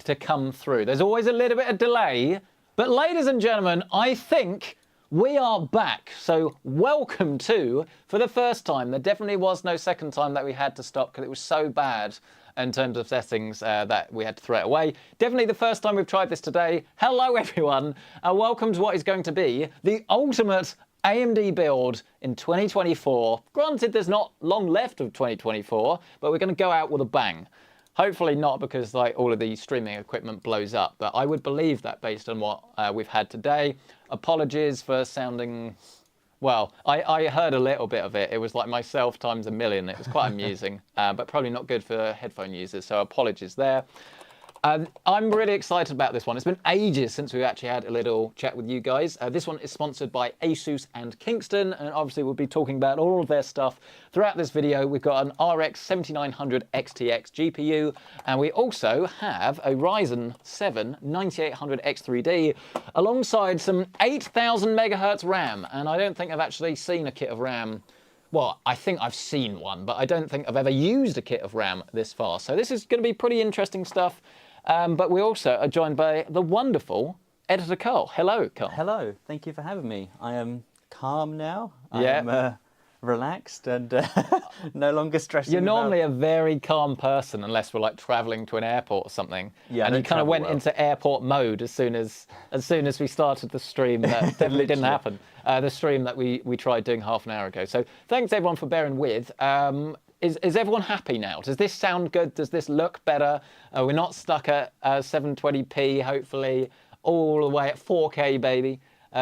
week to come through. There's always a little bit of delay, but ladies and gentlemen, I think we are back. So welcome to, for the first time, there definitely was no second time that we had to stop because it was so bad in terms of settings that we had to throw it away. Definitely the first time we've tried this today. Hello everyone, and welcome to what is going to be the ultimate AMD build in 2024. Granted, there's not long left of 2024, but we're going to go out with a bang. Hopefully not because like all of the streaming equipment blows up, but I would believe that based on what we've had today. Apologies for sounding, well, I heard a little bit of it. It was like myself times a million. It was quite amusing, but probably not good for headphone users, so apologies there. I'm really excited about this one. It's been ages since we've actually had a little chat with you guys. This one is sponsored by ASUS and Kingston, and obviously we'll be talking about all of their stuff throughout this video. We've got an RX 7900 XTX GPU, and we also have a Ryzen 7 9800 X3D alongside some 8000 megahertz RAM. And I don't think I've actually seen a kit of RAM. Well, I think I've seen one, but I don't think I've ever used a kit of RAM this far. So this is going to be pretty interesting stuff. But we also are joined by the wonderful editor Carl. Hello, Carl. Hello. Thank you for having me. I am calm now. Yeah. I am relaxed and no longer stressing. You're normally a very calm person unless we're like traveling to an airport or something. Yeah, and you kind of went into airport mode as soon as we started the stream. That definitely didn't happen. The stream that we tried doing half an hour ago. So thanks everyone for bearing with. Is everyone happy now? Does this sound good? Does this look better? We're not stuck at 720p, hopefully, all the way at 4K, baby.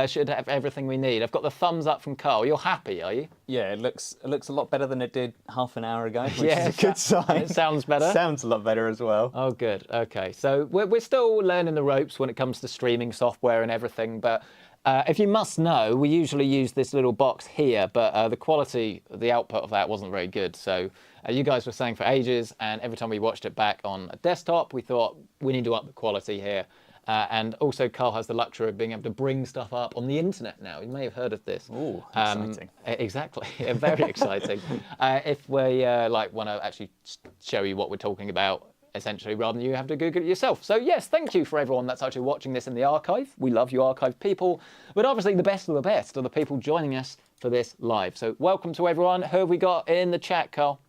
Should have everything we need. I've got the thumbs up from Carl. You're happy, are you? Yeah, it looks a lot better than it did half an hour ago, which yeah, is a good sign. It sounds better. Sounds a lot better as well. Oh, good. Okay, so we're still learning the ropes when it comes to streaming software and everything, but if you must know, we usually use this little box here, but the quality, the output of that wasn't very good. So you guys were saying for ages, and every time we watched it back on a desktop, we thought we need to up the quality here. And also, Carl has the luxury of being able to bring stuff up on the internet now. You may have heard of this. Ooh, exciting. Exactly, very exciting. If we want to actually show you what we're talking about, essentially, rather than you have to Google it yourself. So yes, thank you for everyone that's actually watching this in the archive. We love you archive people, but obviously the best of the best are the people joining us for this live. So welcome to everyone. Who have we got in the chat, Carl?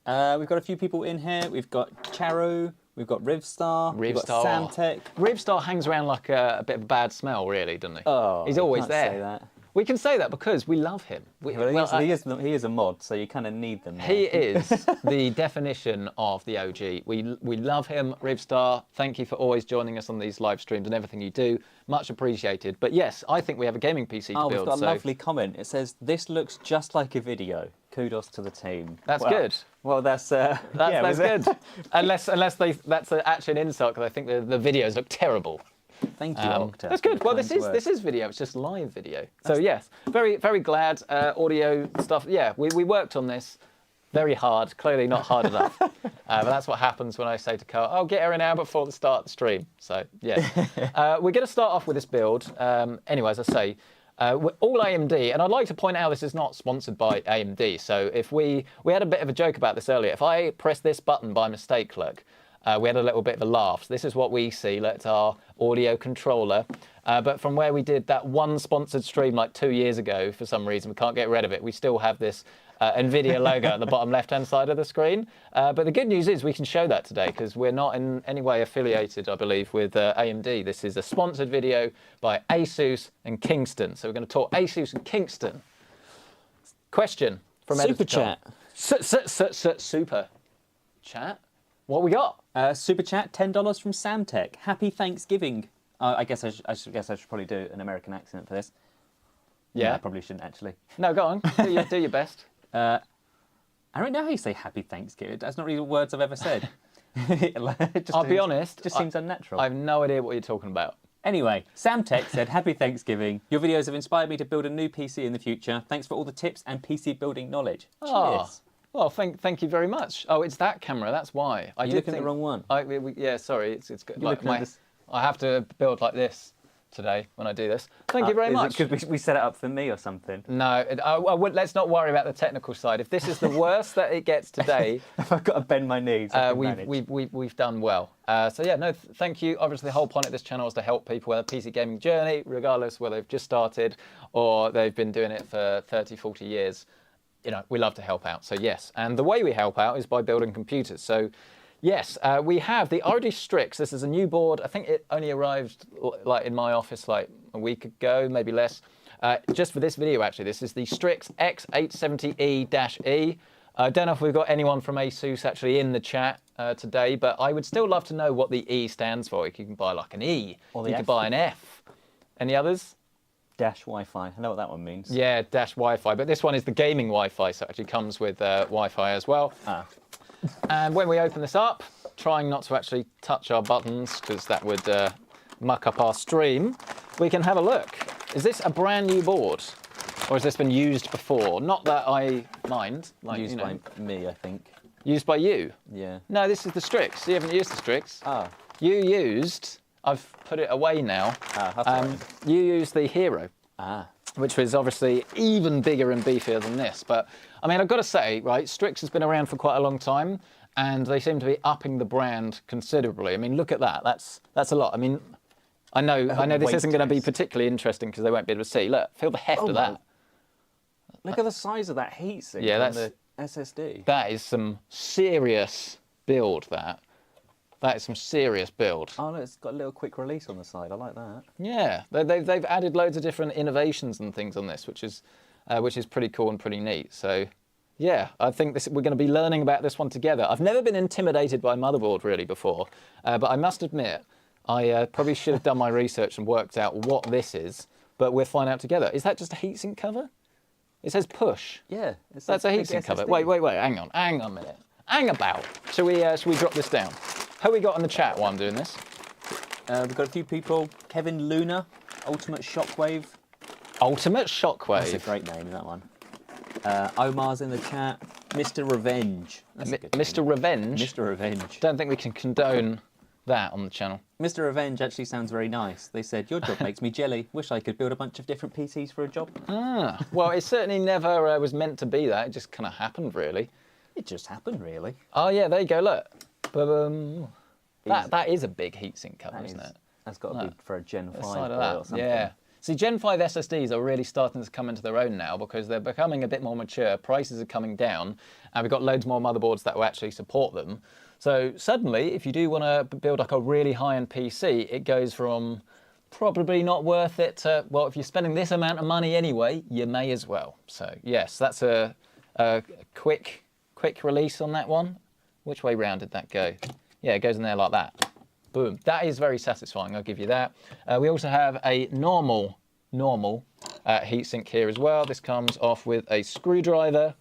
We've got a few people in here. We've got Charu, we've got Rivstar, we've got Samtech. Rivstar hangs around like a bit of a bad smell, really, doesn't he? Oh, he's always can't there. Say that. We can say that because we love him. He is a mod, so you kind of need them. He is the definition of the OG. We love him, Rivstar. Thank you for always joining us on these live streams and everything you do. Much appreciated. But yes, I think we have a gaming PC to build. We've got a lovely comment. It says, "This looks just like a video. Kudos to the team." That's good. Well, that's good. unless that's actually an insult, because I think the videos look terrible. Thank you, Octa. That's good. Well, this is video. It's just live video. So yes, very glad. Audio stuff. Yeah, we worked on this very hard. Clearly not hard enough. But that's what happens when I say to Carl, "Oh, get her an hour before the start of the stream." So yeah, we're going to start off with this build. Anyway, as I say, we're all AMD, and I'd like to point out this is not sponsored by AMD. So if we had a bit of a joke about this earlier. If I press this button by mistake, look. We had a little bit of a laugh. So this is what we see. That's our audio controller. But from where we did that one sponsored stream like 2 years ago, for some reason, we can't get rid of it. We still have this NVIDIA logo at the bottom left-hand side of the screen. But the good news is we can show that today because we're not in any way affiliated, I believe, with AMD. This is a sponsored video by ASUS and Kingston. So we're going to talk ASUS and Kingston. Question from Super Chat. Super Chat. What we got? Super Chat, $10 from Samtech. Happy Thanksgiving. I guess I should probably do an American accent for this. Yeah, no, I probably shouldn't actually. No, go on. Do your best. I don't know how you say Happy Thanksgiving. That's not really the words I've ever said. I'll be honest. It just seems unnatural. I have no idea what you're talking about. Anyway, Samtech said, "Happy Thanksgiving. Your videos have inspired me to build a new PC in the future. Thanks for all the tips and PC building knowledge." Cheers. Well, thank you very much. Oh, it's that camera. That's why. You're looking at the wrong one. Yeah, sorry. It's good. Like I have to build like this today when I do this. Thank you very much. Because we set it up for me or something? No, let's not worry about the technical side. If this is the worst that it gets today, If I've got to bend my knees, I can manage. we've done well. So yeah, no, thank you. Obviously, the whole point of this channel is to help people with a PC gaming journey, regardless whether they've just started or they've been doing it for 30, 40 years. You know, we love to help out. So yes, and the way we help out is by building computers. So yes, we have the RD Strix. This is a new board. I think it only arrived like in my office like a week ago, maybe less. Just for this video, actually, this is the Strix X870E-E. I don't know if we've got anyone from ASUS actually in the chat today, but I would still love to know what the E stands for. You can buy like an E, or you could buy an F. Any others? Dash Wi-Fi. I know what that one means. Yeah, dash Wi-Fi. But this one is the gaming Wi-Fi, so it actually comes with Wi-Fi as well. And when we open this up, trying not to actually touch our buttons because that would muck up our stream, we can have a look. Is this a brand new board? Or has this been used before? Not that I mind. Like, Used by me, I think. Used by you? Yeah. No, this is the Strix. You haven't used the Strix. Oh. You used, I've put it away now. That's all right. You used the Hero. Ah. Which was obviously even bigger and beefier than this. But I mean, I've got to say, right, Strix has been around for quite a long time, and they seem to be upping the brand considerably. I mean, look at that. That's a lot. I mean, I know this isn't going to be particularly interesting because they won't be able to see. Look, feel the heft of that. Look at the size of that heatsink on the SSD. That is some serious build, that. That is some serious build. Oh, look, it's got a little quick release on the side. I like that. Yeah, they've added loads of different innovations and things on this, which is pretty cool and pretty neat. So, yeah, I think we're going to be learning about this one together. I've never been intimidated by Motherboard really before, but I must admit, I probably should have done my research and worked out what this is, but we'll find out together. Is that just a heatsink cover? It says push. Yeah. That's a heatsink cover. Wait, hang on a minute. Hang about. Shall we drop this down? Who we got in the chat while I'm doing this? We've got a few people. Kevin Luna, Ultimate Shockwave. Ultimate Shockwave. That's a great name, that one. Omar's in the chat. Mr. Revenge. Mr. Revenge? Mr. Revenge. Don't think we can condone that on the channel. Mr. Revenge actually sounds very nice. They said, your job makes me jelly. Wish I could build a bunch of different PCs for a job. Ah, well, it certainly never was meant to be that. It just kind of happened, really. It just happened, really. Oh, yeah, there you go, look. That is a big heatsink cover, isn't it? That's got to be for a Gen 5 side of boy that. or something. Yeah. See, Gen 5 SSDs are really starting to come into their own now because they're becoming a bit more mature, prices are coming down, and we've got loads more motherboards that will actually support them. So suddenly, if you do want to build like a really high-end PC, it goes from probably not worth it to, well, if you're spending this amount of money anyway, you may as well. So yes, that's a quick release on that one. Which way round did that go? Yeah, it goes in there like that. Boom. That is very satisfying, I'll give you that. We also have a normal heatsink here as well. This comes off with a screwdriver.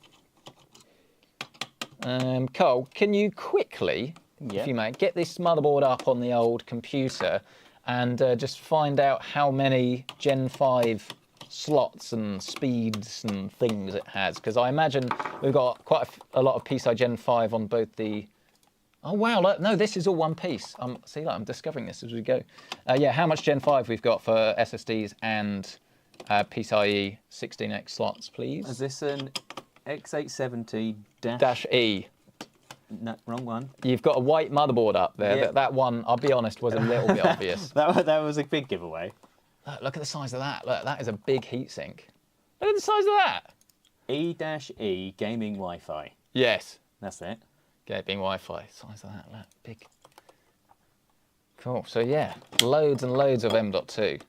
Carl, can you quickly, if you may, get this motherboard up on the old computer and just find out how many Gen 5 slots and speeds and things it has? Because I imagine we've got quite a lot of PCI Gen 5 on both the... Oh, wow, look, no, this is all one piece. See, I'm discovering this as we go. Yeah, how much Gen 5 we've got for SSDs and PCIe 16X slots, please? Is this an X870 -E? No, wrong one. You've got a white motherboard up there. Yeah. That one, I'll be honest, was a little bit obvious. That was a big giveaway. Look at the size of that. Look, that is a big heatsink. Look at the size of that. E-E Gaming Wi-Fi. Yes. That's it. Gaming Wi-Fi. Size of that. Look, big. Cool. So yeah, loads and loads of M.2.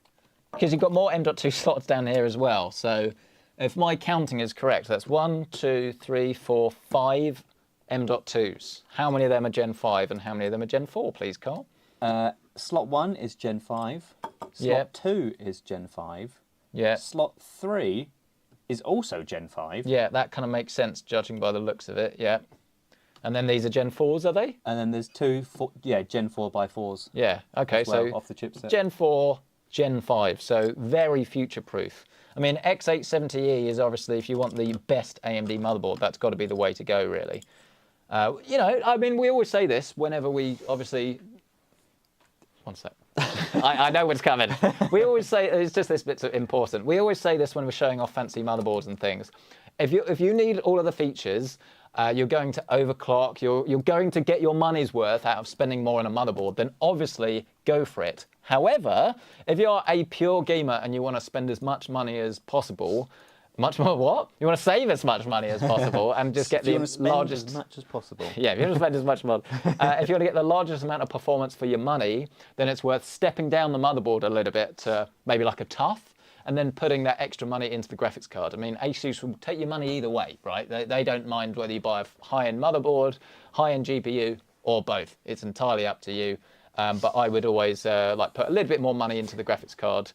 Because you've got more M.2 slots down here as well. So if my counting is correct, that's 1, 2, 3, 4, 5 M.2s. How many of them are Gen 5 and how many of them are Gen 4, please, Carl? Slot 1 is Gen 5. Slot 2 is Gen 5. Yeah. Slot 3 is also Gen 5. Yeah, that kind of makes sense judging by the looks of it, yeah. And then these are Gen 4s, are they? And then there's Gen 4 by 4s. Yeah, okay, well, so off the chipset. Gen 4, Gen 5, so very future-proof. I mean, X870E is obviously, if you want the best AMD motherboard, that's got to be the way to go, really. You know, I mean, we always say this whenever we obviously... One sec. I know what's coming. We always say, it's just this bit's important. We always say this when we're showing off fancy motherboards and things. If you need all of the features, you're going to overclock, you're going to get your money's worth out of spending more on a motherboard, then obviously go for it. However, if you're a pure gamer and you want to spend as much money as possible, much more what? You want to save as much money as possible and just get the largest... as much as possible. Yeah, if you want to spend as much money. If you want to get the largest amount of performance for your money, then it's worth stepping down the motherboard a little bit to maybe like a TUF, and then putting that extra money into the graphics card. I mean, ASUS will take your money either way, right? They don't mind whether you buy a high-end motherboard, high-end GPU, or both. It's entirely up to you. But I would always like put a little bit more money into the graphics card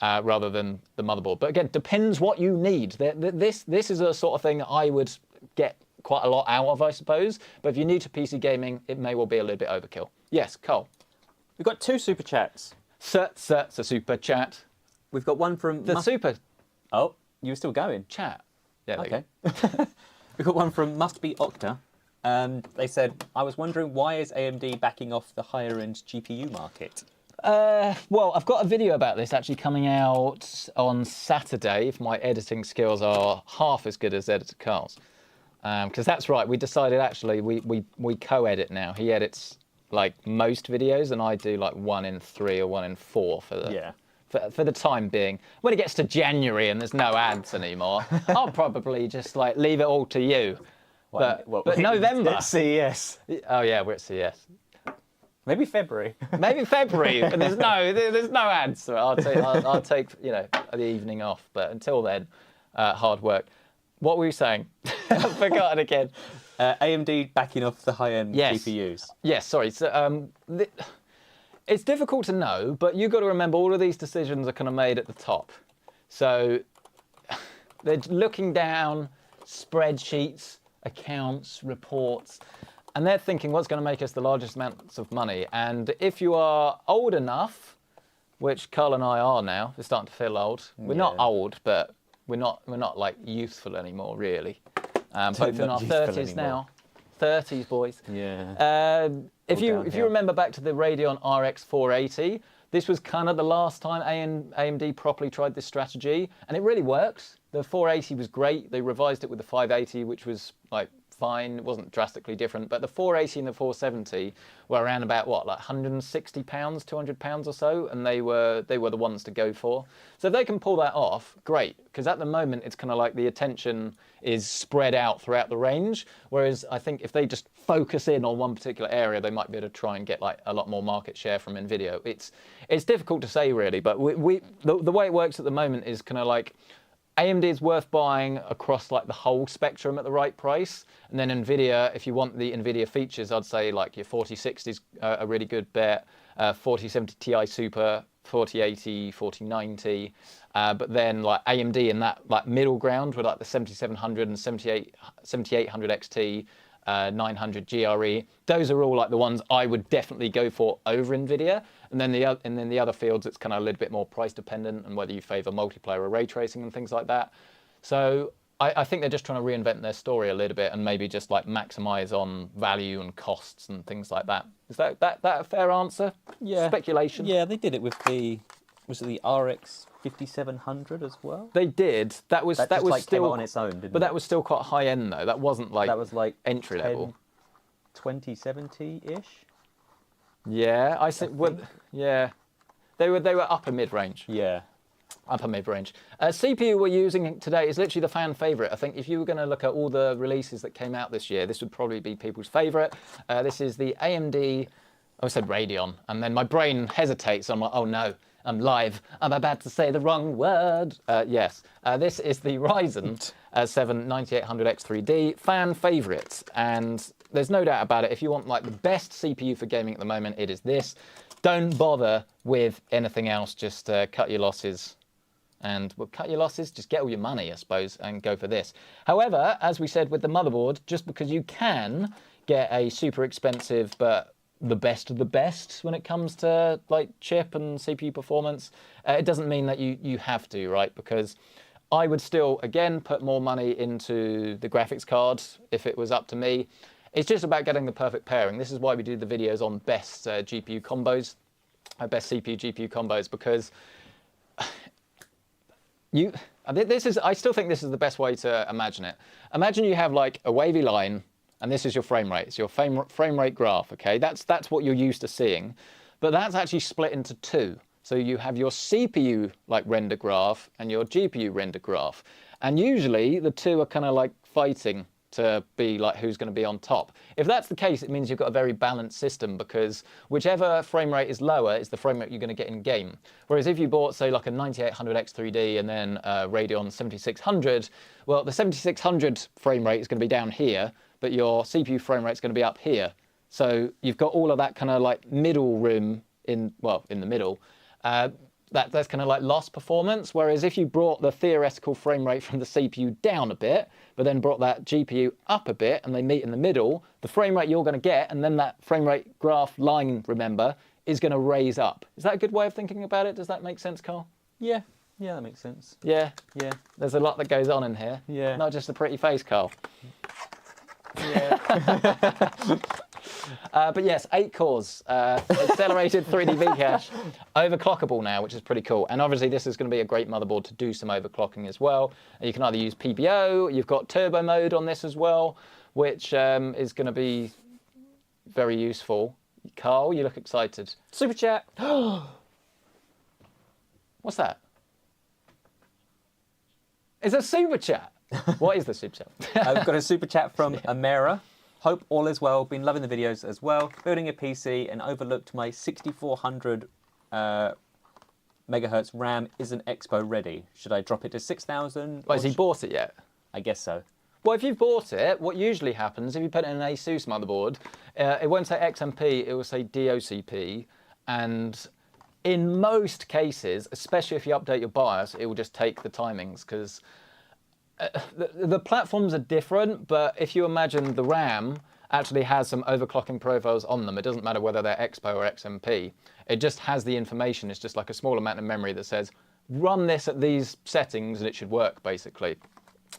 rather than the motherboard. But again, depends what you need. This is a sort of thing I would get quite a lot out of, I suppose. But if you're new to PC gaming, it may well be a little bit overkill. Yes, Cole. We've got 2 super chats. It's a super chat. We've got one from... super Oh, you were still going? chat. Yeah, okay. We've got one from Must Be Octa. They said, I was wondering, why is AMD backing off the higher-end GPU market? Well, I've got a video about this actually coming out on Saturday, if my editing skills are half as good as editor Carl's. Because that's right, we decided actually we co-edit now. He edits like most videos and I do like 1 in 3 or 1 in 4 for the time being. When it gets to January and there's no ads anymore, I'll probably just like leave it all to you. But November. It's CES. Oh yeah, we're at CES. Maybe February. Maybe February, and there's no ads. So I'll take the evening off. But until then, hard work. What were you saying? I've forgotten again. AMD backing off the high-end GPUs. Yes, sorry. So it's difficult to know, but you've got to remember all of these decisions are kind of made at the top. So they're looking down spreadsheets, accounts, reports. And they're thinking what's going to make us the largest amounts of money. And if you are old enough, which Carl and I are now, we're starting to feel old. We're not old, but we're not like youthful anymore, really. Both in our 30s now. 30s, boys. Yeah. If you remember back to the Radeon RX 480, this was kind of the last time AMD properly tried this strategy, and it really works. The 480 was great. They revised it with the 580, which was like fine. It wasn't drastically different, but the 480 and the 470 were around about what, like £160, £200 or so, and they were the ones to go for. So if they can pull that off, great, because at the moment it's kind of like the attention is spread out throughout the range, whereas I think if they just focus in on one particular area, they might be able to try and get like a lot more market share from NVIDIA. It's difficult to say really, but the way it works at the moment is kind of like AMD is worth buying across like the whole spectrum at the right price, and then NVIDIA, if you want the NVIDIA features, I'd say like your 4060 is a really good bet, 4070 Ti Super, 4080, 4090, but then like AMD in that like middle ground with like the 7700 and 7800 XT, 900 GRE. Those are all like the ones I would definitely go for over NVIDIA. And then the other fields, it's kind of a little bit more price dependent and whether you favor multiplayer or ray tracing and things like that. So I think they're just trying to reinvent their story a little bit and maybe just like maximize on value and costs and things like that. Is that a fair answer? Yeah. Speculation? Yeah, they did it with was it the RX 5700 as well? They did. That was like still came out on its own, didn't it? But that was still quite high end though. That wasn't like that was like entry level. 2070-ish. Yeah, I think. Well, yeah, they were upper mid range. Yeah, upper mid range. CPU we're using today is literally the fan favorite. I think if you were going to look at all the releases that came out this year, this would probably be people's favorite. This is the AMD. I said Radeon, and then my brain hesitates. I'm like, oh no, I'm live. I'm about to say the wrong word. Yes, this is the Ryzen 7 9800X3D fan favorite, and there's no doubt about it. If you want like the best CPU for gaming at the moment, it is this. Don't bother with anything else. Just cut your losses. And cut your losses, just get all your money, I suppose, and go for this. However, as we said with the motherboard, just because you can get a super expensive but the best of the best when it comes to like chip and CPU performance, it doesn't mean that you have to, right? Because I would still, again, put more money into the graphics card if it was up to me. It's just about getting the perfect pairing. This is why we do the videos on best GPU combos. best CPU GPU combos, because I still think this is the best way to imagine it. Imagine you have like a wavy line, and this is your frame rate. It's your frame rate graph, okay? That's what you're used to seeing, but that's actually split into two. So you have your CPU like render graph and your GPU render graph, and usually the two are kind of like fighting to be like who's going to be on top. If that's the case, it means you've got a very balanced system, because whichever frame rate is lower is the frame rate you're going to get in game. Whereas if you bought, say, like a 9800 X3D and then a Radeon 7600, well, the 7600 frame rate is going to be down here, but your CPU frame rate is going to be up here. So you've got all of that kind of like middle room in the middle. That's kind of like lost performance. Whereas if you brought the theoretical frame rate from the CPU down a bit, but then brought that GPU up a bit and they meet in the middle, the frame rate you're going to get, and then that frame rate graph line, remember, is going to raise up. Is that a good way of thinking about it? Does that make sense, Carl? Yeah, that makes sense. Yeah. Yeah. There's a lot that goes on in here. Yeah. Not just a pretty face, Carl. Yeah. But yes, 8 cores, accelerated 3D V-cache, overclockable now, which is pretty cool. And obviously this is going to be a great motherboard to do some overclocking as well. And you can either use PBO, you've got turbo mode on this as well, which is going to be very useful. Carl, you look excited. Super chat. What's that? It's a super chat. What is the super chat? I've got a super chat from Amera. Hope all is well. Been loving the videos as well. Building a PC and overlooked my 6400 megahertz RAM isn't Expo ready. Should I drop it to 6000? Has he bought it yet? I guess so. Well, if you've bought it, what usually happens, if you put it in an ASUS motherboard, it won't say XMP, it will say DOCP. And in most cases, especially if you update your BIOS, it will just take the timings, because the platforms are different, but if you imagine the RAM actually has some overclocking profiles on them. It doesn't matter whether they're Expo or XMP. It just has the information. It's just like a small amount of memory that says, run this at these settings and it should work, basically.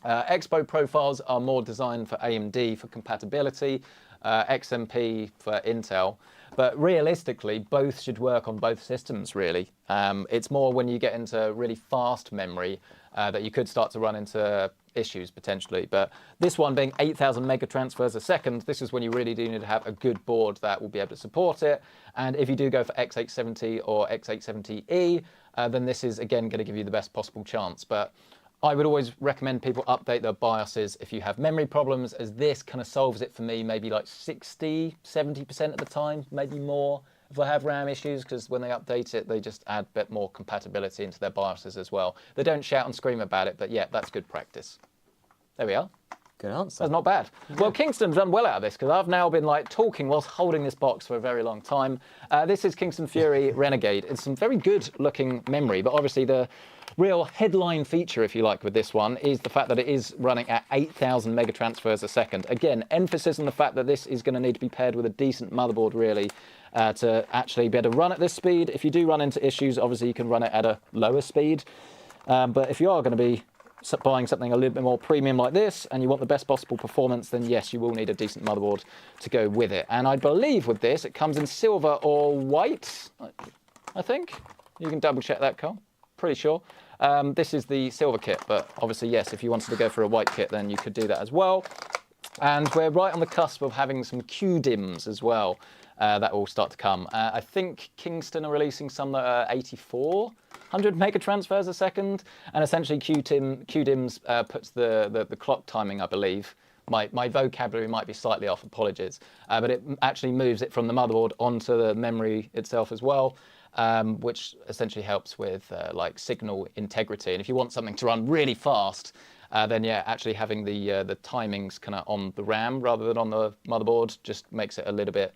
Expo profiles are more designed for AMD for compatibility, XMP for Intel. But realistically, both should work on both systems, really. It's more when you get into really fast memory that you could start to run into issues, potentially. But this one being 8,000 mega transfers a second, this is when you really do need to have a good board that will be able to support it. And if you do go for X870 or X870E, then this is, again, going to give you the best possible chance. But I would always recommend people update their BIOSes if you have memory problems, as this kind of solves it for me maybe like 60, 70% of the time, maybe more if I have RAM issues, because when they update it, they just add a bit more compatibility into their BIOSes as well. They don't shout and scream about it, but yeah, that's good practice. There we are. Good answer. That's not bad. Yeah. Well, Kingston's done well out of this, because I've now been like talking whilst holding this box for a very long time. This is Kingston Fury Renegade. It's some very good looking memory, but obviously the real headline feature, if you like, with this one is the fact that it is running at 8,000 mega transfers a second. Again, emphasis on the fact that this is going to need to be paired with a decent motherboard, really, to actually be able to run at this speed. If you do run into issues, obviously you can run it at a lower speed. But if you are going to be buying something a little bit more premium like this and you want the best possible performance, then yes, you will need a decent motherboard to go with it. And I believe with this, it comes in silver or white, I think. You can double check that, Carl. Pretty sure. This is the silver kit, but obviously, yes, if you wanted to go for a white kit, then you could do that as well. And we're right on the cusp of having some QDIMMs as well. That will start to come. I think Kingston are releasing some that are 8,400 mega transfers a second, and essentially QDIMMs puts the clock timing, I believe. My vocabulary might be slightly off, apologies, but it actually moves it from the motherboard onto the memory itself as well. Which essentially helps with like signal integrity. And if you want something to run really fast, then yeah, actually having the timings kind of on the RAM rather than on the motherboard just makes it a little bit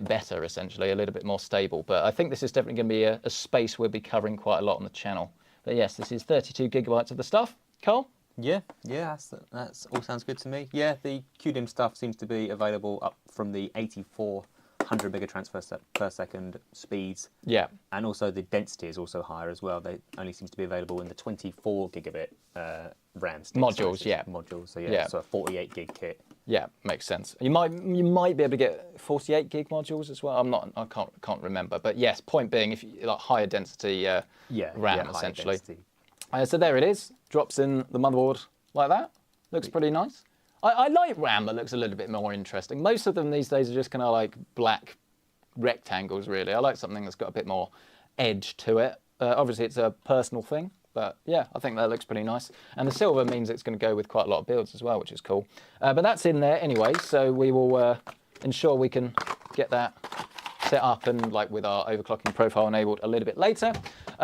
better, essentially, a little bit more stable. But I think this is definitely going to be a space we'll be covering quite a lot on the channel. But yes, this is 32 gigabytes of the stuff. Carl? Yeah, that's all sounds good to me. Yeah, the QDIMM stuff seems to be available up from the 8,400 mega transfers per second speeds. Yeah. And also the density is also higher as well. They only seems to be available in the 24 gigabit RAM sticks. Modules, yeah. Modules, so yeah, so a 48 gig kit. Yeah, makes sense. You might be able to get 48 gig modules as well. I can't remember, but yes. Point being, if you like higher density RAM essentially. So there it is. Drops in the motherboard like that. Looks pretty nice. I like RAM that looks a little bit more interesting. Most of them these days are just kind of like black rectangles, really. I like something that's got a bit more edge to it. Obviously, it's a personal thing. But yeah, I think that looks pretty nice. And the silver means it's going to go with quite a lot of builds as well, which is cool. But that's in there anyway, so we will ensure we can get that set up and like with our overclocking profile enabled a little bit later.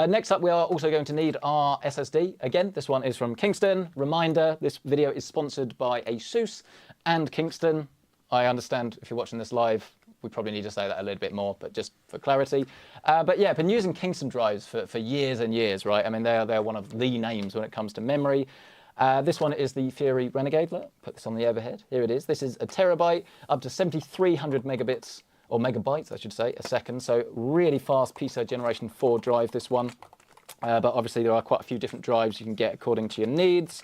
Next up, we are also going to need our SSD. Again, this one is from Kingston. Reminder, this video is sponsored by ASUS and Kingston. I understand if you're watching this live, we probably need to say that a little bit more, but just for clarity. But yeah, I've been using Kingston drives for years and years, right? I mean, they're one of the names when it comes to memory. This one is the Fury Renegade. Look, put this on the overhead. Here it is. This is a terabyte, up to 7,300 megabits, or megabytes, I should say, a second. So really fast PCI Generation 4 drive, this one. But obviously there are quite a few different drives you can get according to your needs.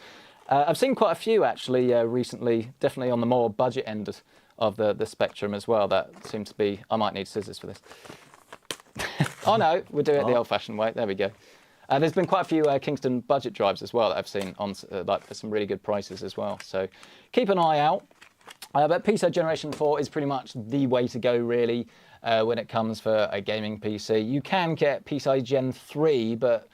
I've seen quite a few actually recently, definitely on the more budget end of the spectrum as well. That seems to be, I might need scissors for this. Oh no, we'll do it the old-fashioned way. There we go. There's been quite a few Kingston budget drives as well that I've seen on like for some really good prices as well. So keep an eye out. But PCI Generation 4 is pretty much the way to go really when it comes for a gaming PC. You can get PCI Gen 3, but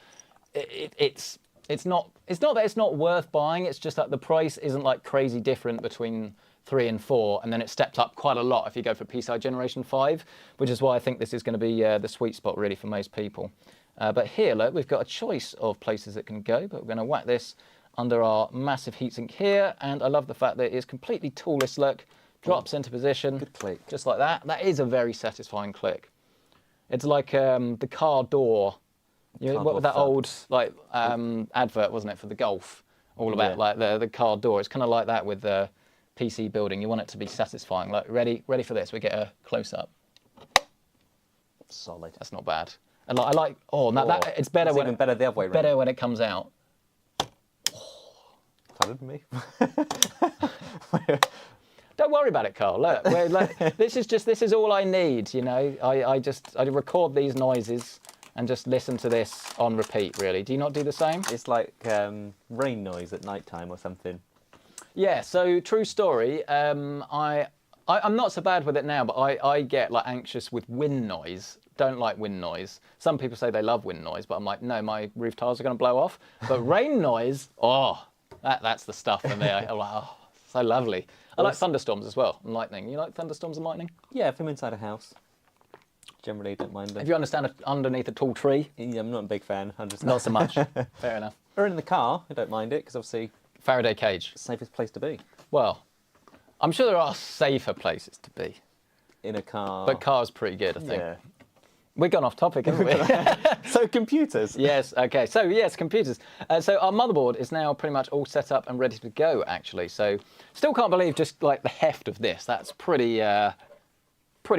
it's not that it's not worth buying. It's just that the price isn't like crazy different between 3 and 4, and then it steps up quite a lot if you go for PCI Generation 5, which is why I think this is going to be the sweet spot really for most people. But here, look, we've got a choice of places it can go, but we're going to whack this under our massive heatsink here, and I love the fact that it is completely toolless, look, drops into position. Good click. Just like that. That is a very satisfying click. It's like the car door. You know, what was that old like advert, wasn't it, for the Golf? All about like the car door. It's kind of like that with the PC building. You want it to be satisfying. Like ready for this. We get a close up. Solid. That's not bad. And like, I like it's better when even better the other way around. Better when it comes out. Followed me. Don't worry about it, Carl. Look, this is all I need. You know, I record these noises and just listen to this on repeat. Really, do you not do the same? It's like rain noise at night time or something. Yeah. So true story. I'm not so bad with it now, but I get like anxious with wind noise. Don't like wind noise. Some people say they love wind noise, but I'm like, no, my roof tiles are going to blow off. But rain noise, that's the stuff for me. I'm like, oh, so lovely. I like thunderstorms as well, and lightning. You like thunderstorms and lightning? Yeah, if I'm inside a house, generally don't mind them. If you understand underneath a tall tree? Yeah, I'm not a big fan. Not so much. Fair enough. Or in the car, I don't mind it, because obviously... Faraday cage. Safest place to be. Well, I'm sure there are safer places to be. In a car. But car's pretty good, I think. Yeah. We've gone off topic, haven't we? So computers. Yes, okay. So yes, computers. So our motherboard is now pretty much all set up and ready to go, actually. So still can't believe just like the heft of this. That's pretty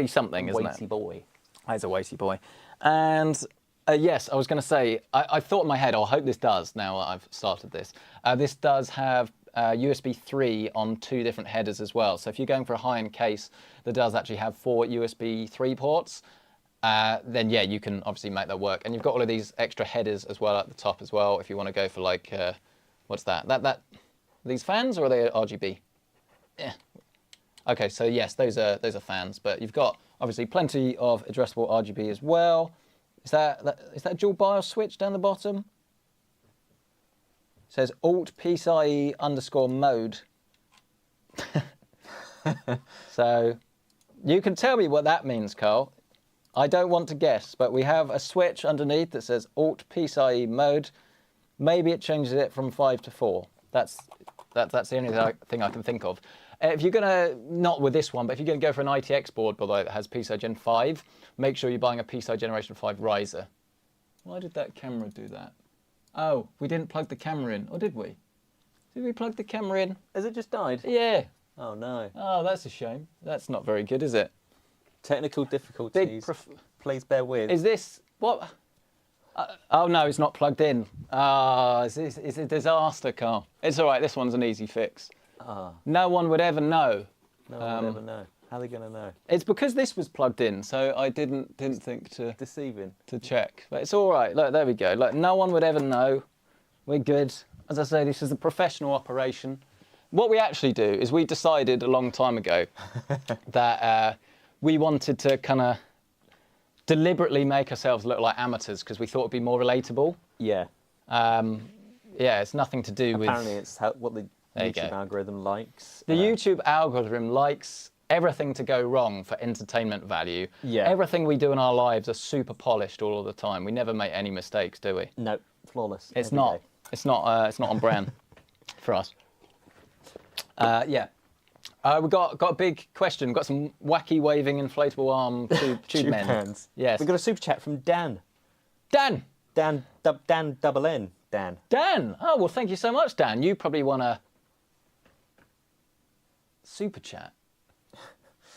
something, isn't it? Weighty boy. It's a weighty boy. And yes, I was going to say, I thought in my head, I hope this does, now that I've started this. This does have USB 3 on 2 different headers as well. So if you're going for a high-end case that does actually have 4 USB 3 ports, then yeah, you can obviously make that work. And you've got all of these extra headers as well at the top as well, if you want to go for like, what's that? These fans, or are they RGB? Yeah. Okay, so yes, those are fans, but you've got obviously plenty of addressable RGB as well. Is that dual BIOS switch down the bottom? It says Alt PCIe _mode. So you can tell me what that means, Carl. I don't want to guess, but we have a switch underneath that says Alt PCIe mode. Maybe it changes it from 5 to 4. That's the only thing I can think of. If you're gonna, not with this one, but if you're gonna go for an ITX board, by the way, that has PCI Gen 5, make sure you're buying a PCI Generation 5 riser. Why did that camera do that? Oh, we didn't plug the camera in, or did we? Did we plug the camera in? Has it just died? Yeah. Oh no. Oh, that's a shame. That's not very good, is it? Technical difficulties. Please bear with. Is this what? Oh no, it's not plugged in. Ah, it's a disaster, Carl. It's all right. This one's an easy fix. No one would ever know. No one would ever know. How are they going to know? It's because this was plugged in, so I didn't think to Deceiving. to check. But it's all right. Look, there we go. Look, no one would ever know. We're good. As I say, this is a professional operation. What we actually do is we decided a long time ago that we wanted to kind of deliberately make ourselves look like amateurs because we thought it'd be more relatable. Yeah. Yeah, it's nothing to do with... Apparently it's what the YouTube algorithm likes. The YouTube algorithm likes everything to go wrong for entertainment value. Yeah. Everything we do in our lives are super polished all of the time. We never make any mistakes, do we? No, flawless. It's not. It's not on brand for us. Yeah. We've got a big question. We've got some wacky waving inflatable arm tube men. Hands. Yes. We've got a super chat from Dan. Dan. Dan double N. Dan. Dan. Oh, well, thank you so much, Dan. You probably want a super chat.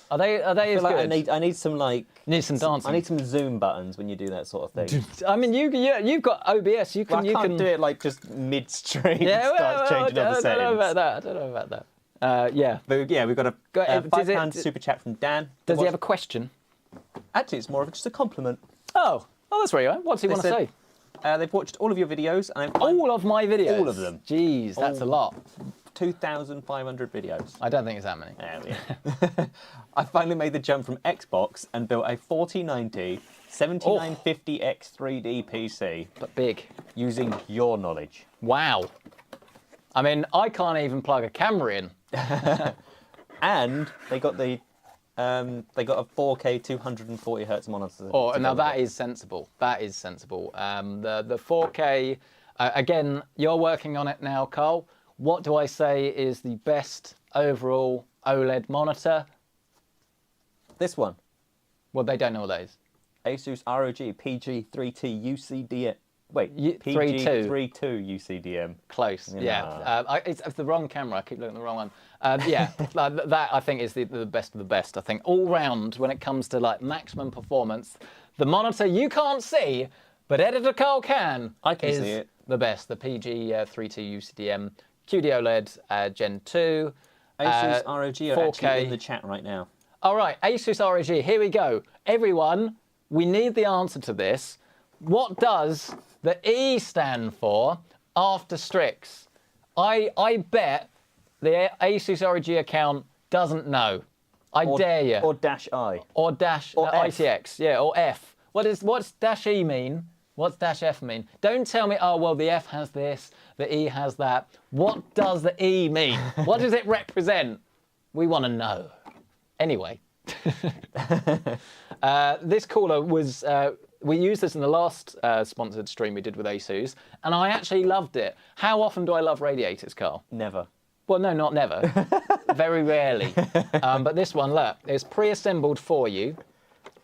Are they as Like good? I need some like. Need some dancing. I need some zoom buttons when you do that sort of thing. I mean, you've got OBS. You can. I can't do it like just midstream. Yeah, start changing other I settings. don't know about that. I don't know about that. Yeah. But yeah, we've got a £5 super chat from Dan. Does he have a question? Actually, it's more of just a compliment. Oh, that's very right. What's he want to say? They've watched all of your videos. And all of my videos? All of them. Jeez, that's a lot. 2,500 videos. I don't think it's that many. Yeah. I finally made the jump from Xbox and built a 4090 7950X 3D PC. But big. Using your knowledge. Wow. I mean, I can't even plug a camera in. And they got a 4K 240 hertz monitor. Oh, now that is sensible. That is sensible. The 4K, again, you're working on it now, Carl. What do I say is the best overall OLED monitor? This one. Well, they don't know what that is. Asus ROG PG3T UCDM. Wait, PG32 UCDM. Close, yeah. It's the wrong camera. I keep looking at the wrong one. Yeah, that I think is the best of the best. I think all round when it comes to like maximum performance, the monitor you can't see, but Editor Carl can. I can see it. The best. The PG32 UCDM QD-OLED Gen 2. Asus ROG are 4K. actually in the chat right now. All right, Asus ROG. Here we go. Everyone, we need the answer to this. What does the E stand for after Strix? I bet the Asus ROG account doesn't know. I dare you. Or dash I. Or dash or ITX. Yeah, or F. What's dash E mean? What's dash F mean? Don't tell me, oh, well, the F has this, the E has that. What does the E mean? What does it represent? We want to know. Anyway. This cooler was... we used this in the last sponsored stream we did with Asus, and I actually loved it. How often do I love radiators, Carl? Never. Well, no, not never. Very rarely. But this one, look, it's pre-assembled for you.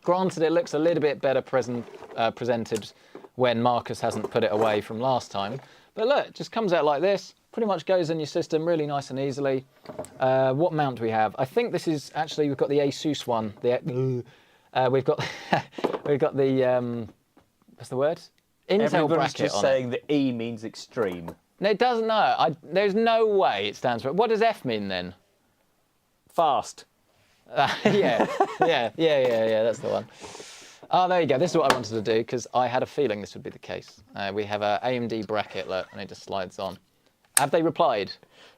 Granted, it looks a little bit better presented when Marcus hasn't put it away from last time. But look, it just comes out like this. Pretty much goes in your system really nice and easily. What mount do we have? I think this is actually, we've got the Asus one. We've got the what's the word? Intel Everybody's bracket just on saying it. that E means extreme. No, it doesn't know. There's no way it stands for it. What does F mean then? Fast. Yeah, that's the one. Oh, there you go. This is what I wanted to do because I had a feeling this would be the case. We have a AMD bracket, look, and it just slides on. Have they replied?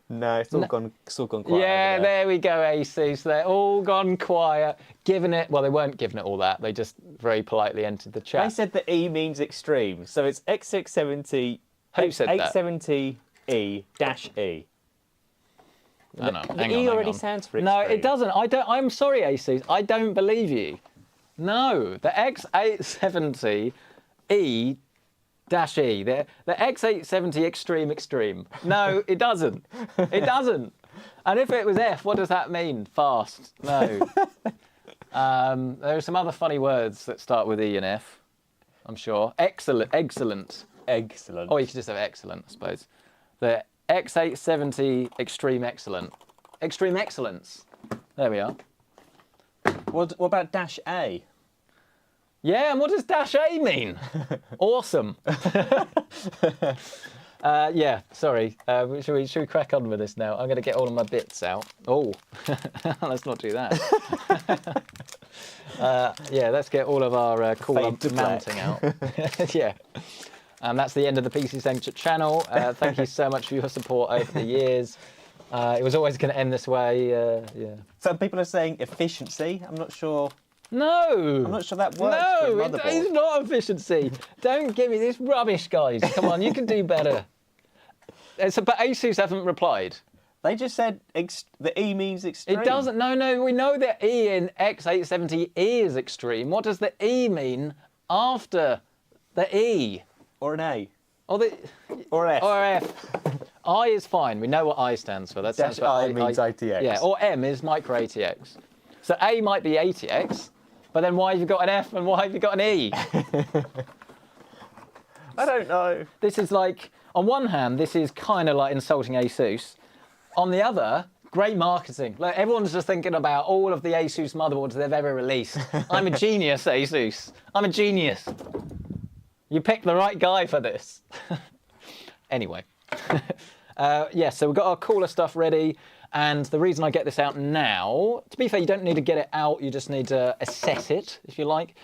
No, it's all gone quiet. Yeah, there we go, Asus. They're all gone quiet. Giving it, well, they weren't giving it all that. They just very politely entered the chat. They said that E means extreme, so it's X670. Who said that? 870E-E. I know. The E already stands for extreme. No, it doesn't. I'm sorry, Asus. I don't believe you. No, the X870E-E, the X870 Extreme. No, it doesn't. It doesn't. And if it was F, what does that mean? Fast. No. There are some other funny words that start with E and F, I'm sure. Excellent. Or you could just have excellent, I suppose. The X870 Extreme Excellent. Extreme Excellence. There we are. What about dash A? Yeah, and what does dash A mean? Awesome. Yeah, sorry. Should we crack on with this now? I'm going to get all of my bits out. Oh, let's not do that. Yeah, let's get all of our cool mounting out. Yeah. And that's the end of the PC Centric channel. Thank you so much for your support over the years. It was always going to end this way. Yeah. Some people are saying efficiency. I'm not sure. No! I'm not sure that works. No, it's not efficiency. Don't give me this rubbish, guys. Come on, you can do better. But Asus haven't replied. They just said the E means extreme. It doesn't. No, we know that E in X870 is extreme. What does the E mean after the E? Or an A. Or F. Or F. I is fine. We know what I stands for. That stands for I means ATX. Yeah, or M is micro ATX. So A might be ATX, but then why have you got an F and why have you got an E? I don't know. This is like, on one hand, this is kind of like insulting Asus. On the other, great marketing. Like, everyone's just thinking about all of the Asus motherboards they've ever released. I'm a genius, Asus. I'm a genius. You picked the right guy for this. Anyway. Yeah, so we've got our cooler stuff ready. And the reason I get this out now, to be fair, you don't need to get it out. You just need to assess it, if you like,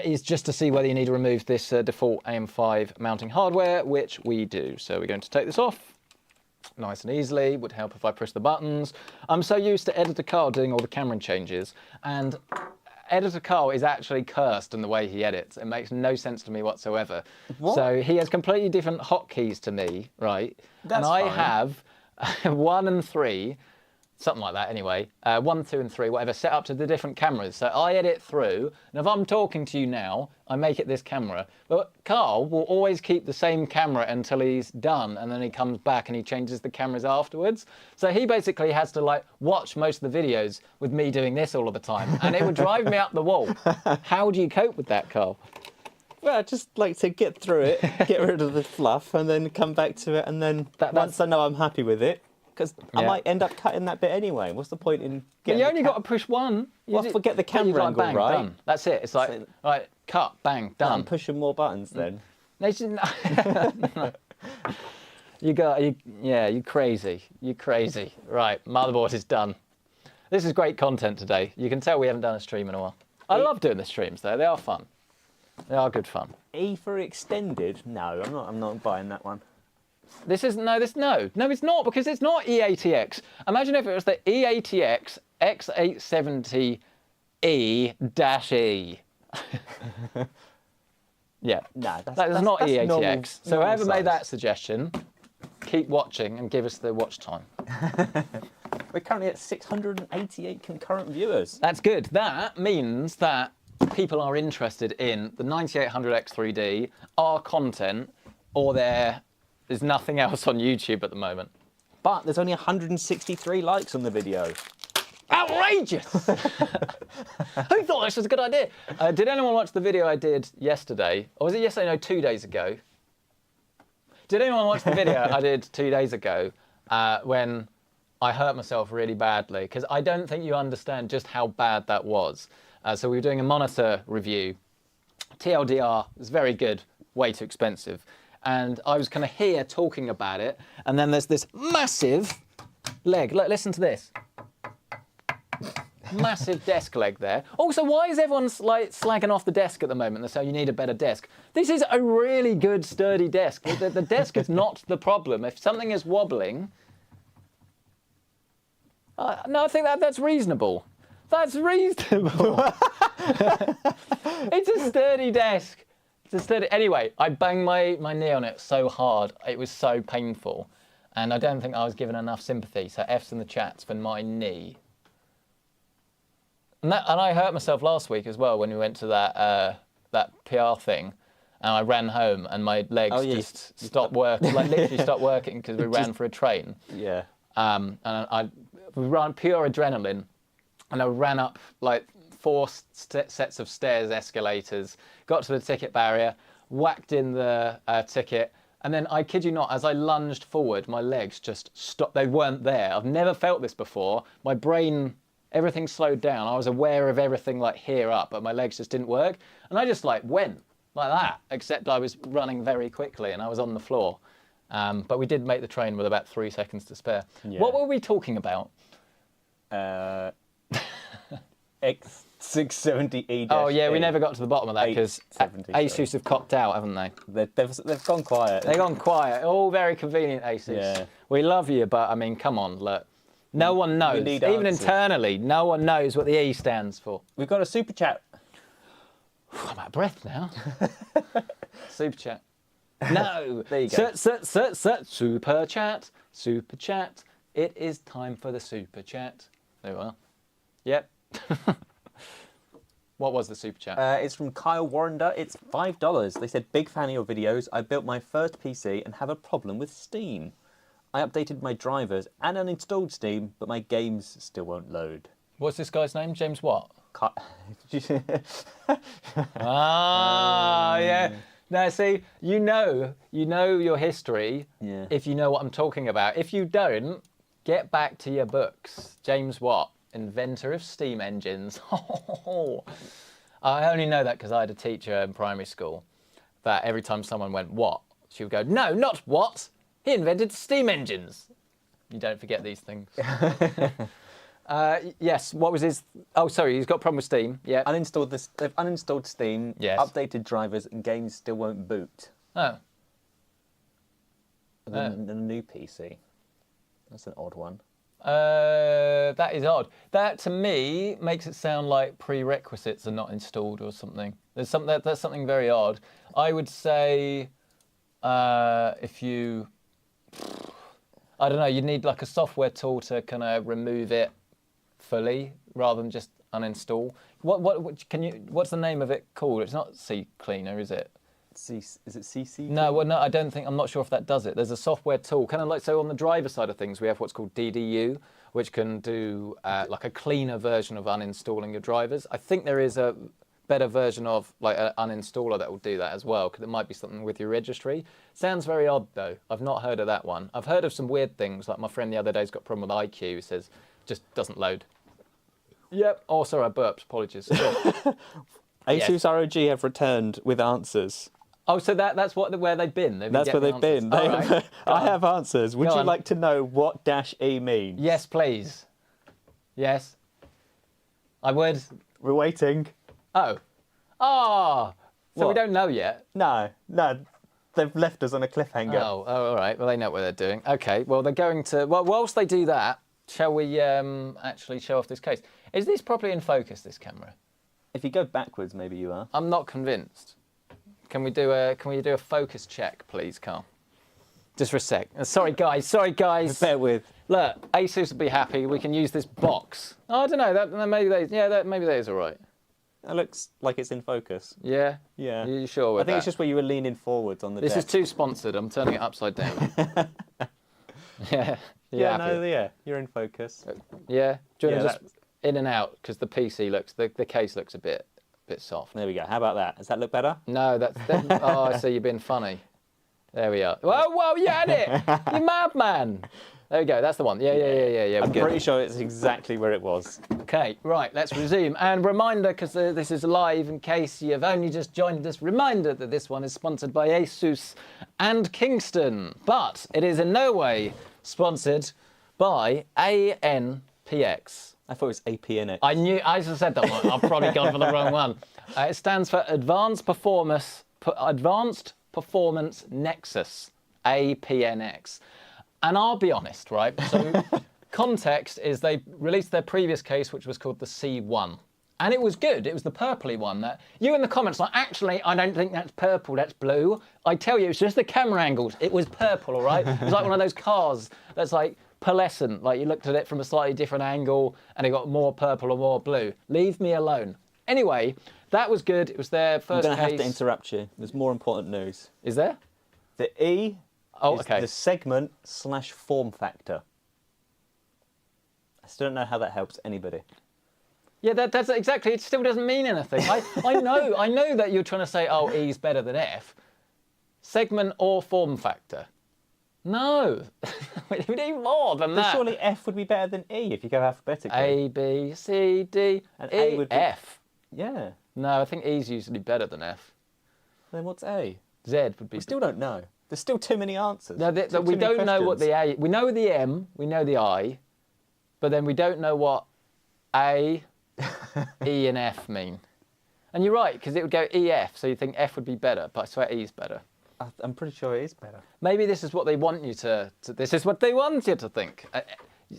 is just to see whether you need to remove this default AM5 mounting hardware, which we do. So we're going to take this off. Nice and easily. Would help if I push the buttons. I'm so used to Editor Carl doing all the camera changes, and Editor Carl is actually cursed in the way he edits. It makes no sense to me whatsoever. What? So he has completely different hotkeys to me, right? That's and I fine. have 1 and 3, something like that anyway, 1, 2 and 3, whatever, set up to the different cameras. So I edit through, and if I'm talking to you now, I make it this camera. But Carl will always keep the same camera until he's done, and then he comes back and he changes the cameras afterwards. So he basically has to like watch most of the videos with me doing this all of the time, and it would drive me up the wall. How do you cope with that, Carl? Well, I just like to get through it, get rid of the fluff, and then come back to it, and then once I know I'm happy with it, because I might end up cutting that bit anyway. What's the point in getting? You only got to push one. Forget the camera angle, bang, right? Done. That's it. It's like, right, cut, bang, done. I'm pushing more buttons then. They shouldn't. You crazy. You crazy. Right, motherboard is done. This is great content today. You can tell we haven't done a stream in a while. I love doing the streams though. They are fun. They are good fun. E for extended? No, I'm not buying that one. This is no, it's not, because it's not EATX. Imagine if it was the EATX X870 E-E. Yeah, no, that's not EATX. Normal, so whoever size. made that suggestion, keep watching and give us the watch time. We're currently at 688 concurrent viewers. That's good. That means that people are interested in the 9800X3D, our content, or there's nothing else on YouTube at the moment. But there's only 163 likes on the video. Outrageous! Who thought this was a good idea? Did anyone watch the video I did yesterday? Or was it yesterday? No, 2 days ago. Did anyone watch the video I did 2 days ago when I hurt myself really badly? Because I don't think you understand just how bad that was. So we were doing a monitor review. TLDR was very good, way too expensive. And I was kind of here talking about it, and then there's this massive leg. Look, listen to this. Massive desk leg there. Also, why is everyone like slagging off the desk at the moment? They say you need a better desk. This is a really good, sturdy desk. The desk is not the problem. If something is wobbling, no, I think that's reasonable. That's reasonable. It's a sturdy desk. Anyway, I banged my knee on it so hard, it was so painful. And I don't think I was given enough sympathy, so F's in the chats for my knee. And I hurt myself last week as well when we went to that PR thing. And I ran home and my legs just stopped working, like literally stopped working because we ran for a train. Yeah. And we ran pure adrenaline. And I ran up like 4 sets of stairs, escalators, got to the ticket barrier, whacked in the ticket, and then I kid you not, as I lunged forward, my legs just stopped. They weren't there. I've never felt this before. My brain, everything slowed down. I was aware of everything like here up, but my legs just didn't work. And I just like went like that, except I was running very quickly and I was on the floor. But we did make the train with about 3 seconds to spare. Yeah. What were we talking about? X670E. Oh yeah, we never got to the bottom of that because Asus have copped out, haven't they? They've gone quiet. They've gone quiet. All very convenient, Asus. Yeah. We love you, but I mean, come on, look. No one knows. Even answers. internally, no one knows what the E stands for. We've got a super chat. I'm out of breath now. Super chat. No. There you go. Super chat. Super chat. It is time for the super chat. There we are. Yep. What was the super chat? It's from Kyle Warrender. It's $5. They said, big fan of your videos. I built my first PC and have a problem with Steam. I updated my drivers and uninstalled Steam, but my games still won't load. What's this guy's name? James what? Yeah. Now, see, you know your history if you know what I'm talking about. If you don't, get back to your books. James Watt, inventor of steam engines. I only know that because I had a teacher in primary school that every time someone went, what? She would go, no, not what. He invented steam engines. You don't forget these things. Yes, what was his... Oh, sorry, he's got a problem with Steam. Yeah. They've uninstalled Steam, updated drivers, and games still won't boot. Oh. The new PC. That's an odd one. That is odd. That, to me, makes it sound like prerequisites are not installed or something. That's something very odd. I would say if you... I don't know, you'd need like a software tool to kind of remove it fully rather than just uninstall. What's the name of it called? It's not CCleaner, is it? Is it CC? No, well, no, I don't think. I'm not sure if that does it. There's a software tool, kind of like so on the driver side of things, we have what's called DDU, which can do like a cleaner version of uninstalling your drivers. I think there is a better version of like an uninstaller that will do that as well, because it might be something with your registry. Sounds very odd though. I've not heard of that one. I've heard of some weird things, like my friend the other day's got a problem with IQ. He says just doesn't load. Yep. Oh, sorry, I burped. Apologies. Asus ROG have returned with answers. Oh, so that's where they've been. That's where they've been. I have answers. Would you like to know what -E means? Yes, please. Yes. I would. We're waiting. Oh. Ah. So we don't know yet. No. They've left us on a cliffhanger. Oh, all right. Well, they know what they're doing. Okay. Well, they're going to. Well, whilst they do that, shall we actually show off this case? Is this properly in focus? This camera? If you go backwards, maybe you are. I'm not convinced. Can we do a focus check, please, Carl? Just for a sec. Sorry, guys. Bear with. Look, Asus will be happy. We can use this box. Oh, I don't know. Maybe that is all right. That looks like it's in focus. Yeah. Yeah. You sure with that? I think it's just where you were leaning forwards on the deck. This is too sponsored. I'm turning it upside down. Yeah. You're in focus. Yeah. Do you want to just in and out because the PC looks the case looks a bit soft. There we go. How about that? Does that look better? No, oh, I see. You've been funny. There we are. Whoa, you had it. You madman. There we go. That's the one. Yeah. I'm pretty sure it's exactly where it was. Okay, right. Let's resume. And reminder, because this is live, in case you've only just joined us, reminder that this one is sponsored by Asus and Kingston, but it is in no way sponsored by ANPX. I thought it was APNX. I just said that one. I've probably gone for the wrong one. It stands for Advanced Performance Nexus, APNX. And I'll be honest, right? So context is they released their previous case, which was called the C1. And it was good. It was the purpley one that you in the comments like, actually, I don't think that's purple, that's blue. I tell you, it's just the camera angles. It was purple, all right? It was like one of those cars that's like pearlescent, like you looked at it from a slightly different angle and it got more purple or more blue. Leave me alone. Anyway, that was good. It was their first case. I'm going to have to interrupt you. There's more important news. Is there? The E is the segment/form factor. I still don't know how that helps anybody. Yeah, that's exactly. It still doesn't mean anything. I know that you're trying to say, oh, E's better than F. Segment or form factor. No, we need more than that. Surely F would be better than E if you go alphabetically. A, B, C, D, and E, A would be... F. Yeah. No, I think E's usually better than F. Then what's A? Z would be... We still don't know. There's still too many answers. No, we don't know what the A... We know the M, we know the I, but then we don't know what A, E and F mean. And you're right, because it would go EF, so you think F would be better, but I swear E is better. I'm pretty sure it is better. Maybe this is what they want you to this is what they want you to think.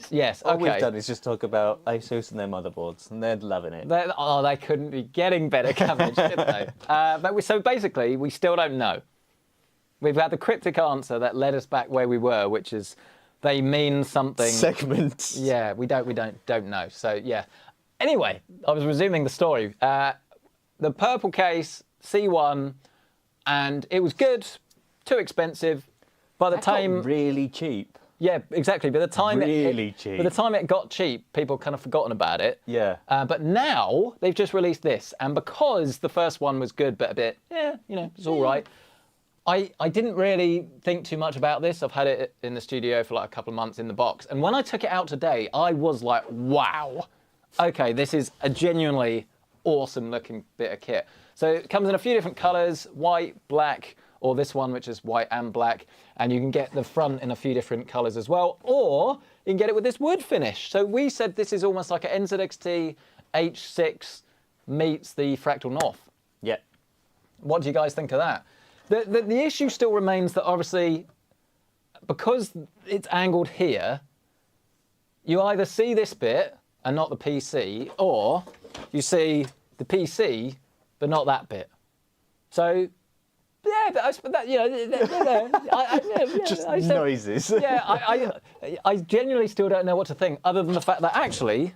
Yes, okay. All we've done is just talk about ASUS and their motherboards, and they're loving it. They couldn't be getting better coverage, could they? So basically, we still don't know. We've had the cryptic answer that led us back where we were, which is they mean something. Segments. Yeah, we don't know. So yeah. Anyway, I was resuming the story. The purple case, C1, and it was good, too expensive. By the time really cheap. Yeah, exactly. By the time cheap. By the time it got cheap, people kind of forgotten about it. Yeah. But now they've just released this, and because the first one was good, but a bit, it's all right. I didn't really think too much about this. I've had it in the studio for like a couple of months in the box, and when I took it out today, I was like, wow. Okay, this is a genuinely awesome looking bit of kit. So it comes in a few different colors, white, black, or this one, which is white and black. And you can get the front in a few different colors as well, or you can get it with this wood finish. So we said this is almost like an NZXT H6 meets the Fractal North. Yeah. What do you guys think of that? The issue still remains that obviously, because it's angled here, you either see this bit and not the PC, or you see the PC but not that bit. So yeah, but noises. Yeah, I genuinely still don't know what to think, other than the fact that actually,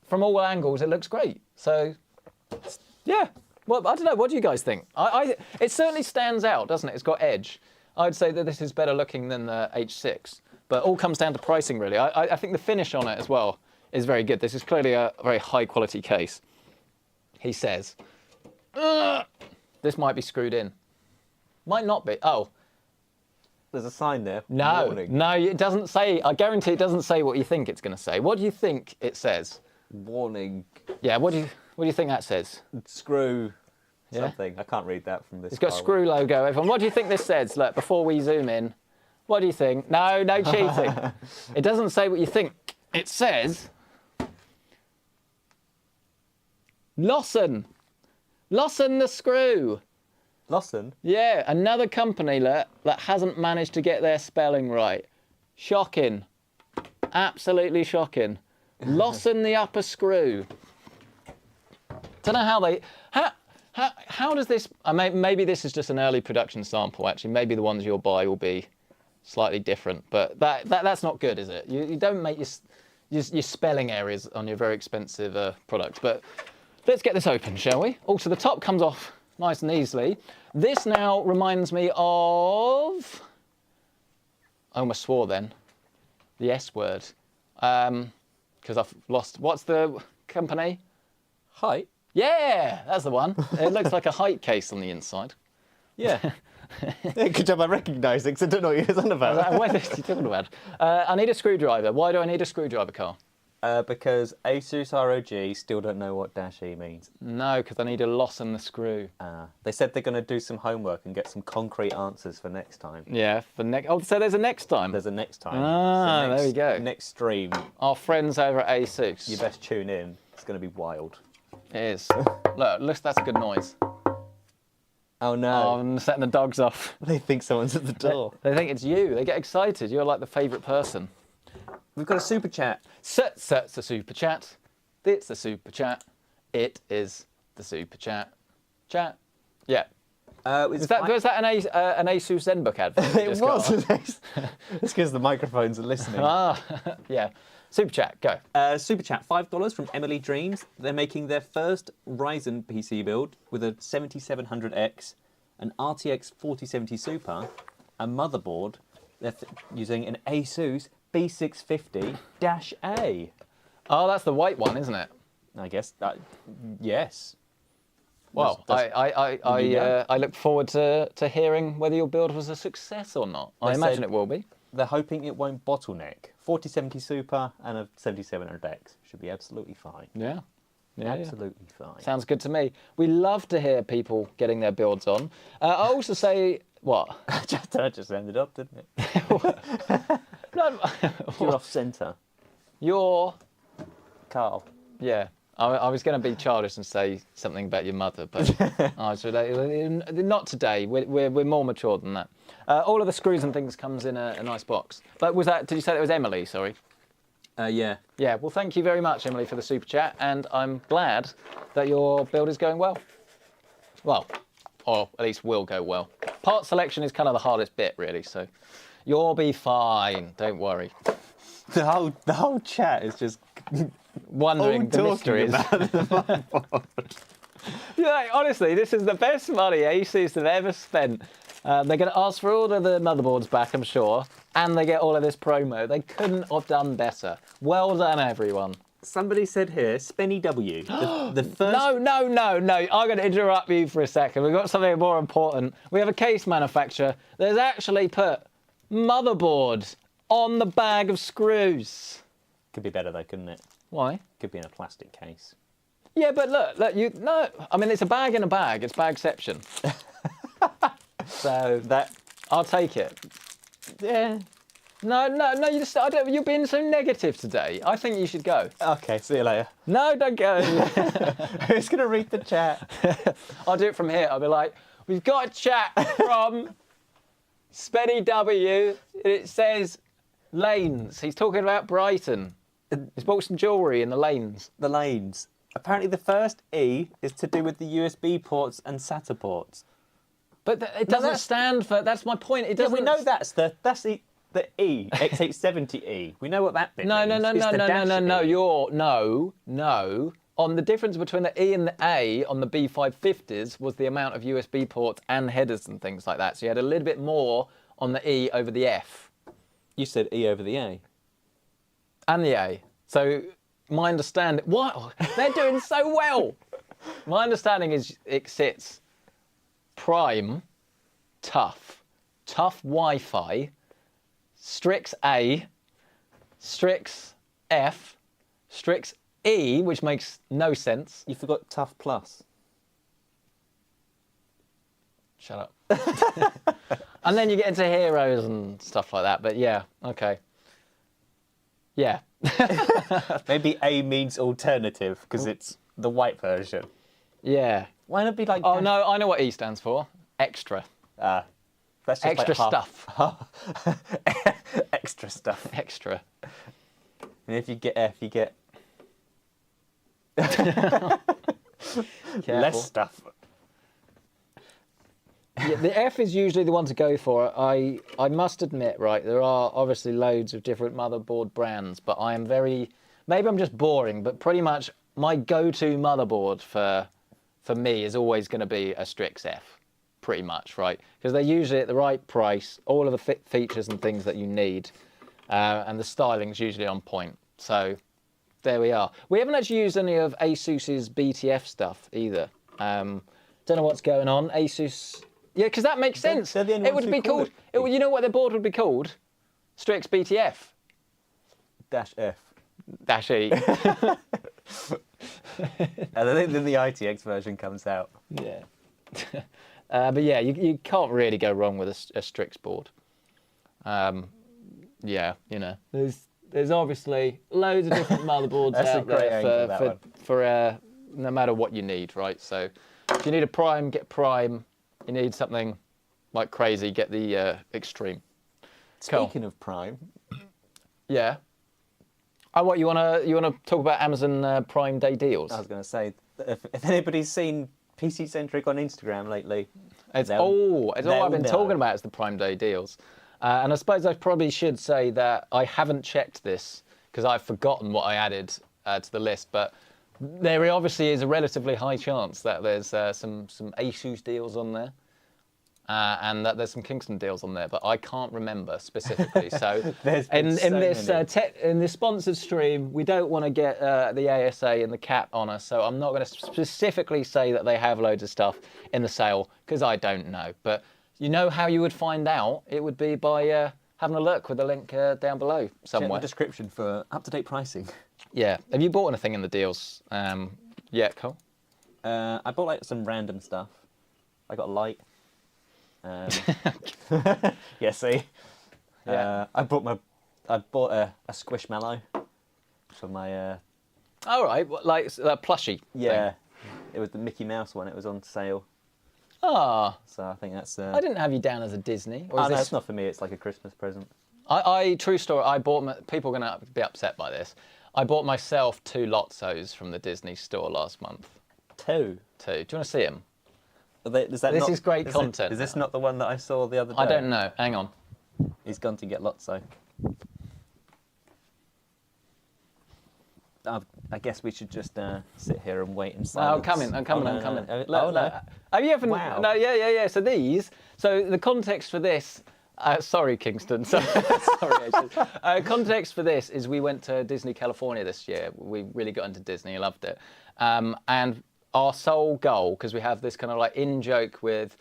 from all angles, it looks great. So yeah, well, I don't know. What do you guys think? It certainly stands out, doesn't it? It's got edge. I'd say that this is better looking than the H6, but all comes down to pricing, really. I think the finish on it as well is very good. This is clearly a very high quality case. He says, this might be screwed in. Might not be. Oh. There's a sign there. No, warning. no, it doesn't say. I guarantee it doesn't say what you think it's going to say. What do you think it says? Warning. Yeah, what do you think that says? Screw something. Yeah? I can't read that from this. It's got a screw logo. Everyone, what do you think this says? Look, before we zoom in, what do you think? No cheating. It doesn't say what you think. It says Lawson. Lawson the screw. Lawson? Yeah, another company that hasn't managed to get their spelling right. Shocking. Absolutely shocking. Lawson the upper screw. Don't know how they... How does this... maybe this is just an early production sample, actually. Maybe the ones you'll buy will be slightly different. But that's not good, is it? You don't make your spelling errors on your very expensive products. But let's get this open, shall we? Also, the top comes off nice and easily. This now reminds me of... I almost swore then. The S word. Because I've lost... What's the company? Height? Yeah, that's the one. It looks like a height case on the inside. Yeah. Good job I recognising, because I don't know what you're on about. What are you talking about? I need a screwdriver. Why do I need a screwdriver, Carl? Because Asus ROG still don't know what -E means. No, because I need a Lawson the screw. They said they're going to do some homework and get some concrete answers for next time. Yeah, for next. Oh, so there's a next time. There's a next time. Ah, there we go. Next stream. Our friends over at Asus. You best tune in. It's going to be wild. It is. Look, that's a good noise. Oh no! Oh, I'm setting the dogs off. They think someone's at the door. They think it's you. They get excited. You're like the favourite person. We've got a super chat. It's a super chat. It's the super chat. It is the super chat. Chat. Yeah. Was that an Asus ZenBook advert? It was. It's because the microphones are listening. Yeah. Super chat, go. Super chat, $5 from Emily Dreams. They're making their first Ryzen PC build with a 7700X, an RTX 4070 Super, a motherboard. They're using an Asus B650-A. Oh, that's the white one, isn't it? I guess. Yes. Well, I look forward to hearing whether your build was a success or not. I imagine it will be. They're hoping it won't bottleneck. 4070 Super and a 7700X should be absolutely fine. Yeah. Absolutely fine. Sounds good to me. We love to hear people getting their builds on. I'll also say What? That just ended up, didn't it? No, You're off centre. you're... Carl. Yeah. I was going to be childish and say something about your mother, but not today. We're more mature than that. All of the screws and things comes in a nice box. But was that? Did you say that was Emily? Sorry. Yeah. Yeah. Well, thank you very much, Emily, for the super chat, and I'm glad that your build is going well. Well, or at least will go well. Part selection is kind of the hardest bit, really. So you'll be fine. Don't worry. The whole chat is just Wondering the mysteries. about the motherboard. Yeah, honestly, this is the best money ASUS have ever spent. They're going to ask for all of the motherboards back, I'm sure, and they get all of this promo. They couldn't have done better. Well done, everyone. Somebody said here, Spenny W. The first. No. I'm going to interrupt you for a second. We've got something more important. We have a case manufacturer that's actually put motherboard on the bag of screws. Could be better though, couldn't it? Why? Could be in a plastic case. Yeah, but look, I mean, it's a bag in a bag. It's bagception. So That. I'll take it. Yeah. No, you're being so negative today. I think you should go. Okay, see you later. No, don't go. Who's going to read the chat? I'll do it from here. I'll be like, we've got a chat from Spenny W. It says lanes. He's talking about Brighton. He's bought some jewellery in the lanes. The lanes. Apparently the first E is to do with the USB ports and SATA ports. But it doesn't stand for, that's my point. It doesn't. Yeah, we know that's the E, X870E. We know what that bit No. means. It's the dash E. No. On the difference between the E and the A on the B550s was the amount of USB ports and headers and things like that. So you had a little bit more on the E over the F. You said E over the A. And the A. So my understanding, wow, they're doing so well. My understanding is it sits prime, tough Wi-Fi, Strix A, Strix F, Strix E, which makes no sense. You forgot Tough Plus. Shut up. And then you get into heroes and stuff like that. But yeah, okay. Yeah. Maybe A means alternative because it's the white version. Yeah. Why not be like? Oh no, I know what E stands for. Extra. That's just Extra like stuff. Extra stuff. Extra. And if you get F, you get less stuff. Yeah, the F is usually the one to go for. I must admit, right, there are obviously loads of different motherboard brands, but I am very, maybe I'm just boring, but pretty much my go-to motherboard for me is always going to be a Strix F, pretty much, right? Because they're usually at the right price, all of the features and things that you need, and the styling's usually on point. So there we are. We haven't actually used any of ASUS's BTF stuff either. Don't know what's going on. ASUS... Yeah, because that makes sense. It would be called... You know what the board would be called? Strix BTF. Dash F. Dash E. And I think then the ITX version comes out. Yeah. But yeah, you can't really go wrong with a Strix board. Yeah, you know. There's obviously loads of different motherboards out there for no matter what you need, right? So if you need a Prime, get Prime. You need something like crazy, get the Extreme. Speaking of Prime. Yeah. Oh, what, you wanna talk about Amazon Prime Day deals? I was going to say, if anybody's seen PC Centric on Instagram lately, it's all I've been talking about is the Prime Day deals. And I suppose I probably should say that I haven't checked this because I've forgotten what I added to the list, but there obviously is a relatively high chance that there's some ASUS deals on there. And that there's some Kingston deals on there, but I can't remember specifically. So in this sponsored stream, we don't want to get the ASA and the cap on us. So I'm not going to specifically say that they have loads of stuff in the sale because I don't know. But you know how you would find out? It would be by having a look with the link down below somewhere. Check the description for up-to-date pricing. Yeah. Have you bought anything in the deals yet, Cole? I bought like some random stuff. I got a light. Yeah, see. Yeah. I bought a Squishmallow for my. All right, like a plushie. Yeah, thing. it was the Mickey Mouse one. It was on sale. Ah. So I think that's. I didn't have you down as a Disney. Or Oh, is no, this... it's not for me. It's like a Christmas present. True story. I bought. People are gonna be upset by this. I bought myself 2 Lotzos from the Disney store last month. 2. 2. Do you want to see them? This is great content. Is this not the one that I saw the other day? I don't know. Hang on. He's gone to get Lotso. I guess we should just sit here and wait in silence. I'm coming. I'm coming. No. Have you ever? Wow. No, yeah. So the context for this. Sorry, Kingston. Sorry, context for this is we went to Disney California this year. We really got into Disney. Loved it. And our sole goal, because we have this kind of like in-joke with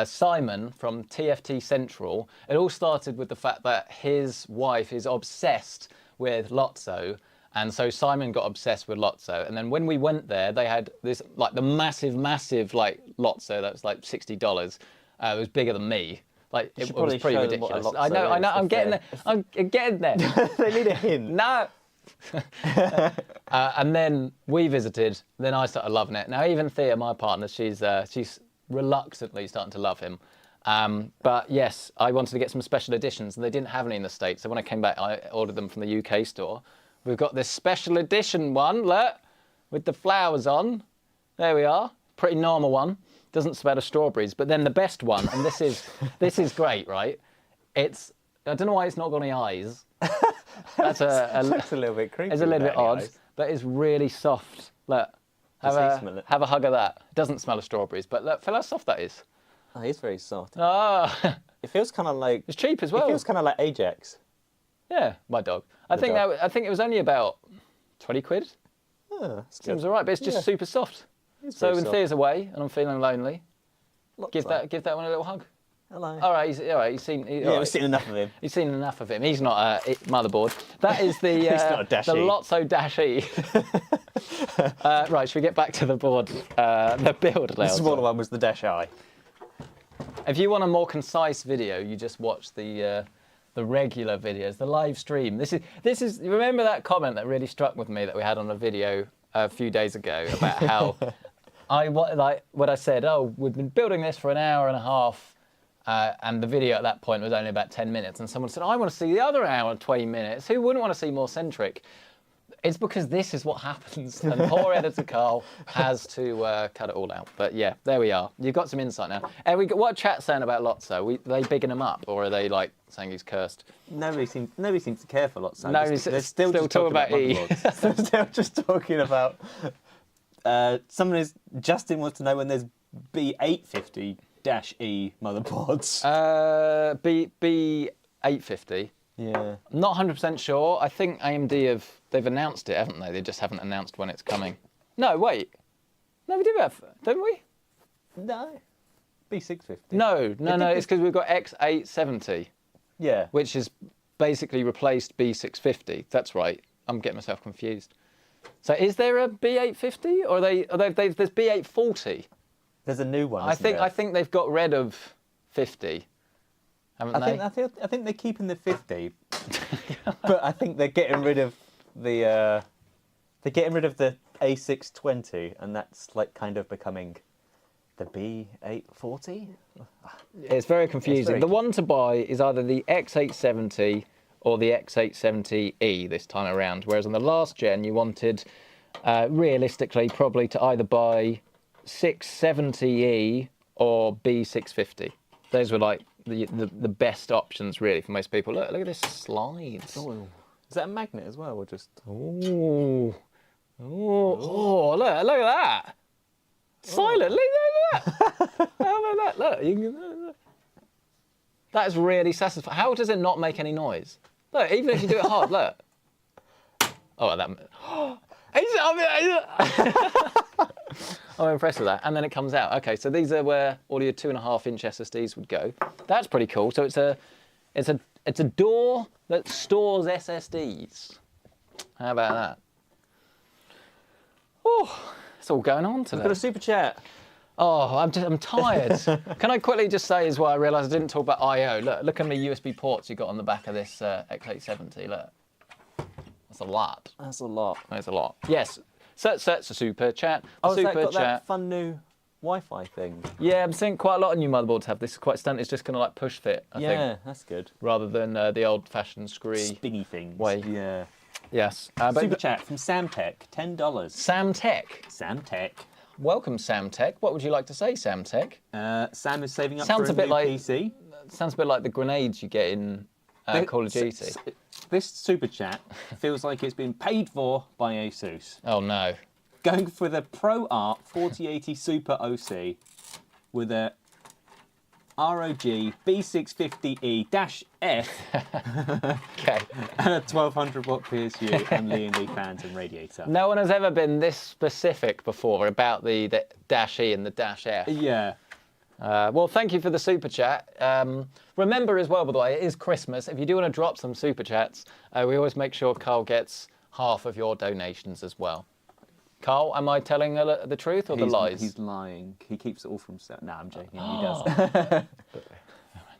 Simon from TFT Central, it all started with the fact that his wife is obsessed with Lotso. And so Simon got obsessed with Lotso. And then when we went there, they had this, like the massive like Lotso that was like $60. It was bigger than me. Like it was pretty ridiculous. I know. I'm getting there. I'm getting there. They need a hint. No. And then we visited. Then I started loving it. Now even Thea, my partner, she's reluctantly starting to love him. But yes, I wanted to get some special editions, and they didn't have any in the States. So when I came back, I ordered them from the UK store. We've got this special edition one, look, with the flowers on. There we are. Pretty normal one. Doesn't smell of strawberries. But then the best one, and this is great, right? I don't know why it's not got any eyes. That's a little bit creepy. It's a little bit odd, eyes. but it's really soft. Look, have a hug of that. It doesn't smell of strawberries, but look, feel how soft that is. Oh, it's very soft. Ah, It feels kind of like. it's cheap as well. It feels kind of like Ajax. Yeah, my dog. I think it was only about 20 quid. Oh, that's good. Seems all right, but it's just super soft. So when Thea's away and I'm feeling lonely, give that one a little hug. Hello. All right, he's seen. We've seen enough of him. He's seen enough of him. He's not a motherboard. That is the not a Dash the E. Lotso Dash E. Right, should we get back to the board? The build layout. The smaller one was the Dash I. If you want a more concise video, you just watch the regular videos, the live stream. This is. Remember that comment that really struck with me that we had on a video a few days ago about how what I said. Oh, we've been building this for an hour and a half. And the video at that point was only about 10 minutes. And someone said, I want to see the other hour and 20 minutes. Who wouldn't want to see more Centric? It's because this is what happens. And poor editor Carl has to cut it all out. But yeah, there we are. You've got some insight now. And what are chat saying about Lotso? Are they bigging him up? Or are they like saying he's cursed? Nobody seems to care for Lotso. They're still just talking about E. They're still just talking about... Justin wants to know when there's B850-E motherboards. B850. Yeah. Not 100% sure. I think AMD they've announced it, haven't they? They just haven't announced when it's coming. No, wait. No, we do have, don't we? No. B650. No. It's because we've got X870. Yeah. Which has basically replaced B650. That's right. I'm getting myself confused. So is there a B850 or there's B840? There's a new one. I think they've got rid of 50. Haven't they? I think they're keeping the 50, but I think they're getting rid of the A620, and that's like kind of becoming the B840. It's very confusing. The one to buy is either the X870 or the X870E this time around, whereas on the last gen you wanted, realistically, probably to either buy 670E or B650. Those were like the best options really for most people. Look at this slides. Oh. Is that a magnet as well, or just? Oh, look at that. Silent, look at that. How about that? Look, that is really satisfying. How does it not make any noise? Look, even if you do it hard, look. Oh, that. I'm impressed with that. And then it comes out. Okay, so these are where all your 2.5-inch SSDs would go. That's pretty cool. So it's a door that stores SSDs. How about that? Oh, it's all going on today. We've got a super chat. Oh, I'm tired. Can I quickly just say as well, I realised I didn't talk about I/O. Look how many USB ports you got on the back of this X870. Look. That's a lot. That's a lot. That's a lot. Yes. So it's a super chat. Oh, super has that got chat. that fun new Wi-Fi thing? Yeah, I'm seeing quite a lot of new motherboards have this. It's quite standard. It's just going to like push fit, I think. Yeah, that's good. Rather than the old-fashioned screwy Spinny things. way. Yeah. Yes. Super chat from Samtech, $10. Sam Tech. Samtech. Welcome, Sam Tech. What would you like to say, Sam Tech? Sam is saving up Sounds for a bit new like PC. Sounds a bit like the grenades you get in Call of Duty. This super chat feels like it's been paid for by ASUS. Oh no. Going for the ProArt 4080 Super OC with a ROG B650E-F Okay. and a 1200 watt PSU and Lian fans and radiator. No one has ever been this specific before about the dash E and the dash F. Yeah. Well, thank you for the super chat. Remember as well, by the way, it is Christmas. If you do want to drop some super chats, we always make sure Carl gets half of your donations as well. Carl, am I telling the truth or the lies? He's lying. He keeps it all for himself. No, I'm joking. He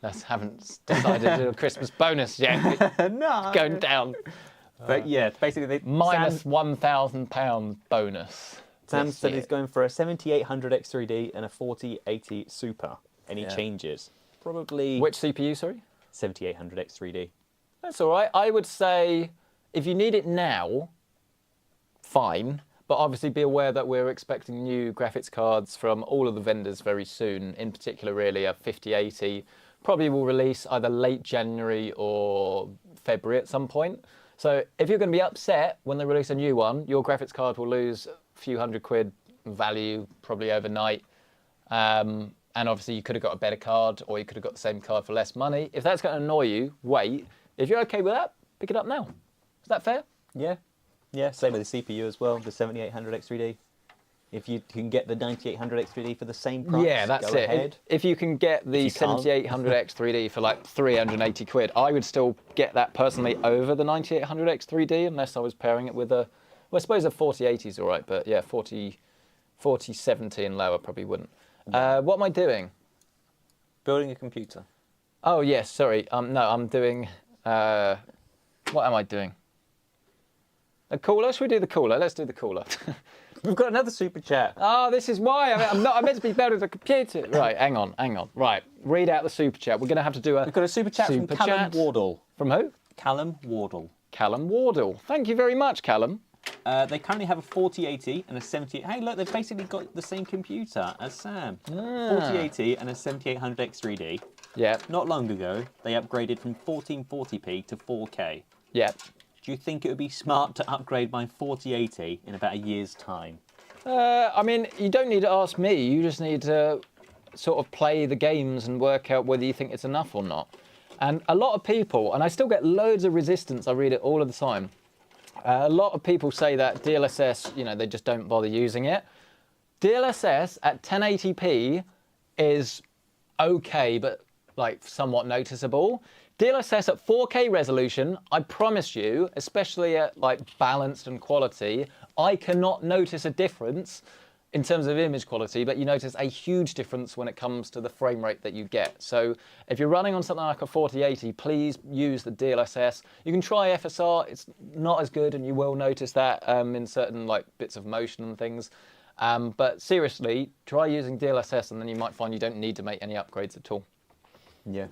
does. Haven't decided to do a Christmas bonus yet. No. It's going down. But yeah, basically Minus £1,000 bonus. Sam this said year. he's going for a 7800 X3D and a 4080 Super. Any changes? Probably Which CPU, sorry? 7800 X3D. That's all right. I would say if you need it now, fine. But obviously be aware that we're expecting new graphics cards from all of the vendors very soon. In particular, really, a 5080 probably will release either late January or February at some point. So if you're going to be upset when they release a new one, your graphics card will lose a few £100 value probably overnight. And obviously you could have got a better card or you could have got the same card for less money. If that's going to annoy you, wait. If you're okay with that, pick it up now. Is that fair? Yeah. Yeah, same with the CPU as well, the 7800 X3D. If you can get the 9800 X3D for the same price, yeah, that's go it. ahead. If you can get the 7800 X3D for like 380 quid, I would still get that personally over the 9800 X3D unless I was pairing it with a, well, I suppose a 4080 is all right, but yeah, 4070 and lower probably wouldn't. What am I doing? Building a computer. Oh, yes, sorry. No, I'm doing, what am I doing? A cooler? Should we do the cooler? Let's do the cooler. We've got another super chat. Oh, this is why. I'm meant to be building the computer. Right, hang on. Right, read out the super chat. We're going to have to do a... We've got a super chat from Callum Wardle. From who? Callum Wardle. Callum Wardle. Thank you very much, Callum. They currently have a 4080 and a 70. Hey, look, they've basically got the same computer as Sam. 4080 and a 7800 X3D. Yeah. Not long ago, they upgraded from 1440p to 4K. Yeah. Do you think it would be smart to upgrade my 4080 in about a year's time? I mean, you don't need to ask me. You just need to sort of play the games and work out whether you think it's enough or not. And a lot of people, and I still get loads of resistance, I read it all of the time. A lot of people say that DLSS, you know, they just don't bother using it. DLSS at 1080p is okay, but like somewhat noticeable. DLSS at 4K resolution, I promise you, especially at like balanced and quality, I cannot notice a difference in terms of image quality, but you notice a huge difference when it comes to the frame rate that you get. So if you're running on something like a 4080, please use the DLSS. You can try FSR, it's not as good, and you will notice that in certain like bits of motion and things. But seriously, try using DLSS and then you might find you don't need to make any upgrades at all. Yeah.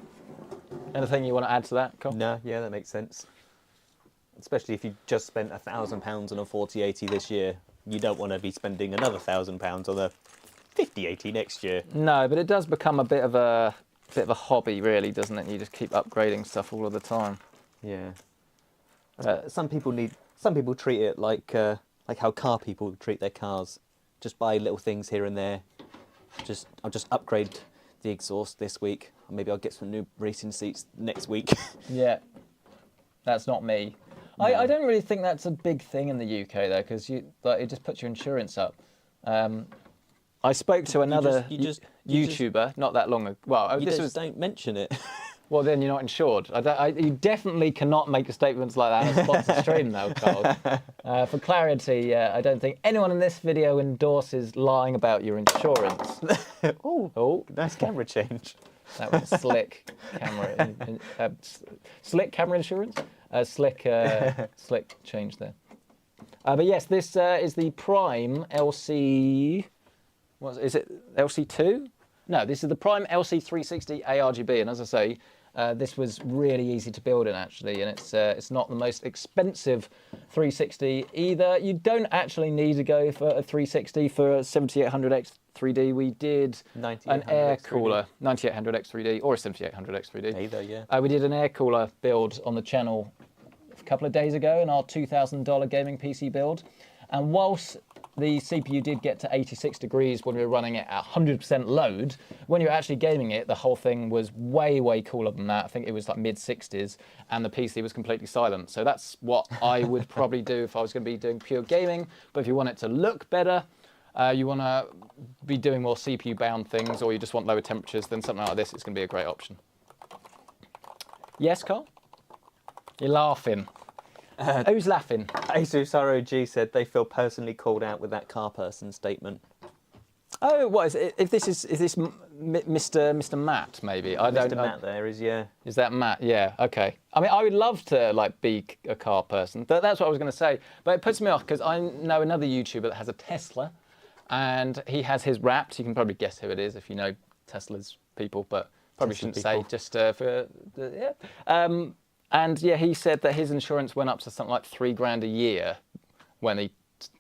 Anything you want to add to that, Carl? No, yeah, that makes sense. Especially if you just spent £1,000 on a 4080 this year, you don't want to be spending another £1,000 on a 5080 next year. No, but it does become a bit of a hobby, really, doesn't it? You just keep upgrading stuff all of the time. Yeah. Some people treat it like how car people treat their cars. Just buy little things here and there. I'll just upgrade the exhaust this week. Or maybe I'll get some new racing seats next week. Yeah, that's not me. No. I don't really think that's a big thing in the UK though, because it just puts your insurance up. I spoke to another YouTuber not that long ago. Well, don't mention it. Well, then you're not insured. You definitely cannot make statements like that on a sponsored stream, though, Carl. For clarity, I don't think anyone in this video endorses lying about your insurance. Oh, nice camera change. That was slick camera. Slick camera insurance? Slick change there. But yes, this is the Prime LC... Is it LC2? No, this is the Prime LC360 ARGB, and as I say, this was really easy to build in actually, and it's not the most expensive 360 either. You don't actually need to go for a 360 for a 7800X 3D. We did an air cooler 9800X 3D or a 7800X 3D. Either, yeah. We did an air cooler build on the channel a couple of days ago in our $2,000 gaming PC build, and whilst the CPU did get to 86 degrees when we were running it at 100% load. When you're actually gaming it, the whole thing was way, way cooler than that. I think it was like mid-60s, and the PC was completely silent. So that's what I would probably do if I was going to be doing pure gaming. But if you want it to look better, you want to be doing more CPU-bound things, or you just want lower temperatures, then something like this is going to be a great option. Yes, Carl? You're laughing. Who's laughing? Asus ROG said they feel personally called out with that car person statement. Oh, what is it? If this is this Mr. Matt maybe? I don't know. Mr. Matt there is, yeah. Is that Matt? Yeah. Okay. I mean, I would love to like be a car person. That's what I was going to say. But it puts me off because I know another YouTuber that has a Tesla, and he has his Wrapped. You can probably guess who it is if you know Tesla's people, but probably shouldn't say just for yeah. And yeah, he said that his insurance went up to something like $3,000 a year when he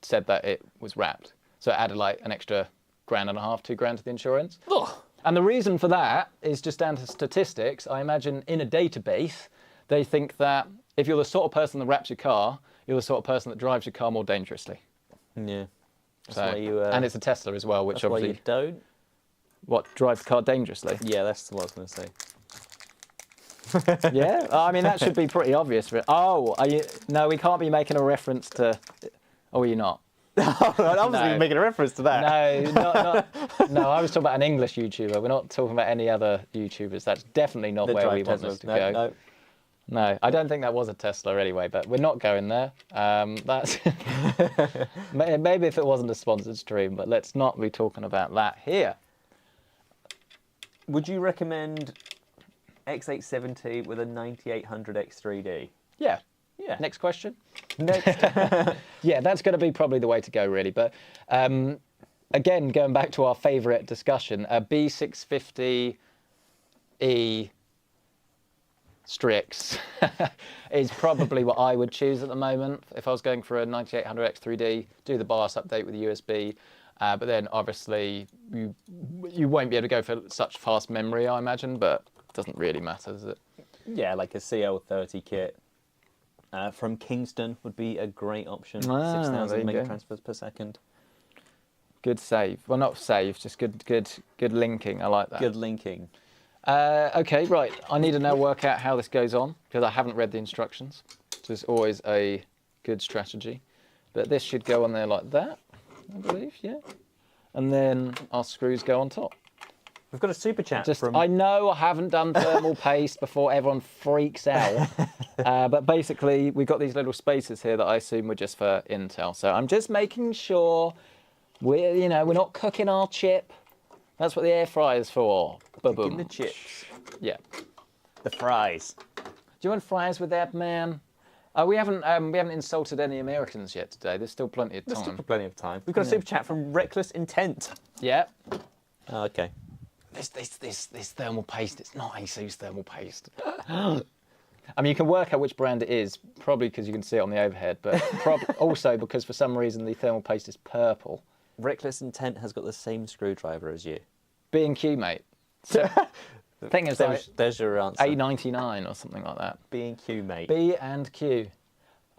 said that it was wrapped. So it added like an extra $1.5 grand, $2 grand to the insurance. Ugh. And the reason for that is just down to statistics. I imagine in a database, they think that if you're the sort of person that wraps your car, you're the sort of person that drives your car more dangerously. Yeah. That's why you, and it's a Tesla as well, which that's obviously... why you don't? What, drive the car dangerously? Yeah, that's what I was going to say. Yeah, I mean that should be pretty obvious. Oh, are you? No, we can't be making a reference to. Oh, are you not? I wasn't making a reference to that. No, no. I was talking about an English YouTuber. We're not talking about any other YouTubers. That's definitely not where we want this to go. No, I don't think that was a Tesla anyway. But we're not going there. That's maybe if it wasn't a sponsored stream, but let's not be talking about that here. Would you recommend X870 with a 9800X 3D? Yeah. Yeah. Next question. Next. Yeah, that's going to be probably the way to go, really. But again, going back to our favourite discussion, a B650E Strix is probably what I would choose at the moment if I was going for a 9800X 3D. Do the BIOS update with the USB. But then obviously you won't be able to go for such fast memory, I imagine, but it doesn't really matter, does it? Yeah, like a CL30 kit from Kingston would be a great option. 6,000 mega transfers per second. Good save. Well, not save, just good linking. I like that. Good linking. Okay, right. I need to now work out how this goes on because I haven't read the instructions. So it's always a good strategy. But this should go on there like that, I believe, yeah. And then our screws go on top. We've got a super chat from... I know I haven't done thermal paste before everyone freaks out. But basically, we've got these little spaces here that I assume were just for Intel. So I'm just making sure we're not cooking our chip. That's what the air fryer is for. Cooking the chips. Yeah. The fries. Do you want fries with that, man? We haven't insulted any Americans yet today. There's still plenty of time. There's still plenty of time. We've got a super chat from Reckless Intent. Yeah. Oh, okay. This thermal paste, it's not ASUS thermal paste. I mean, you can work out which brand it is, probably because you can see it on the overhead, but also because for some reason the thermal paste is purple. Reckless Intent has got the same screwdriver as you. B&Q, mate. So, the thing is, there's your answer. A99 or something like that. B&Q, mate. B&Q.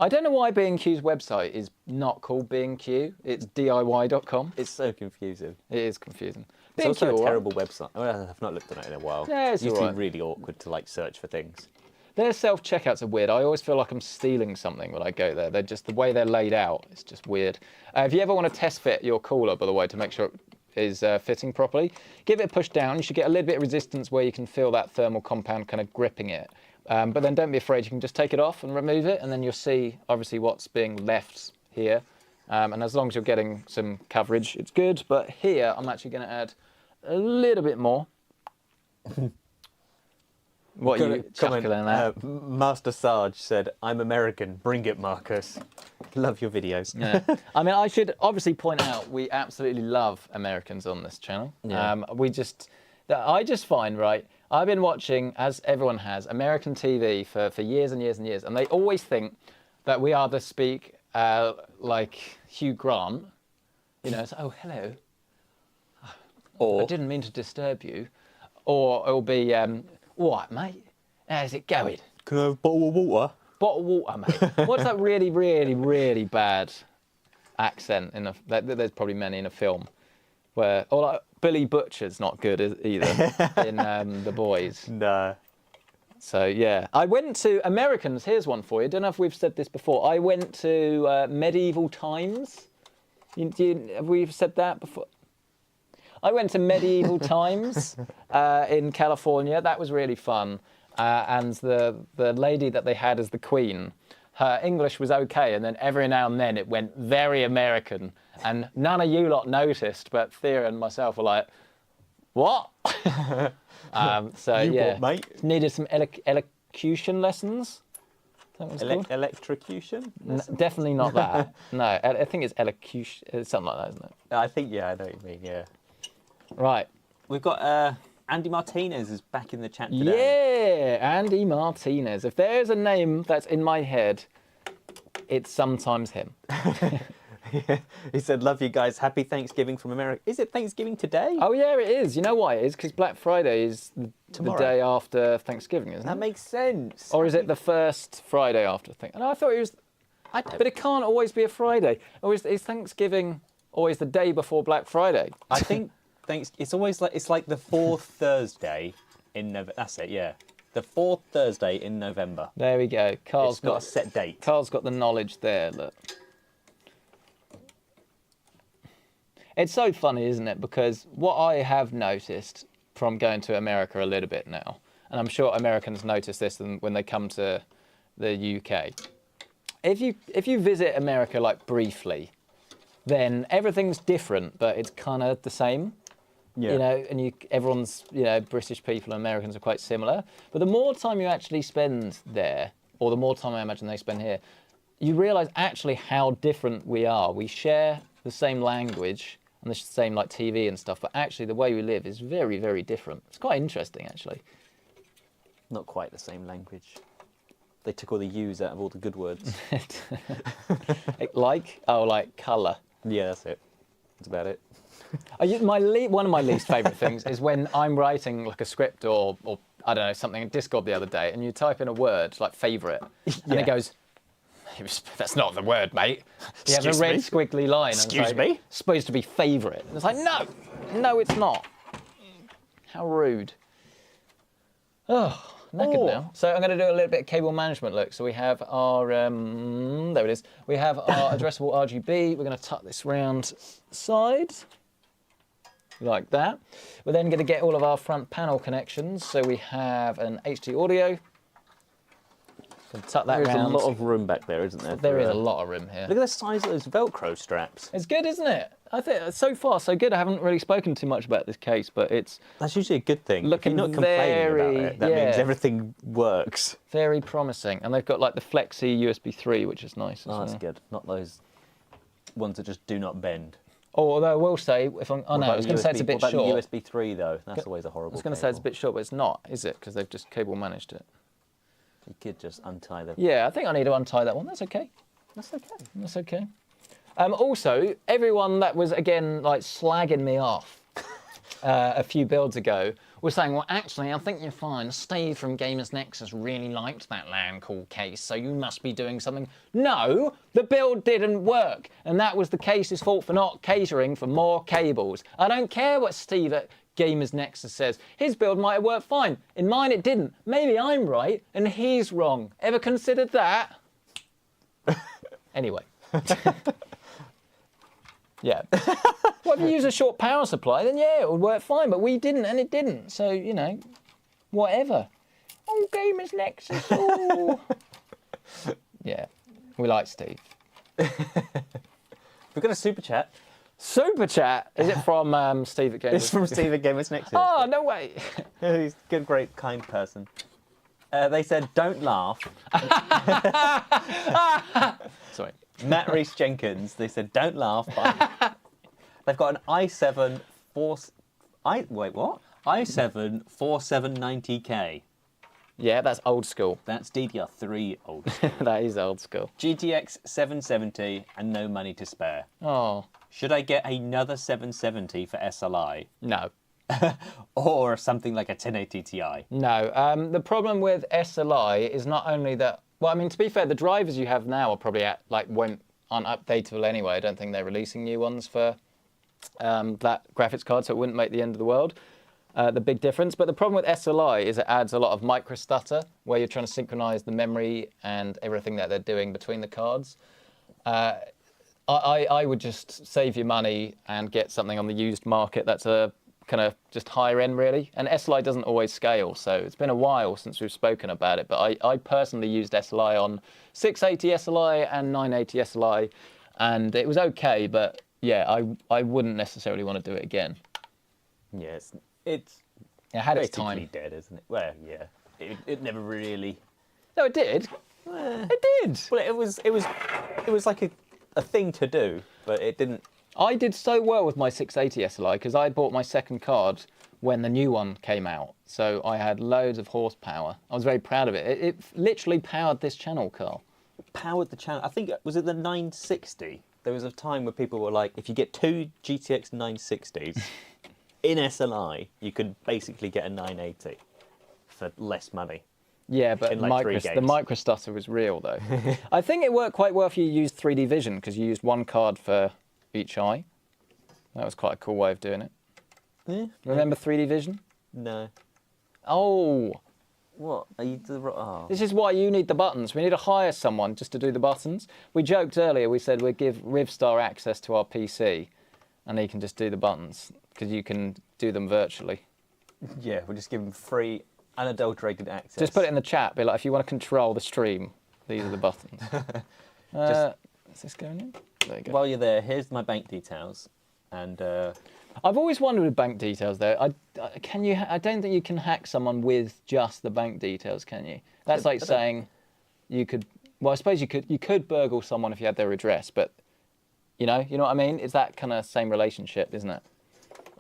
I don't know why B&Q's website is not called B&Q. It's DIY.com. It's so confusing. It is confusing. It's also a terrible website. I've not looked at it in a while. Yeah, it's used to be really awkward to search for things. Their self-checkouts are weird. I always feel like I'm stealing something when I go there. They're just, the way they're laid out, it's just weird. If you ever want to test fit your cooler, by the way, to make sure it fitting properly. Give it a push down. You should get a little bit of resistance where you can feel that thermal compound kind of gripping it. But then don't be afraid. You can just take it off and remove it, and then you'll see obviously what's being left here. And as long as you're getting some coverage, it's good. But here, I'm actually going to add a little bit more. What are you chuckling at? Master Sarge said, "I'm American. Bring it, Marcus." Love your videos. Yeah. I mean, I should obviously point out we absolutely love Americans on this channel. Yeah. I just find, right, I've been watching, as everyone has, American TV for years and years and years, and they always think that we either speak like Hugh Grant, you know, it's, oh, hello, Or I didn't mean to disturb you, or it'll be, all right, mate, how's it going? can I have a bottle of water? Bottle of water, mate. What's that really, really, really bad accent in a? There's probably many in a film where, or like Billy Butcher's not good either in The Boys. No. So yeah, I went to Americans. Here's one for you. Don't know if we've said this before. I went to medieval times. Have we said that before? I went to medieval times in California. That was really fun. And the lady that they had as the queen, her English was okay, and then every now and then it went very American, and none of you lot noticed, but Thea and myself were like, "What?" So You yeah, what, mate? needed some elocution lessons. Is that what it's called? Electrocution? Definitely not that. No, I think it's elocution. It's something like that, isn't it? I think, yeah, I know what you mean, yeah. Right. We've got Andy Martinez is back in the chat today. Yeah, Andy Martinez. If there's a name that's in my head, it's sometimes him. He said, "Love you guys. Happy Thanksgiving from America." Is it Thanksgiving today? Oh yeah, it is. You know why it is? Because Black Friday is the day after Thanksgiving, isn't That it? makes sense. Or is it the first Friday after Thanksgiving? No, I thought it was. But it can't always be a Friday. Or is Thanksgiving always the day before Black Friday? I think it's always like the fourth Thursday in November. That's it, yeah. The fourth Thursday in November. There we go. Carl's It's got a set date. Carl's got the knowledge there. Look. It's so funny, isn't it? Because what I have noticed from going to America a little bit now, and I'm sure Americans notice this when they come to the UK. If you visit America like briefly, then everything's different, but it's kind of the same. Yeah. You know, and everyone's, you know, British people and Americans are quite similar. But the more time you actually spend there, or the more time I imagine they spend here, you realise actually how different we are. We share the same language and the same like TV and stuff, but actually the way we live is very, very different. It's quite interesting, actually. Not quite the same language. They took all the U's out of all the good words. Like colour. Yeah, that's it. That's about it. One of my least favourite things is when I'm writing like a script or I don't know, something in Discord the other day, and you type in a word like favourite, and it goes, "That's not the word, mate." You have a red squiggly line. Excuse me? It's supposed to be favourite. And it's like, no, it's not. How rude. Oh, knackered now. So I'm going to do a little bit of cable management. Look, so we have our, there it is. We have our addressable RGB. We're going to tuck this round the sides. Like that. We're then going to get all of our front panel connections. So we have an HD audio. Tuck that There's round. a lot of room back there, isn't there? There is a lot of room here. Look at the size of those Velcro straps. It's good, isn't it? I think so far so good. I haven't really spoken too much about this case, but it's That's usually a good thing. Looking if you're not complaining very- about it, that yeah. means everything works. very promising. And they've got like the Flexi USB 3, which is nice. Oh, that's good. Not those ones that just do not bend. Oh, although I will say, if I'm, oh no, I was going to say it's a bit what about short. the USB 3 though? That's always a horrible. I was going to say it's a bit short, but it's not, is it? Because they've just cable managed it. You could just untie the. Yeah, I think I need to untie that one. That's okay. That's okay. That's okay. Also, everyone that was, again, like slagging me off a few builds ago was saying, well, actually, I think you're fine. Steve from Gamers Nexus really liked that LAN call case, so you must be doing something. No, the build didn't work. And that was the case's fault for not catering for more cables. I don't care what Steve at Gamers Nexus says. His build might have worked fine. In mine, it didn't. Maybe I'm right and he's wrong. Ever considered that? Anyway. Yeah. Well, if you use a short power supply, then yeah, it would work fine. But we didn't, and it didn't. So, you know, whatever. Oh, Gamers Nexus. Oh. Yeah, we like Steve. We've got a super chat. Super chat? Is it from Steve at Gamers? It's from Steve at Gamers Nexus. Oh, no way. He's a good, great, kind person. They said, don't laugh. Sorry. Matt Reese Jenkins, they said, don't laugh. They've got an i7 i7 4790K. Yeah, that's old school. That's DDR3 old school. That is old school. GTX 770 and no money to spare. Oh. Should I get another 770 for SLI? No. Or something like a 1080 Ti? No. The problem with SLI is not only that. Well, I mean, to be fair, the drivers you have now are probably aren't updatable anyway. I don't think they're releasing new ones for that graphics card, so it wouldn't make the end of the world. The big difference. But the problem with SLI is it adds a lot of micro stutter, where you're trying to synchronize the memory and everything that they're doing between the cards. I would just save your money and get something on the used market that's a kind of just higher end, really. And SLI doesn't always scale, so it's been a while since we've spoken about it. But I personally used SLI on 680 SLI and 980 SLI, and it was okay. But yeah, I wouldn't necessarily want to do it again. Yes, it's it had its time. basically dead, isn't it? Well, yeah, it never really. No, it did. It did. Well, it was like a thing to do, but it didn't. I did so well with my 680 SLI because I bought my second card when the new one came out. So I had loads of horsepower. I was very proud of it. It literally powered this channel, Carl. Powered the channel. I think, was it the 960? There was a time where people were like, if you get two GTX 960s in SLI, you could basically get a 980 for less money. Yeah, but the micro stutter was real, though. I think it worked quite well if you used 3D vision, because you used one card for each eye. That was quite a cool way of doing it. Yeah. Remember 3D vision? No. Oh. What? Are you oh. This is why you need the buttons. We need to hire someone just to do the buttons. We joked earlier, we said we'd give Rivstar access to our PC, and he can just do the buttons, because you can do them virtually. Yeah, we'll just give him free, unadulterated access. Just put it in the chat, be like, if you want to control the stream, these are the buttons. Is this going in? There you go. While you're there, here's my bank details, and I've always wondered with bank details though. I don't think you can hack someone with just the bank details, can you? That's like saying you could. Well, I suppose you could burgle someone if you had their address, but you know what I mean? It's that kind of same relationship, isn't it?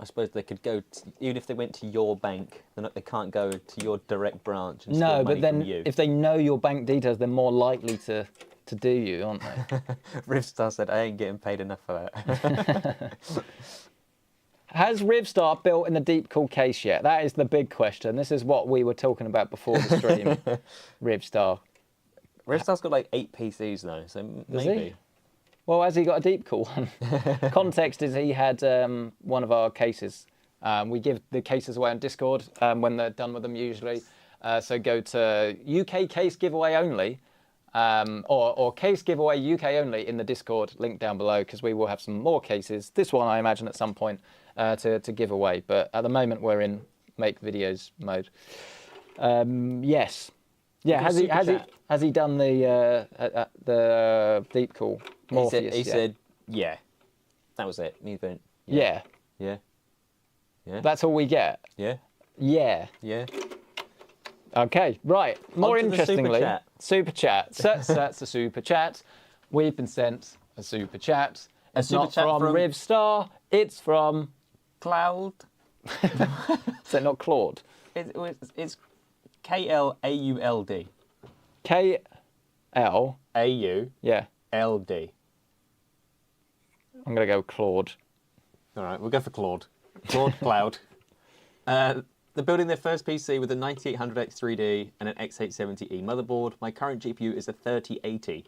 I suppose they could go even if they went to your bank, they can't go to your direct branch and steal No, money but then from you. if they know your bank details, they're more likely to do you, aren't they? Rivstar said, I ain't getting paid enough for that. Has Rivstar built in the deep cool case yet? That is the big question. This is what we were talking about before the stream. Rivstar. Rivstar's got like 8 PCs though, so Does maybe. he? Well, has he got a deep cool one? Context is he had one of our cases. We give the cases away on Discord when they're done with them usually. So go to UK case giveaway only. Or case giveaway UK only in the Discord link down below, because we will have some more cases. This one I imagine at some point to give away, but at the moment we're in make videos mode. Yes, yeah. Has he done the deep cool? Morpheus, he said yeah. That was it. He went, yeah. Yeah. That's all we get. Yeah. Yeah. Yeah. Okay, right. More On to the interestingly, super chat. So that's a super chat. We've been sent a super chat. It's super not chat from from Rivstar. It's from Cloud. Is it not Claude? It's KLAULD. KL. AU. Yeah. LD. I'm gonna go Claude. All right, we'll go for Claude. Claude Cloud. They're building their first PC with a 9800X 3D and an X870E motherboard. My current GPU is a 3080.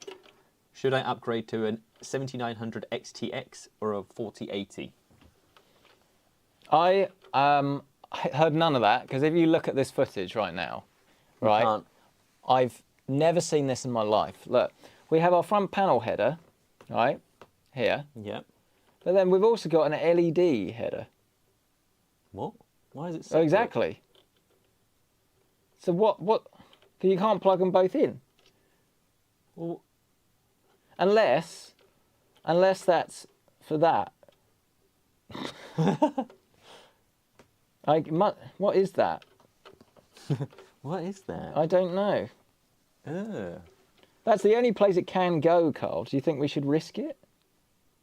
Should I upgrade to a 7900 XTX or a 4080? I heard none of that, because if you look at this footage right now, right, I've never seen this in my life. Look, we have our front panel header, right, here. Yep. But then we've also got an LED header. What? Why is it Oh, separate? exactly. So what? You can't plug them both in. Well, Unless that's for that. What is that? what is that? I don't know. Ugh. That's the only place it can go, Carl. Do you think we should risk it?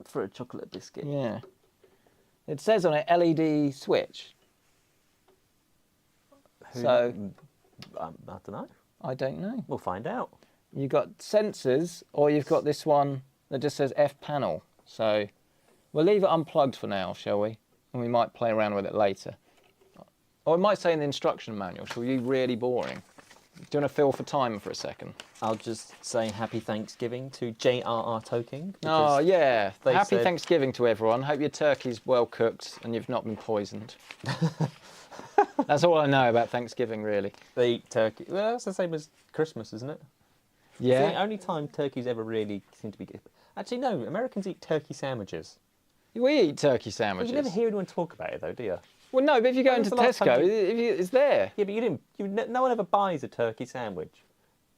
For a chocolate biscuit. Yeah. It says on it LED switch. So I don't know. I don't know. We'll find out. You've got sensors, or you've got this one that just says F panel. So we'll leave it unplugged for now, shall we? And we might play around with it later. Or it might say in the instruction manual, shall you really boring? Do you want to fill for time for a second? I'll just say Happy Thanksgiving to J.R.R. Toking. Oh, yeah. Happy said... Thanksgiving to everyone. Hope your turkey's well cooked and you've not been poisoned. That's all I know about Thanksgiving, really. They eat turkey. Well, that's the same as Christmas, isn't it? Yeah. It's the only time turkeys ever really seem to be good. Actually, no. Americans eat turkey sandwiches. We eat turkey Well, sandwiches. you never hear anyone talk about it, though, do you? Well, no, but if you go into Tesco, it's there. Yeah, but no one ever buys a turkey sandwich.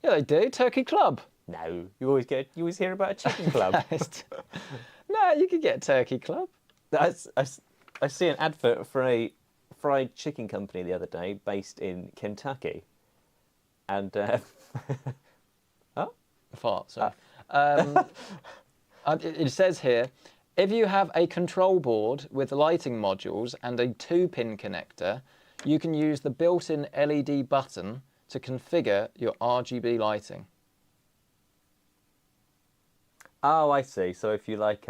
Yeah, they do. Turkey Club. No, you always hear about a chicken club. No, you could get a Turkey Club. I see an advert for a fried chicken company the other day based in Kentucky. And, Fart, sorry. It says here, if you have a control board with lighting modules and a 2-pin connector, you can use the built-in LED button to configure your RGB lighting. Oh, I see. So if you like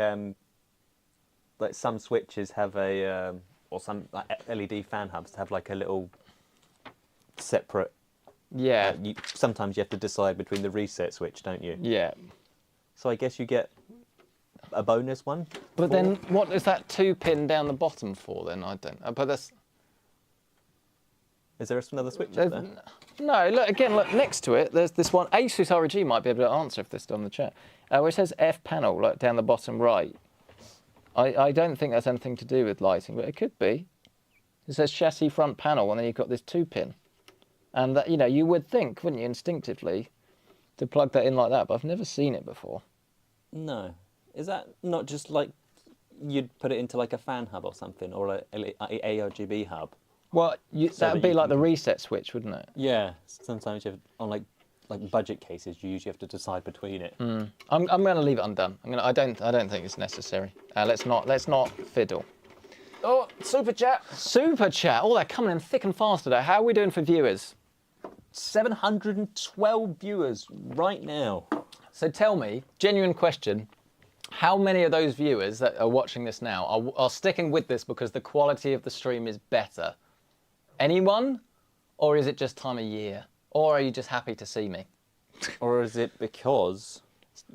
some switches have a, or some like LED fan hubs have like a little separate. Yeah. Sometimes you have to decide between the reset switch, don't you? Yeah. So I guess you get a bonus one. But then, what is that 2-pin down the bottom for? Then I don't. But that's. Is there another switch up there? No, look next to it. There's this one. Asus RG might be able to answer if this is on the chat. Where it says F panel, look down the bottom right. I don't think that's anything to do with lighting, but it could be. It says chassis front panel, and then you've got this 2-pin, and that you would think, wouldn't you, instinctively, to plug that in like that. But I've never seen it before. No, is that not just like you'd put it into like a fan hub or something, or a ARGB hub? Well, that would be like the reset switch, wouldn't it? Yeah. Sometimes you have, on like budget cases, you usually have to decide between it. I'm going to leave it undone. I don't think it's necessary. Let's not fiddle. Oh, super chat! Super chat! Oh, they're coming in thick and fast today. How are we doing for viewers? 712 viewers right now. So tell me, genuine question. How many of those viewers that are watching this now are sticking with this because the quality of the stream is better? Anyone? Or is it just time of year? Or are you just happy to see me? Or is it because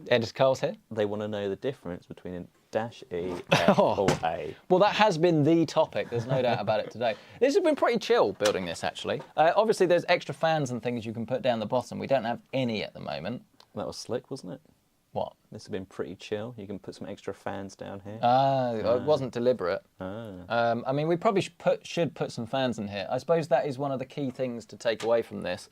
Ed Carl's here? They want to know the difference between a -E, F, or A? Well, that has been the topic. There's no doubt about it today. This has been pretty chill building this, actually. Obviously, there's extra fans and things you can put down the bottom. We don't have any at the moment. That was slick, wasn't it? What? This has been pretty chill. You can put some extra fans down here. It wasn't deliberate. I mean, we probably should put some fans in here. I suppose that is one of the key things to take away from this.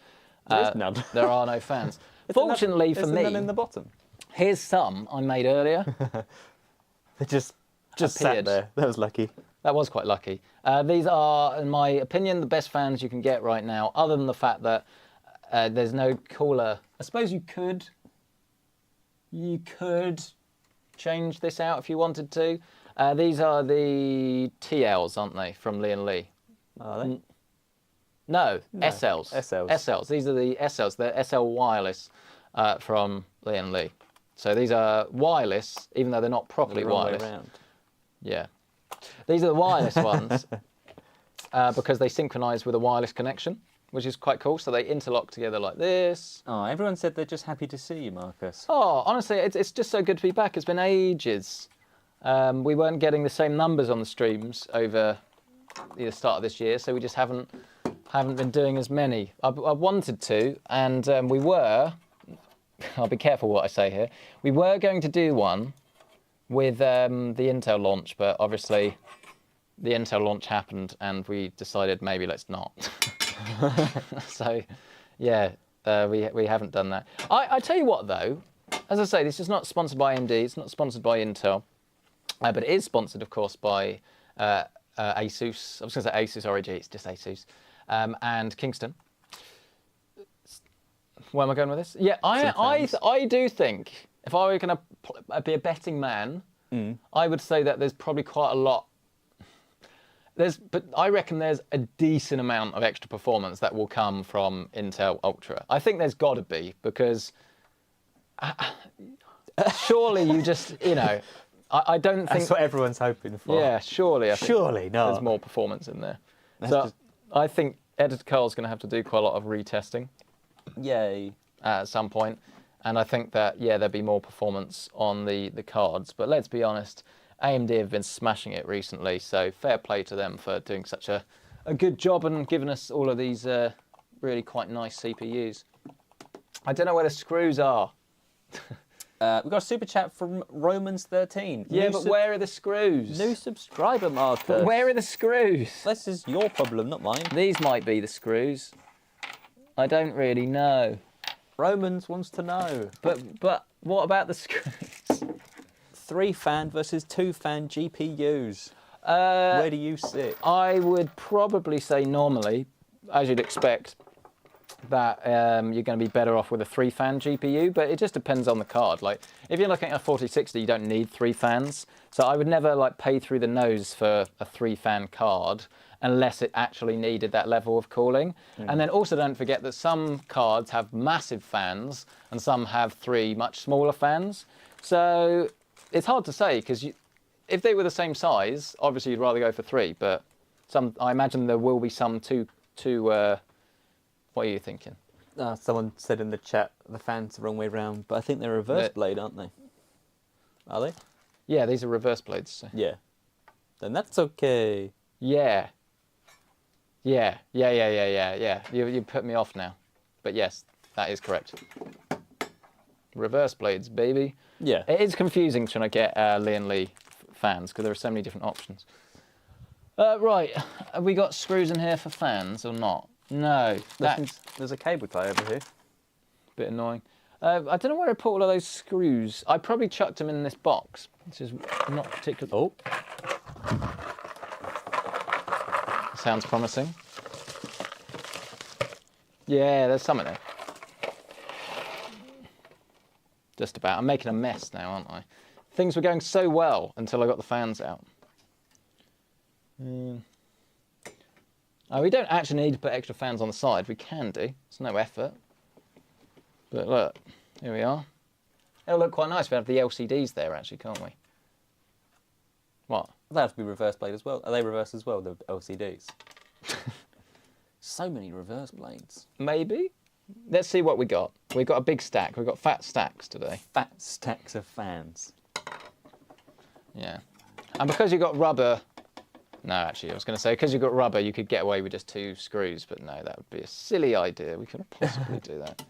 There's none. There are no fans. Fortunately for me, none in the bottom. Here's some I made earlier. They just sat there. That was lucky. That was quite lucky. These are, in my opinion, the best fans you can get right now, other than the fact that there's no cooler. I suppose you could change this out if you wanted to. These are the TLs, aren't they, from Lian Li? Are they? No, SLs. SLs. These are the SLs. They're SL wireless from Lian Li. So these are wireless, even though they're not properly wireless. Way around. Yeah. These are the wireless ones because they synchronize with a wireless connection, which is quite cool. So they interlock together like this. Oh, everyone said they're just happy to see you, Marcus. Oh, honestly, it's just so good to be back. It's been ages. We weren't getting the same numbers on the streams over the start of this year, so we just haven't been doing as many. I wanted to, and we were. I'll be careful what I say here. We were going to do one with the Intel launch, but obviously the Intel launch happened and we decided maybe let's not. So, yeah, we haven't done that. I tell you what, though, as I say, this is not sponsored by AMD, it's not sponsored by Intel, but it is sponsored, of course, by Asus. I was going to say Asus ROG, it's just Asus, and Kingston. Where am I going with this? Yeah, I do think if I were going to be a betting man, I would say that there's probably quite a lot. But I reckon there's a decent amount of extra performance that will come from Intel Ultra. I think there's got to be, because surely you just, I don't think... That's what everyone's hoping for. Yeah, surely. Surely not. There's more performance in there. I think Editor Carl's going to have to do quite a lot of retesting. Yay. At some point. And I think that, yeah, there'll be more performance on the cards. But let's be honest, AMD have been smashing it recently, so fair play to them for doing such a good job and giving us all of these really quite nice CPUs. I don't know where the screws are. We've got a super chat from Romans13. Yeah, but where are the screws? New subscriber marker. But where are the screws? This is your problem, not mine. These might be the screws. I don't really know. Romans wants to know. But what about the screws? 3-fan versus 2-fan GPUs. Where do you sit? I would probably say normally, as you'd expect, that you're going to be better off with a 3-fan GPU, but it just depends on the card. Like, if you're looking at a 4060, you don't need 3 fans. So I would never pay through the nose for a 3-fan card unless it actually needed that level of cooling. And then also don't forget that some cards have massive fans and some have 3 much smaller fans. So it's hard to say, because if they were the same size, obviously you'd rather go for 3, but I imagine there will be some two what are you thinking? Someone said in the chat the fans the wrong way round, but I think they're reverse blade, aren't they? Are they? Yeah, these are reverse blades. So. Yeah. Then that's okay. Yeah. Yeah. You put me off now. But yes, that is correct. Reverse blades, baby. Yeah. It is confusing trying to get Lian Li fans, because there are so many different options. Right, have we got screws in here for fans or not? No. There's a cable tie over here. Bit annoying. I don't know where I put all of those screws. I probably chucked them in this box. This is not particularly... Oh. Sounds promising. Yeah, there's some in there. Just about. I'm making a mess now, aren't I? Things were going so well until I got the fans out. We don't actually need to put extra fans on the side. We can do. It's no effort. But look, here we are. It'll look quite nice. We have the LCDs there, actually, can't we? What? They have to be reverse blade as well. Are they reverse as well, the LCDs? So many reverse blades. Maybe. Let's see what we got. We've got a big stack. We've got fat stacks today. Fat stacks of fans. Yeah. And because you've got rubber... No, actually, I was going to say, because you've got rubber, you could get away with just 2 screws, but no, that would be a silly idea. We couldn't possibly do that.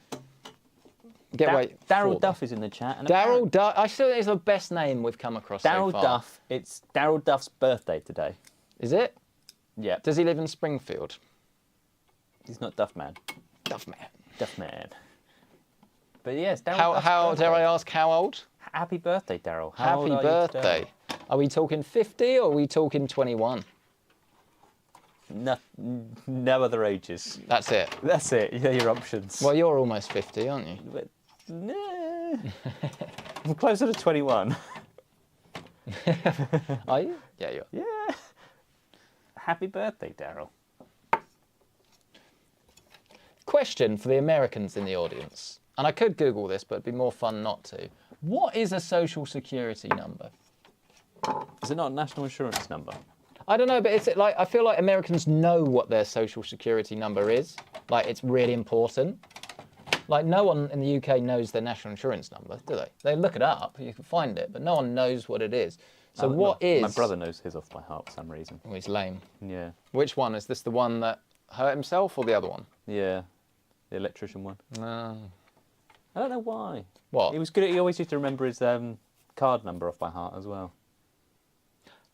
Daryl Duff is in the chat. Daryl Duff. I still think it's the best name we've come across so far. Daryl Duff. It's Daryl Duff's birthday today. Is it? Yeah. Does he live in Springfield? He's not Duff Man. Duff Man. Duff Man. But yes, Daryl. How dare I ask how old? Happy birthday, Daryl. Happy birthday. Are we talking 50 or are we talking 21? No other ages. That's it. That's it. Yeah, your options. Well, you're almost 50, aren't you? But, no. I'm closer to 21. Are you? Yeah, you are. Yeah. Happy birthday, Daryl. Question for the Americans in the audience. And I could Google this, but it'd be more fun not to. What is a social security number? Is it not a national insurance number? I don't know, but it's like, I feel like Americans know what their social security number is. Like, it's really important. Like, no one in the UK knows their national insurance number, do they? They look it up, you can find it, but no one knows what it is. So what is... My brother knows his off by heart for some reason. Oh, he's lame. Yeah. Which one? Is this the one that hurt himself or the other one? Yeah, the electrician one. No. I don't know why. What? He was good at, he always used to remember his card number off by heart as well.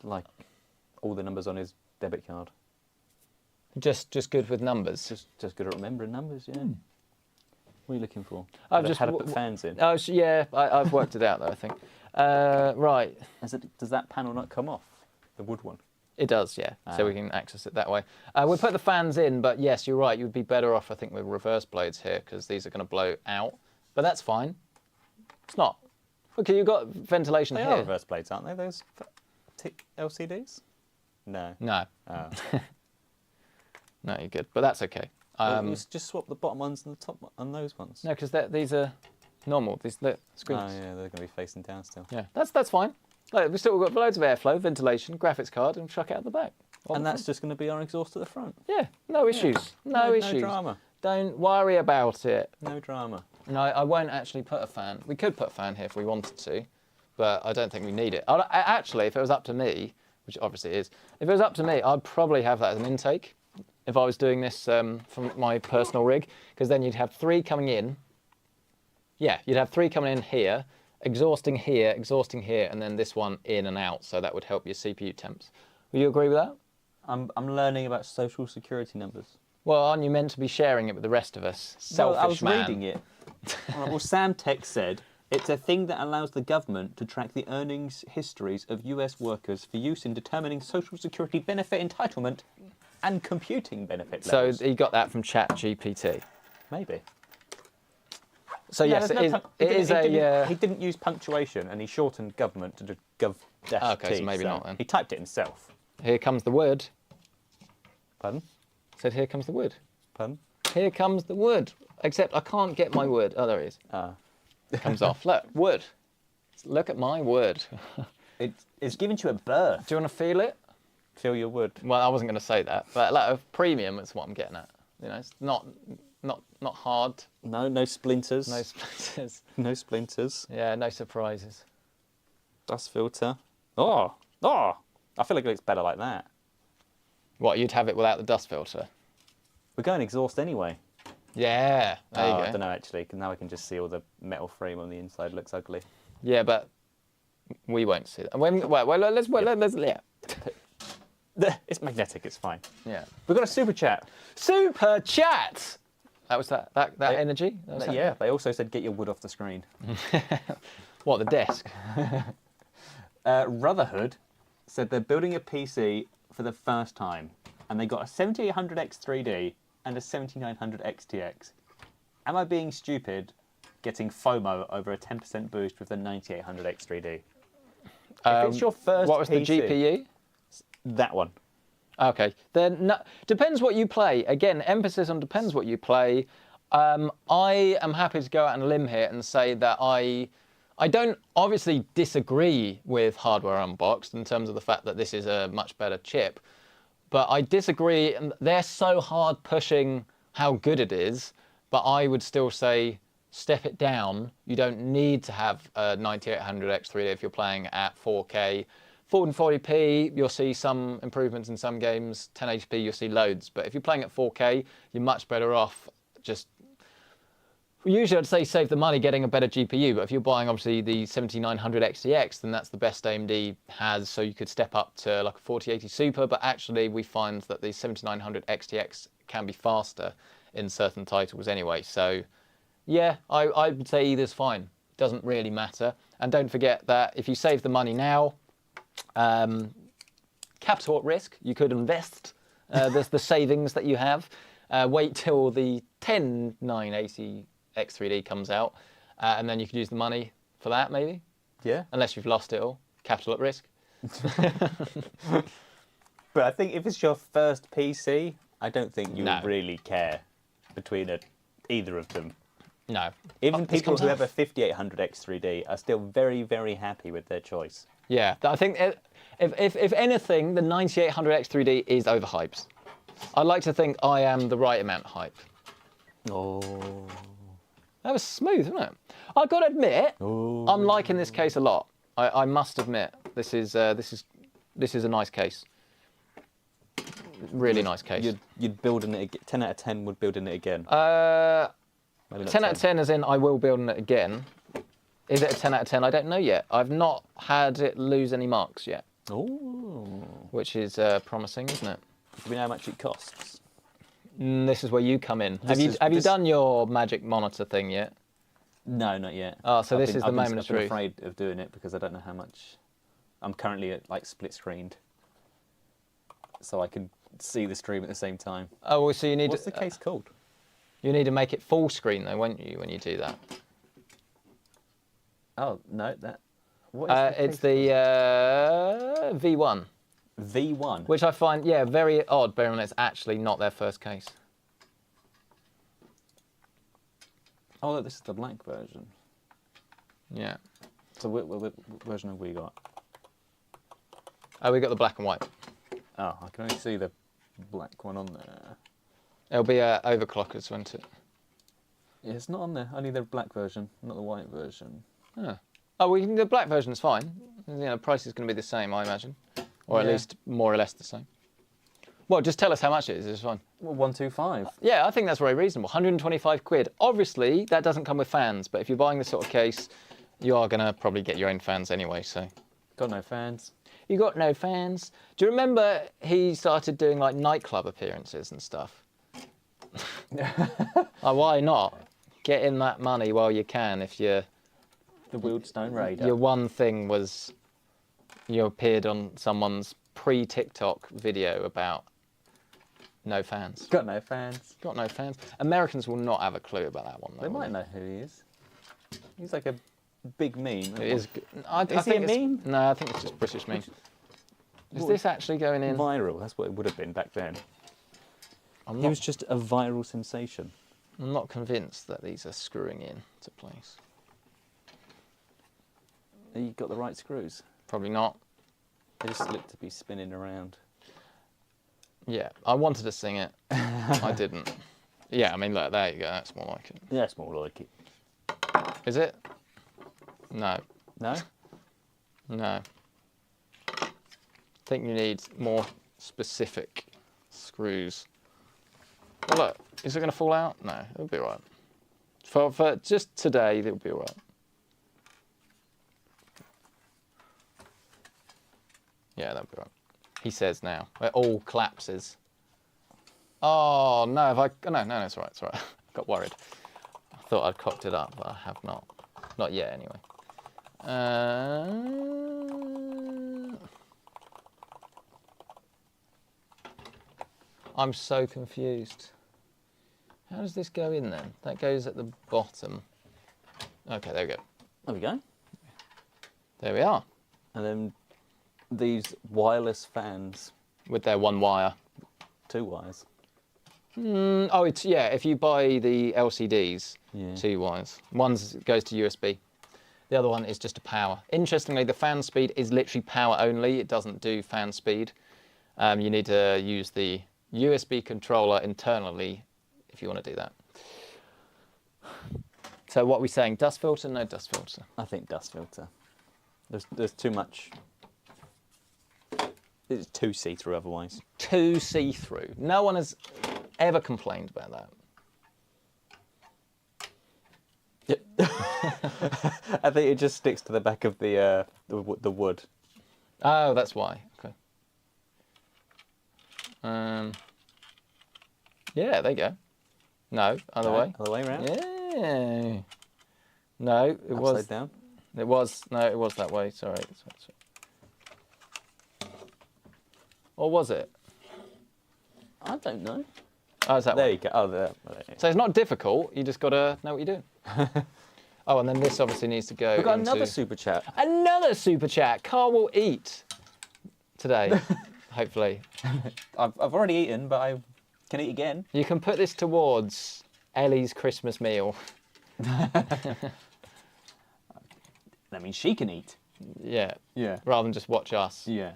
Like all the numbers on his debit card. Just good with numbers. Just good at remembering numbers, yeah. What are you looking for? I've just how to put fans in. Oh, yeah, I've worked it out though, I think. Right. Does that panel not come off? The wood one? It does, yeah. So we can access it that way. We'll put the fans in, but yes, you're right. You'd be better off, I think, with reverse blades here because these are going to blow out. But that's fine. It's not. Okay, you've got ventilation They here. are reverse blades, aren't they? Those LCDs? No. No. Oh. No, you're good. But that's okay. Just swap the bottom ones and the top on those ones. No, because these are normal. These screens. Oh yeah, they're going to be facing down still. Yeah, that's fine. Like, we've still got loads of airflow, ventilation, graphics card, and chuck it out the back. And that's just going to be our exhaust at the front. Yeah, no issues. No issues. No drama. Don't worry about it. No drama. No, I won't actually put a fan. We could put a fan here if we wanted to, but I don't think we need it. Actually, if it was up to me, which obviously it is, if it was up to me, I'd probably have that as an intake if I was doing this from my personal rig, because then you'd have 3 coming in. Yeah, you'd have 3 coming in here, exhausting here, and then this one in and out, so that would help your CPU temps. Will you agree with that? I'm learning about social security numbers. Well, aren't you meant to be sharing it with the rest of us? Selfish I was man. reading it. Well, Sam Tech said, it's a thing that allows the government to track the earnings histories of US workers for use in determining social security benefit entitlement and computing benefit levels. So he got that from ChatGPT. Maybe. So yes, he didn't use punctuation, and he shortened government to gov-t. Okay, so maybe not then. He typed it himself. Here comes the wood. Pardon? Said here comes the wood. Pardon? Here comes the wood. Except I can't get my wood. Oh, there it is. It comes off. Look, wood. Look at my wood. It's given you a birth. Do you want to feel it? Feel your wood. Well, I wasn't going to say that, but like, premium is what I'm getting at. You know, it's not hard. No splinters. No splinters. No splinters. Yeah, no surprises. Dust filter. Oh! I feel like it looks better like that. What, you'd have it without the dust filter? We're going exhaust anyway. Yeah, there you go. I don't know actually, 'cause now I can just see all the metal frame on the inside looks ugly. Yeah, but we won't see that. Let's yeah. It's magnetic, it's fine. Yeah. We've got a super chat. Super chat! That was that energy? Yeah, they also said get your wood off the screen. What, the desk? Rutherhood said they're building a PC for the first time, and they got a 7800X 3D and a 7900 XTX. Am I being stupid getting FOMO over a 10% boost with the 9800X 3D? If it's your first what was PC, the GPU? That one. Okay, then depends what you play. Again, emphasis on depends what you play. I am happy to go out on a limb here and say that I don't obviously disagree with Hardware Unboxed in terms of the fact that this is a much better chip, but I disagree, and they're so hard pushing how good it is, but I would still say step it down. You don't need to have a 9800X 3D if you're playing at 4K. 1440p, you'll see some improvements in some games. 1080p, you'll see loads. But if you're playing at 4K, you're much better off just... Usually I'd say save the money getting a better GPU, but if you're buying obviously the 7900 XTX, then that's the best AMD has, so you could step up to like a 4080 Super, but actually we find that the 7900 XTX can be faster in certain titles anyway. So yeah, I would say either's fine. It doesn't really matter. And don't forget that if you save the money now, capital at risk, you could invest the savings that you have. Wait till the 10980 X3D comes out, and then you could use the money for that, maybe. Yeah. Unless you've lost it all. Capital at risk. But I think if it's your first PC, I don't think you No. would really care between either of them. No. Even This people comes who off. have a 5800 X3D are still very, very happy with their choice. Yeah, I think if anything, the 9800 X3D is overhyped. I like to think I am the right amount of hype. Oh. That was smooth, wasn't it? I've got to admit, Oh. I'm liking this case a lot. I must admit, this is a nice case. Really nice case. You'd build in it again. 10 out of 10 would build in it again. Uh, Maybe not 10 out of 10 as in I will build on it again. Is it a 10 out of 10? I don't know yet. I've not had it lose any marks yet. Oh. Which is promising, isn't it? Do we know how much it costs? This is where you come in. Have you done your magic monitor thing yet? No, not yet. Oh, so this is the moment of truth. I'm afraid of doing it because I don't know how much. I'm currently at like split screened, so I can see the stream at the same time. Oh, well, so you need. What's the case called? You need to make it full screen though, won't you, when you do that? Oh no, that. What is it's the V1. V1. Which I find, very odd, bearing in mind it's actually not their first case. Oh, look, this is the black version. Yeah. So what version have we got? Oh, we got the black and white. Oh, I can only see the black one on there. It'll be overclockers, won't it? Yeah, it's not on there. Only the black version, not the white version. Oh, the black version is fine. You know, the price is going to be the same, I imagine. Or at least more or less the same. Well, just tell us how much it is. It's fine. Well, 125. Yeah, I think that's very reasonable. 125 quid. Obviously, that doesn't come with fans, but if you're buying this sort of case, you are going to probably get your own fans anyway, so. Got no fans. You got no fans? Do you remember he started doing like nightclub appearances and stuff? Why not? Get in that money while you can if you're... The Wheelstone Raider. Your one thing was you appeared on someone's pre-TikTok video about no fans. Got no fans. Got no fans. Americans will not have a clue about that one, though. They might know who he is. He's like a big meme. It is. I Is he think a meme? No, I think it's just British meme. Is this actually going in? Viral, that's what it would have been back then. He was just a viral sensation. I'm not convinced that these are screwing in to place. You got the right screws. Probably not. They just look to be spinning around. Yeah, I wanted to sing it. I didn't. Yeah, I mean, look, there you go. That's more like it. Yeah, it's more like it. Is it? No. No? No. I think you need more specific screws. Well, look, is it going to fall out? No, it'll be all right. For just today, it'll be all right. Yeah, that'll be right. He says now. It all collapses. Oh, no, no, it's all right, it's all right. Got worried. I thought I'd cocked it up, but I have not. Not yet, anyway. I'm so confused. How does this go in then? That goes at the bottom. Okay, there we go. There we go. There we are. And then these wireless fans. With their one wire. 2 wires. Oh, it's, yeah, if you buy the LCDs, 2 wires. One goes to USB. The other one is just a power. Interestingly, the fan speed is literally power only. It doesn't do fan speed. You need to use the USB controller internally if you want to do that. So what are we saying? Dust filter? No dust filter. I think dust filter. There's too much. It's too see-through otherwise. Too see-through. No one has ever complained about that. Yep. I think it just sticks to the back of the wood. Oh, that's why. Okay. Yeah, there you go. No, other way. Other way around. Yeah. No, it was. Upside down. It was. No, it was that way. Sorry. Or was it? I don't know. Oh, is that there way? You go. Oh, there. So it's not difficult. You just got to know what you're doing. Oh, and then this obviously needs to go. We've got another super chat. Another super chat. Carl will eat today, hopefully. I've already eaten, but I can eat again. You can put this towards Ellie's Christmas meal. That means she can eat. Yeah. Yeah. Rather than just watch us. Yeah.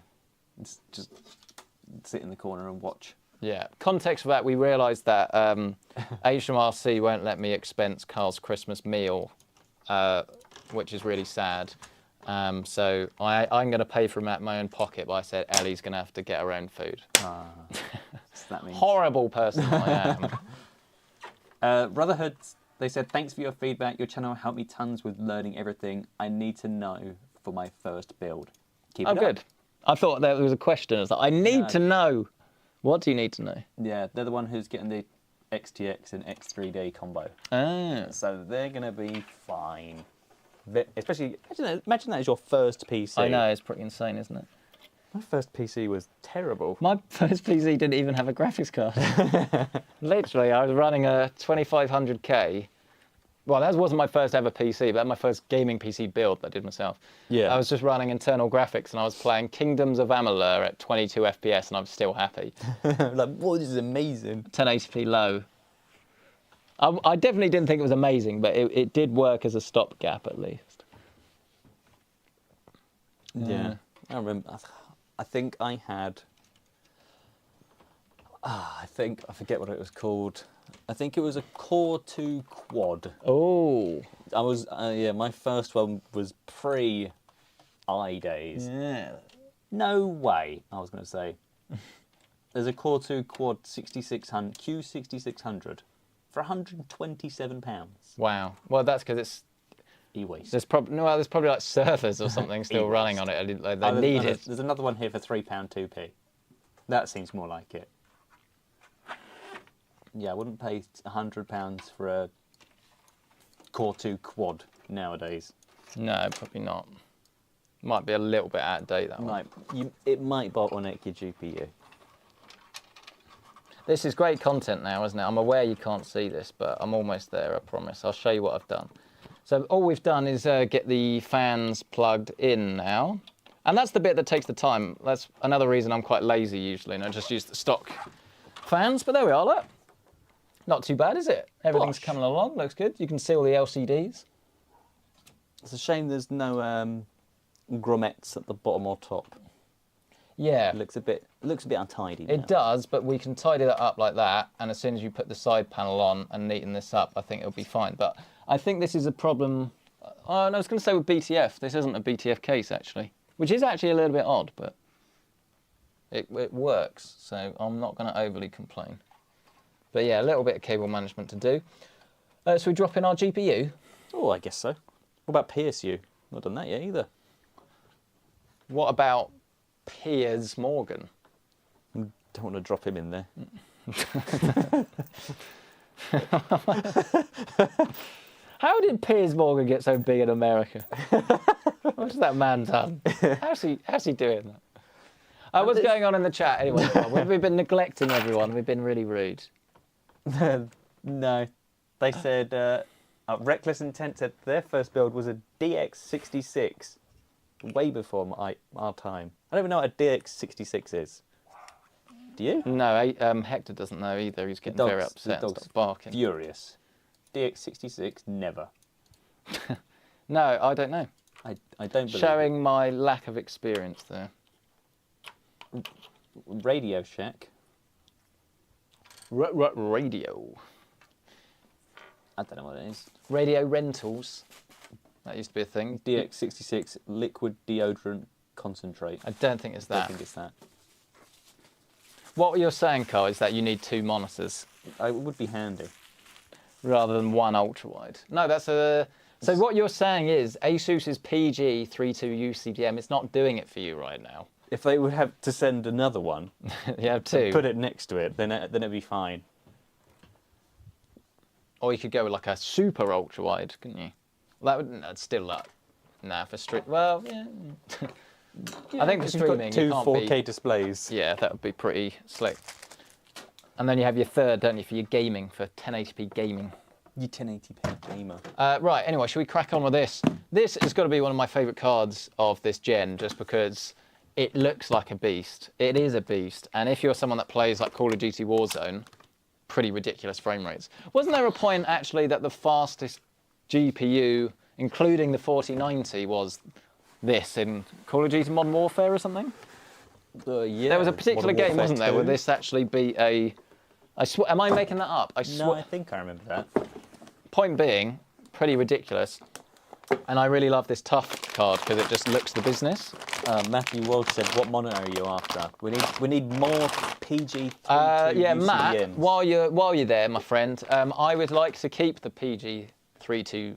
It's just sit in the corner and watch. Yeah. Context for that, we realised that HMRC won't let me expense Carl's Christmas meal, which is really sad. So I'm going to pay for him out of my own pocket, but I said Ellie's going to have to get her own food. That means... Horrible person I am. Rutherford They said, thanks for your feedback. Your channel helped me tons with learning everything I need to know for my first build. Keep it up. Good. I thought there was a question. I was like, I need to know. What do you need to know? Yeah, they're the one who's getting the XTX and X3D combo. Ah. So they're going to be fine. Especially, imagine that as your first PC. I know, it's pretty insane, isn't it? My first PC was terrible. My first PC didn't even have a graphics card. Literally, I was running a 2500K. Well, that wasn't my first ever PC, but my first gaming PC build that I did myself. Yeah. I was just running internal graphics and I was playing Kingdoms of Amalur at 22 FPS and I was still happy. Like, whoa, this is amazing. 1080p low. I definitely didn't think it was amazing, but it did work as a stopgap at least. Yeah. I remember. I think I had. I forget what it was called. I think it was a Core 2 Quad. Oh. I was my first one was pre iDays. Yeah. No way, I was going to say. There's a Core 2 Quad 6600 Q6600 for £127. Wow. Well, that's because it's E-waste. there's probably like servers or something still running on it. They need it. There's another one here for £3 2p. That seems more like it. Yeah, I wouldn't pay £100 for a Core 2 Quad nowadays. No, probably not. Might be a little bit out of date, that one. It might bottleneck your GPU. This is great content now, isn't it? I'm aware you can't see this, but I'm almost there, I promise. I'll show you what I've done. So all we've done is get the fans plugged in now. And that's the bit that takes the time. That's another reason I'm quite lazy usually, and I just use the stock fans. But there we are, look. Not too bad, is it? Everything's coming along, looks good. You can see all the LCDs. It's a shame there's no grommets at the bottom or top. Yeah. It looks a bit untidy now. It does, but we can tidy that up like that, and as soon as you put the side panel on and neaten this up, I think it'll be fine. But I think this is a problem. I was going to say with BTF. This isn't a BTF case, actually, which is actually a little bit odd, but it works, so I'm not going to overly complain. But yeah, a little bit of cable management to do. So we drop in our GPU? Oh, I guess so. What about PSU? Not done that yet either. What about Piers Morgan? Don't want to drop him in there. How did Piers Morgan get so big in America? What's that man done? How's he doing that? What's going on in the chat anyway? We've been neglecting everyone. We've been really rude. No. They said, Reckless Intent said their first build was a DX66. Way before our time. I don't even know what a DX66 is. Do you? No, Hector doesn't know either. He's getting very upset and stopped barking. Furious. DX66, never. No, I don't know. I don't believe Showing my lack of experience there. Radio Shack. Radio. I don't know what it is. Radio rentals. That used to be a thing. DX66 liquid deodorant concentrate. I don't think it's I don't that. think it's that. What you're saying, Carl, is that you need two monitors It would be handy. rather than one ultra-wide. No, that's a... So what you're saying is ASUS's PG32U CDM, it's not doing it for you right now. If they would have to send another one, You have two. put it next to it, then it'd be fine. Or you could go with like a super ultra-wide, couldn't you? That's still up. Nah, for stream... Well, yeah. I think for If you've got streaming, two you can't 4K displays. Yeah, that would be pretty slick. And then you have your third, don't you, for your gaming, for 1080p gaming. You 1080p gamer. Right, anyway, should we crack on with this? This has got to be one of my favourite cards of this gen, just because it looks like a beast. It is a beast. And if you're someone that plays like Call of Duty Warzone, pretty ridiculous frame rates. Wasn't there a point, actually, that the fastest GPU, including the 4090, was this in Call of Duty Modern Warfare or something? Yeah. There was a particular Modern game, Warfare wasn't there, 2. where this actually beat a... am I making that up? No, I think I remember that. Point being, pretty ridiculous. And I really love this tough card because it just looks the business. Matthew Walsh said, "What monitor are you after? We need more PG 32 Yeah, UCDMs. Matt, while you're there, my friend, I would like to keep the PG32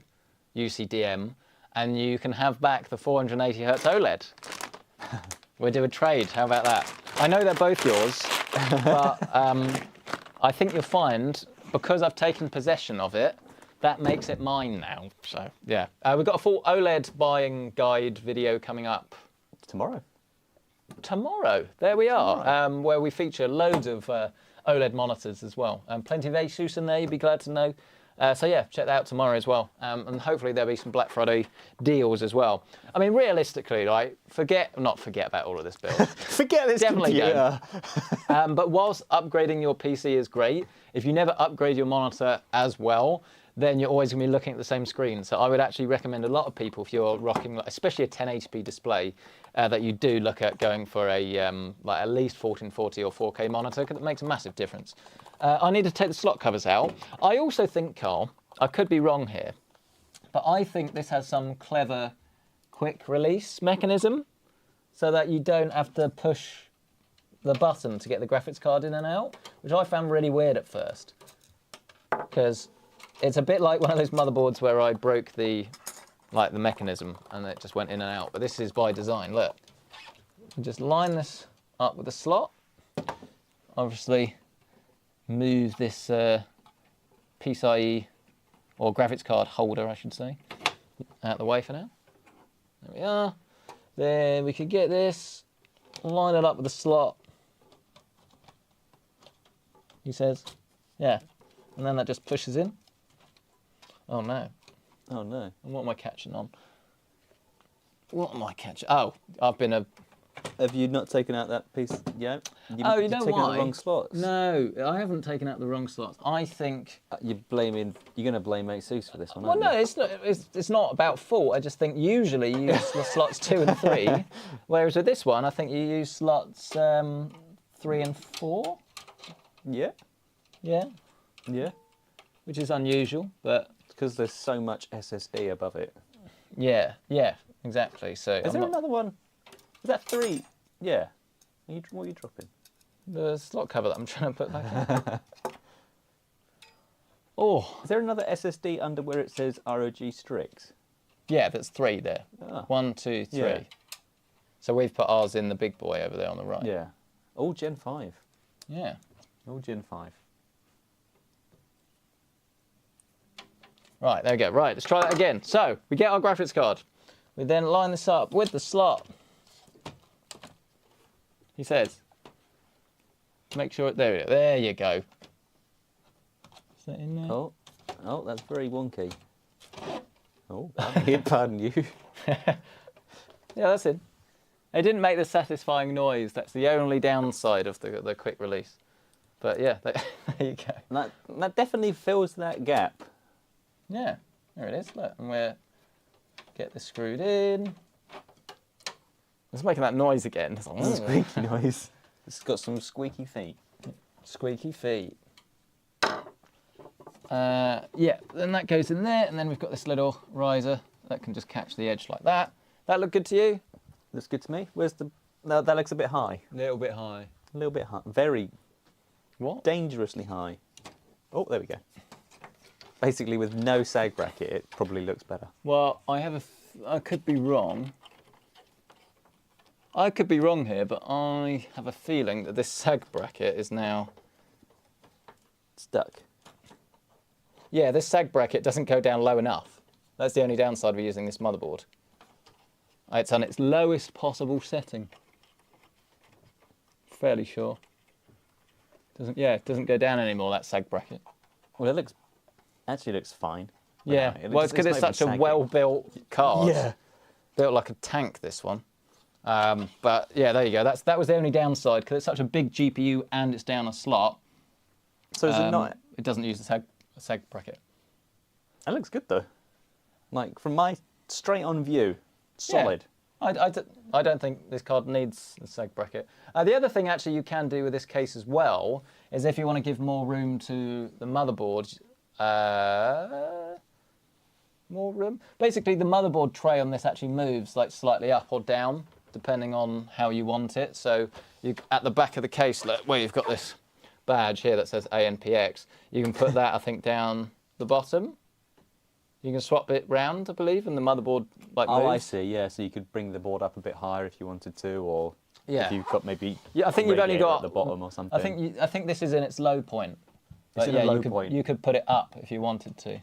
UCDM, and you can have back the 480 Hz OLED. We'll do a trade. How about that? I know they're both yours, but I think you'll find, because I've taken possession of it, that makes it mine now. So yeah, we've got a full OLED buying guide video coming up Tomorrow. There we are, where we feature loads of OLED monitors as well. Plenty of Asus in there, you'd be glad to know. So yeah, check that out tomorrow as well. And hopefully there'll be some Black Friday deals as well. I mean, realistically, right, not forget about all of this build. Forget this Definitely computer. But whilst upgrading your PC is great, if you never upgrade your monitor as well, then you're always going to be looking at the same screen. So I would actually recommend a lot of people, if you're rocking, especially a 1080p display, that you do look at going for a like at least 1440 or 4K monitor, because it makes a massive difference. I need to take the slot covers out. I also think, Carl, I could be wrong here, but I think this has some clever quick release mechanism so that you don't have to push the button to get the graphics card in and out, which I found really weird at first, because it's a bit like one of those motherboards where I broke the mechanism and it just went in and out. But this is by design. Look, just line this up with the slot. Obviously, move this PCIe or graphics card holder, I should say, out of the way for now. There we are. Then we could get this, line it up with the slot. He says, yeah, and then that just pushes in. Oh no. Oh no. And what am I catching on? What am I catching? Oh, I've been a... Have you not taken out that piece? Yeah. You know taken why? out the wrong slots. No, I haven't taken out the wrong slots. I think... You're going to blame ASUS for this one, Well, aren't no, you? it's not about fault. I just think usually you use the slots 2 and 3, whereas with this one, I think you use slots 3 and 4. Yeah. Yeah. Yeah. Which is unusual, but... Because there's so much SSD above it. Yeah, exactly. So Is there another one? Is that 3? Yeah. What are you dropping? The slot cover that I'm trying to put back in. Oh. Is there another SSD under where it says ROG Strix? Yeah, that's 3 there. Ah. 1, 2, 3. Yeah. So we've put ours in the big boy over there on the right. Yeah. All Gen 5. Yeah. All Gen 5. Right, there we go. Right, let's try that again. So, we get our graphics card. We then line this up with the slot. He says, make sure, there you go. Is that in there? Oh, that's very wonky. Oh, pardon you. Yeah, that's it. It didn't make the satisfying noise. That's the only downside of the quick release. But yeah, there you go. That definitely fills that gap. Yeah, there it is. Look, and we'll get this screwed in. It's making that noise again. It's like, Squeaky noise. It's got some squeaky feet. Squeaky feet. Yeah, then that goes in there, and then we've got this little riser that can just catch the edge like that. That look good to you? Looks good to me. Where's the... No, that looks a bit high. A little bit high. A little bit high. Very... What? Dangerously high. Oh, there we go. Basically, with no sag bracket, it probably looks better. Well, I could be wrong. I could be wrong here, but I have a feeling that this sag bracket is now... Stuck. Yeah, this sag bracket doesn't go down low enough. That's the only downside of using this motherboard. It's on its lowest possible setting. Fairly sure. It doesn't go down anymore, that sag bracket. Well, it looks... Actually looks fine. Yeah, well, it's because it's such a well-built card. Yeah. Built like a tank, this one. But yeah, there you go. That was the only downside, because it's such a big GPU and it's down a slot. So is it not... It doesn't use the sag bracket. That looks good, though. Like, from my straight-on view, solid. Yeah. I don't think this card needs a sag bracket. The other thing, actually, you can do with this case as well, is if you want to give more room to the motherboard, more room. Basically, the motherboard tray on this actually moves like slightly up or down, depending on how you want it. So you, at the back of the case, look, where you've got this badge here that says ANPX, you can put that, I think, down the bottom. You can swap it round, I believe, and the motherboard like moves. Oh, I see. Yeah, so you could bring the board up a bit higher if you wanted to, or yeah. if you've got maybe I think you've only got at the bottom or something. I think this is in its low point. But It's in a low you point. You could put it up if you wanted to.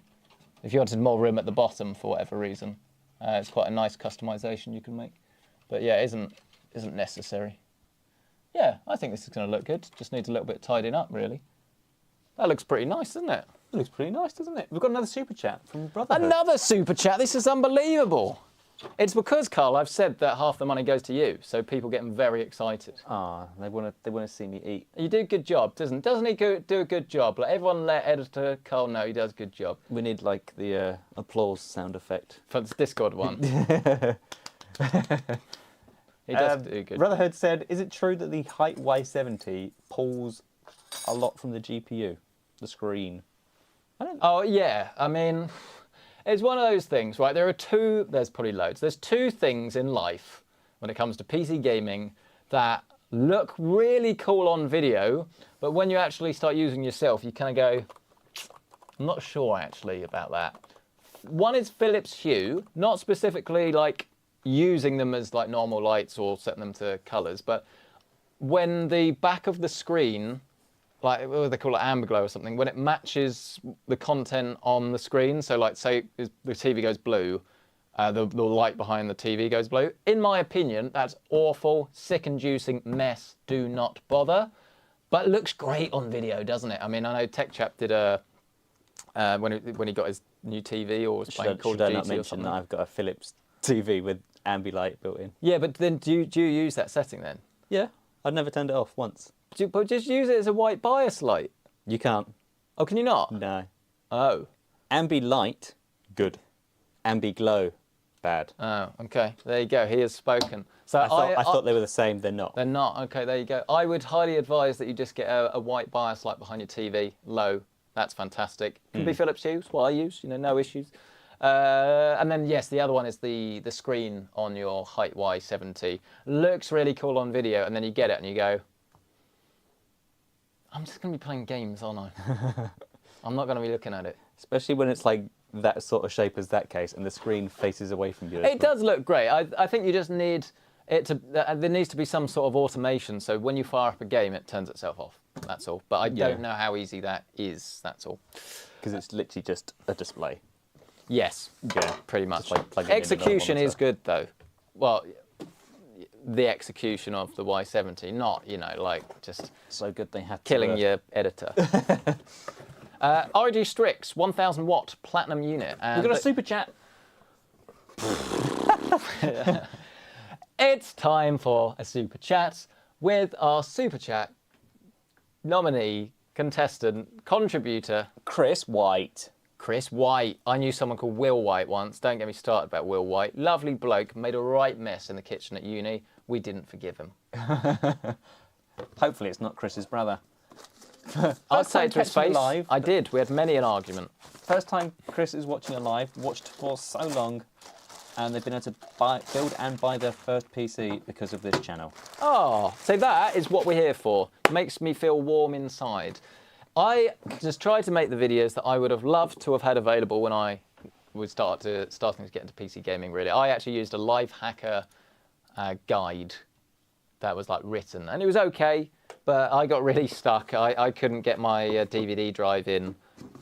If you wanted more room at the bottom for whatever reason, it's quite a nice customization you can make. But yeah, it isn't necessary. Yeah, I think this is going to look good. Just needs a little bit of tidying up, really. That looks pretty nice, doesn't it? It looks pretty nice, doesn't it? We've got another super chat from Brotherhood. Another super chat. This is unbelievable. It's because, Carl, I've said that half the money goes to you, so people get very excited. Ah, they want to see me eat. You do a good job, doesn't he? Do a good job. Like everyone, let editor Carl know he does a good job. We need like the applause sound effect For this Discord one. He does do good. Brotherhood said, "Is it true that the Height Y70 pulls a lot from the GPU, the screen?" Oh yeah, I mean, it's one of those things, right? There's probably loads. There's two things in life when it comes to PC gaming that look really cool on video, but when you actually start using yourself, you kind of go, I'm not sure actually about that. One is Philips Hue, not specifically like using them as like normal lights or setting them to colors, but when the back of the screen, like what do they call it, amber glow or something, when it matches the content on the screen, so like say the TV goes blue, the light behind the TV goes blue. In my opinion, that's awful, sick-inducing mess. Do not bother. But it looks great on video, doesn't it? I mean, I know Tech Chap did when he got his new TV or was playing Call of Duty not or mention something. that I've got a Philips TV with Ambilight built in. Yeah, but then do you use that setting then? Yeah, I've never turned it off once. But just use it as a white bias light. You can't. Oh, can you not? No. Oh. Ambilight, good. Ambiglow, bad. Oh, okay. There you go. He has spoken. So I thought they were the same. They're not. They're not. Okay, there you go. I would highly advise that you just get a white bias light behind your TV, low. That's fantastic. Can be Philips Hue, what I use, no issues. And then, yes, the other one is the screen on your Height Y70. Looks really cool on video, and then you get it and you go, I'm just going to be playing games, aren't I? I'm not going to be looking at it. Especially when it's like that sort of shape as that case and the screen faces away from you. It does look great. I think you just need it to, there needs to be some sort of automation, so when you fire up a game, it turns itself off. That's all. But I don't know how easy that is, that's all. Because it's literally just a display. Yes, Yeah, pretty much. like plugging in Execution another is good, though. Well, the execution of the Y70, not, like just so good they had to killing your editor. RG Strix, 1000 watt platinum unit. We've got a super chat. It's time for a super chat with our super chat nominee, contestant, contributor, Chris White. Chris White. I knew someone called Will White once. Don't get me started about Will White. Lovely bloke, made a right mess in the kitchen at uni. We didn't forgive him. Hopefully it's not Chris's brother. I'd say it to his face. Live. I did. We had many an argument. First time Chris is watching a live, watched for so long, and they've been able to build and buy their first PC because of this channel. Oh, so that is what we're here for. Makes me feel warm inside. I just tried to make the videos that I would have loved to have had available when I was starting to get into PC gaming, really. I actually used a life hacker guide that was like written, and it was okay, but I got really stuck. I couldn't get my DVD drive in.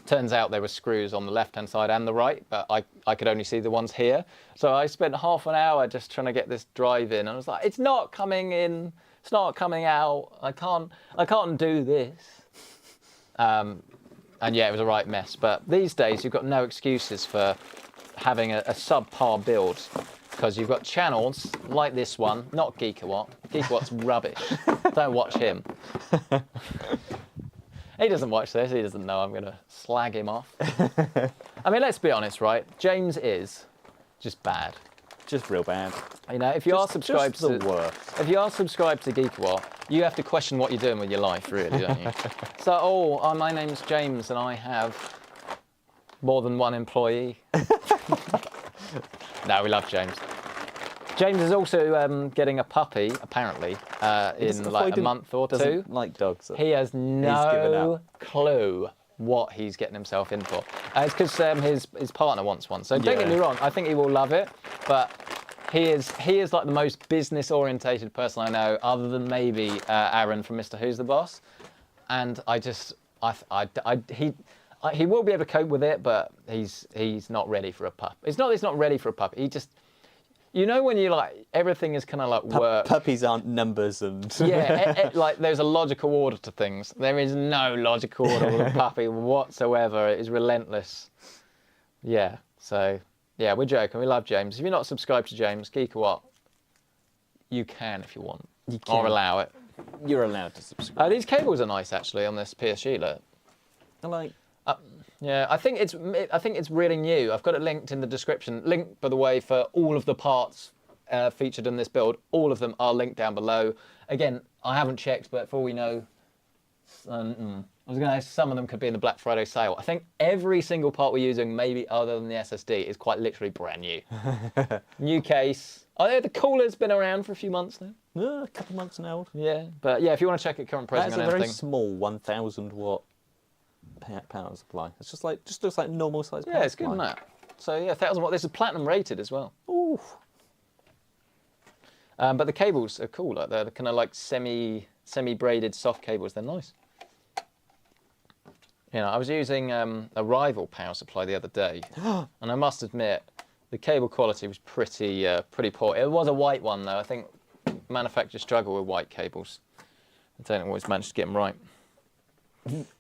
Turns out there were screws on the left-hand side and the right, but I could only see the ones here. So I spent half an hour just trying to get this drive in, and I was like, it's not coming in, it's not coming out, I can't do this. And yeah, it was a right mess. But these days, you've got no excuses for having a subpar build, because you've got channels like this one, not Geekawatt. Geekawatt's rubbish. Don't watch him. He doesn't watch this. He doesn't know I'm going to slag him off. I mean, let's be honest, right? James is just bad. Just real bad. If you are subscribed just the worst. If you are subscribed to Geekawatt, you have to question what you're doing with your life, really, don't you? So, my name's James, and I have More than one employee. No, we love James. James is also getting a puppy, apparently, in like a month or two. Doesn't like dogs. He has no clue what he's getting himself in for. It's because his partner wants one. So don't get me wrong, I think he will love it, but he is like the most business-orientated person I know, other than maybe Aaron from Mr. Who's the Boss. And he will be able to cope with it, but he's not ready for a pup. It's not that he's not ready for a pup. He just, you know, when you like everything is kind of like work. Puppies aren't numbers and. Yeah, like there's a logical order to things. There is no logical order with a puppy whatsoever. It is relentless. Yeah. So yeah, we're joking. We love James. If you're not subscribed to James, Geek or What, you can if you want. You can. Or allow it. You're allowed to subscribe. These cables are nice actually on this PSG. Look. I like. Yeah, I think it's really new. I've got it linked in the description. Link, by the way, for all of the parts featured in this build. All of them are linked down below. Again, I haven't checked, but for all we know, I was going to say some of them could be in the Black Friday sale. I think every single part we're using, maybe other than the SSD, is quite literally brand new. New case. The cooler's been around for a few months now. A couple months now. Yeah, but yeah, if you want to check it current pricing That's on a very anything. small 1,000 watt power supply. It's just looks like normal size power Yeah, it's supply. good, isn't that? So yeah, 1,000 watt. This is platinum rated as well. Ooh. But the cables are cool. Like they're kind of like semi-braided soft cables. They're nice. You know, I was using a rival power supply the other day, and I must admit, the cable quality was pretty poor. It was a white one though. I think manufacturers struggle with white cables. I don't always manage to get them right.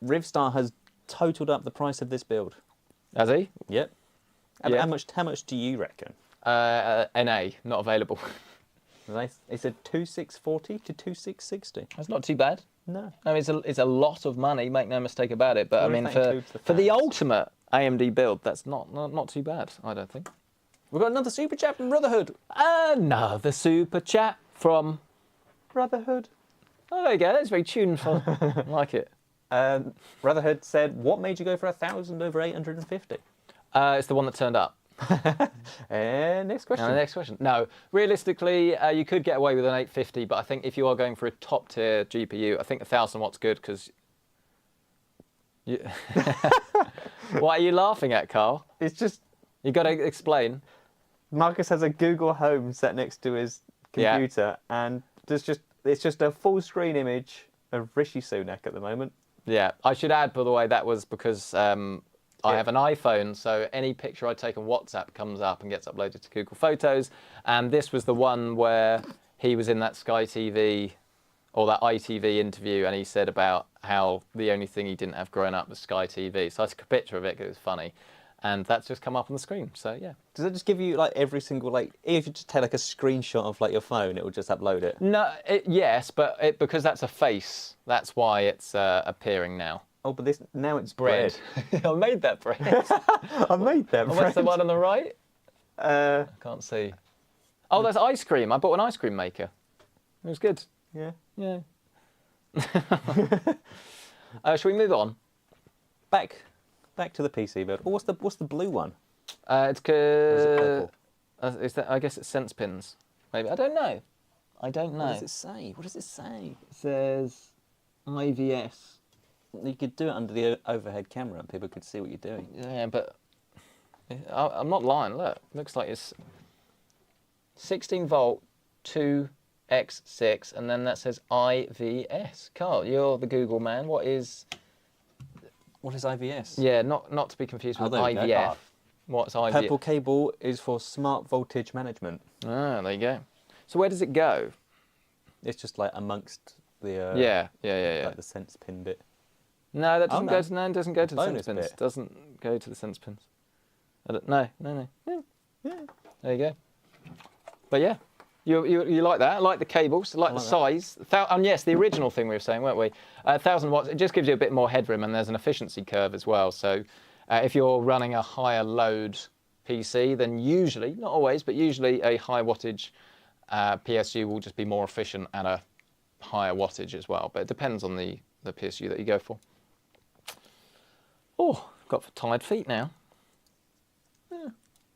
Rivstar has totaled up the price of this build. Has he? Yep. Yeah. How much do you reckon? NA, not available. They said 2,640 to 2,660. That's not too bad. No. I mean, it's a lot of money, make no mistake about it. But I mean, for the fans. ultimate AMD build, that's not too bad, I don't think. We've got another super chat from Brotherhood. Another super chat from Brotherhood. Oh, there you go. That's very tuneful. I like it. Brotherhood said, "What made you go for 1,000 over 850?" It's the one that turned up. Next question. The next question. No, realistically, you could get away with an 850, but I think if you are going for a top tier GPU, I think 1,000 watts good because. You... What are you laughing at, Carl? It's just you got to explain. Marcus has a Google Home set next to his computer, and it's just a full screen image of Rishi Sunak at the moment. Yeah, I should add, by the way, that was because I have an iPhone, so any picture I take on WhatsApp comes up and gets uploaded to Google Photos. And this was the one where he was in that Sky TV or that ITV interview, and he said about how the only thing he didn't have growing up was Sky TV. So I took a picture of it because it was funny. And that's just come up on the screen, so yeah. Does it just give you like every single if you just take like a screenshot of like your phone, it will just upload it? No, yes, but because that's a face, that's why it's appearing now. Oh, but now it's bread. I made that bread. I made that bread. What's the one on the right? I can't see. Oh, that's ice cream. I bought an ice cream maker. It was good. Yeah. Yeah. Shall we move on? Back to the PC build. Oh, what's the blue one? It's because I guess it's sense pins. Maybe I don't know. What does it say? What does it say? It says IVS. You could do it under the overhead camera, and people could see what you're doing. Yeah, but I'm not lying. Look, looks like it's 16 volt 2x6, and then that says IVS. Carl, you're the Google man. What is IVS? Yeah, not to be confused with IVF. What's IVF? Purple cable is for smart voltage management. Ah, there you go. So where does it go? It's just like amongst the yeah. Like the sense pin bit. No, that doesn't go to. No, it doesn't go to the sense pins. Bit. Doesn't go to the sense pins. No. Yeah. There you go. But yeah, you like that? I like the cables. I like the size. And yes, the original thing we were saying, weren't we? 1,000 watts. It just gives you a bit more headroom, and there's an efficiency curve as well. So if you're running a higher load PC, then usually, not always, but usually a high wattage PSU will just be more efficient at a higher wattage as well. But it depends on the PSU that you go for. Oh, I've got tired feet now.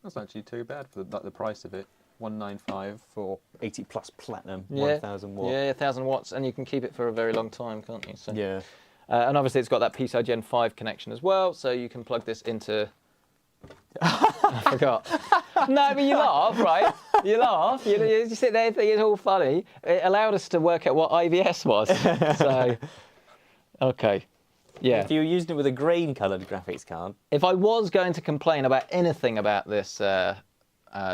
That's actually too bad for the price of it. 195 for 80 plus platinum, Yeah. 1000 watt. Yeah, 1000 watts, and you can keep it for a very long time, can't you? So. Yeah. And obviously it's got that PCI Gen 5 connection as well, so you can plug this into... I forgot. No, but you laugh, right? You laugh. You sit there and think it's all funny. It allowed us to work out what IBS was. So, okay. Yeah. If you were using it with a green-coloured graphics card. If I was going to complain about anything about this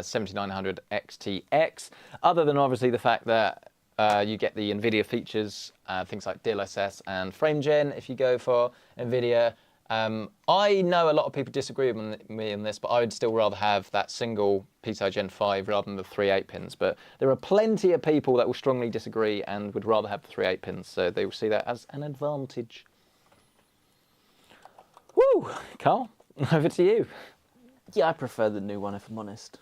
7900 XTX, other than obviously the fact that you get the NVIDIA features, things like DLSS and frame gen if you go for NVIDIA. I know a lot of people disagree with me on this, but I would still rather have that single PCI Gen 5 rather than the 3 8-pins. But there are plenty of people that will strongly disagree and would rather have the 3 8-pins, so they will see that as an advantage. Woo! Carl, over to you. Yeah, I prefer the new one, if I'm honest.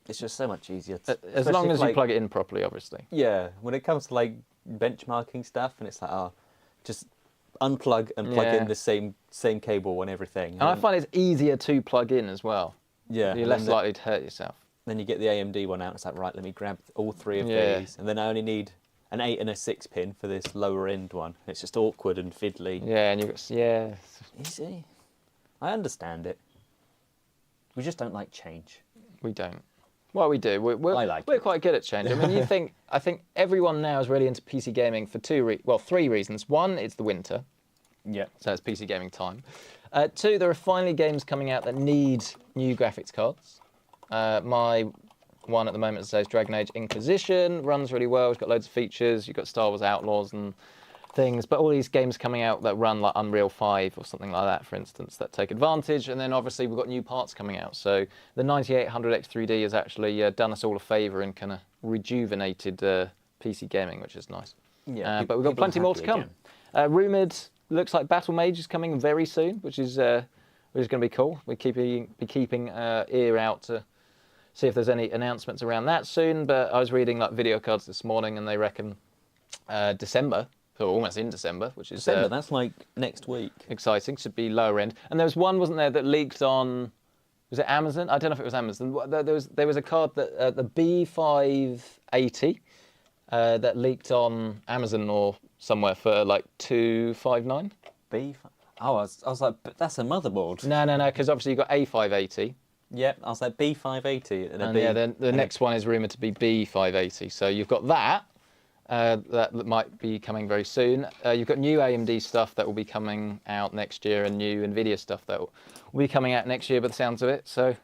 It's just so much easier. As long as you plug it in properly, obviously. Yeah, when it comes to like benchmarking stuff, and it's like, oh, just unplug and plug in the same cable and everything. And I find it's easier to plug in as well. Yeah. You're less likely to hurt yourself. Then you get the AMD one out, and it's like, right, let me grab all 3 of these, and then I only need an 8 and a 6 pin for this lower end one. It's just awkward and fiddly. Yeah, and you've got, You see, I understand it. We just don't like change. We don't. Well, we do. We're quite good at change. I mean, I think everyone now is really into PC gaming for 3 reasons. One, it's the winter. Yeah. So it's PC gaming time. 2, there are finally games coming out that need new graphics cards. My one at the moment says Dragon Age Inquisition, runs really well, it's got loads of features, you've got Star Wars Outlaws and things, but all these games coming out that run like Unreal 5 or something like that, for instance, that take advantage. And then obviously we've got new parts coming out. So the 9800 X3D has actually done us all a favour and kind of rejuvenated PC gaming, which is nice. Yeah, but we've got plenty more to come. Rumoured, looks like Battle Mage is coming very soon, which is going to be cool. We're keeping ear out to see if there's any announcements around that soon. But I was reading like video cards this morning, and they reckon December. So almost in December, which is December. That's like next week. Exciting. Should be lower end. And there was one, wasn't there, that leaked on? Was it Amazon? I don't know if it was Amazon. There was a card that the B580 that leaked on Amazon or somewhere for like $259. Oh, I was like, but that's a motherboard. No, because obviously you've got A580. Yep, I was like B580. And the next one is rumoured to be B580. So you've got that. That might be coming very soon. You've got new AMD stuff that will be coming out next year and new NVIDIA stuff that will be coming out next year by the sounds of it. So,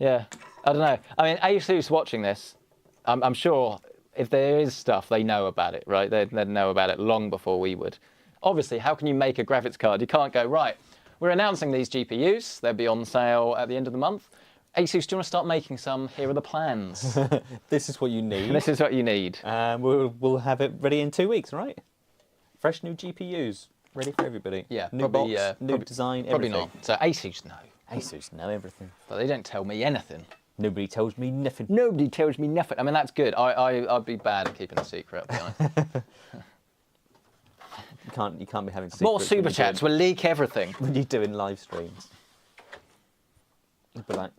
yeah, I don't know. I mean, ASUS watching this, I'm sure if there is stuff, they know about it, right? They'd know about it long before we would. Obviously, how can you make a graphics card? You can't go, right, we're announcing these GPUs. They'll be on sale at the end of the month. ASUS, do you want to start making some? Here are the plans. This is what you need. This is what you need. We'll have it ready in 2 weeks, right? Fresh new GPUs, ready for everybody. Yeah, new probably, box, new design, probably everything. not. So ASUS know. ASUS know everything. But they don't tell me anything. Nobody tells me nothing. Nobody tells me nothing. I mean, that's good. I'd be bad at keeping a secret, I'll be honest. You can't be having secrets. More super chats. We'll leak everything. When you're doing live streams. But like,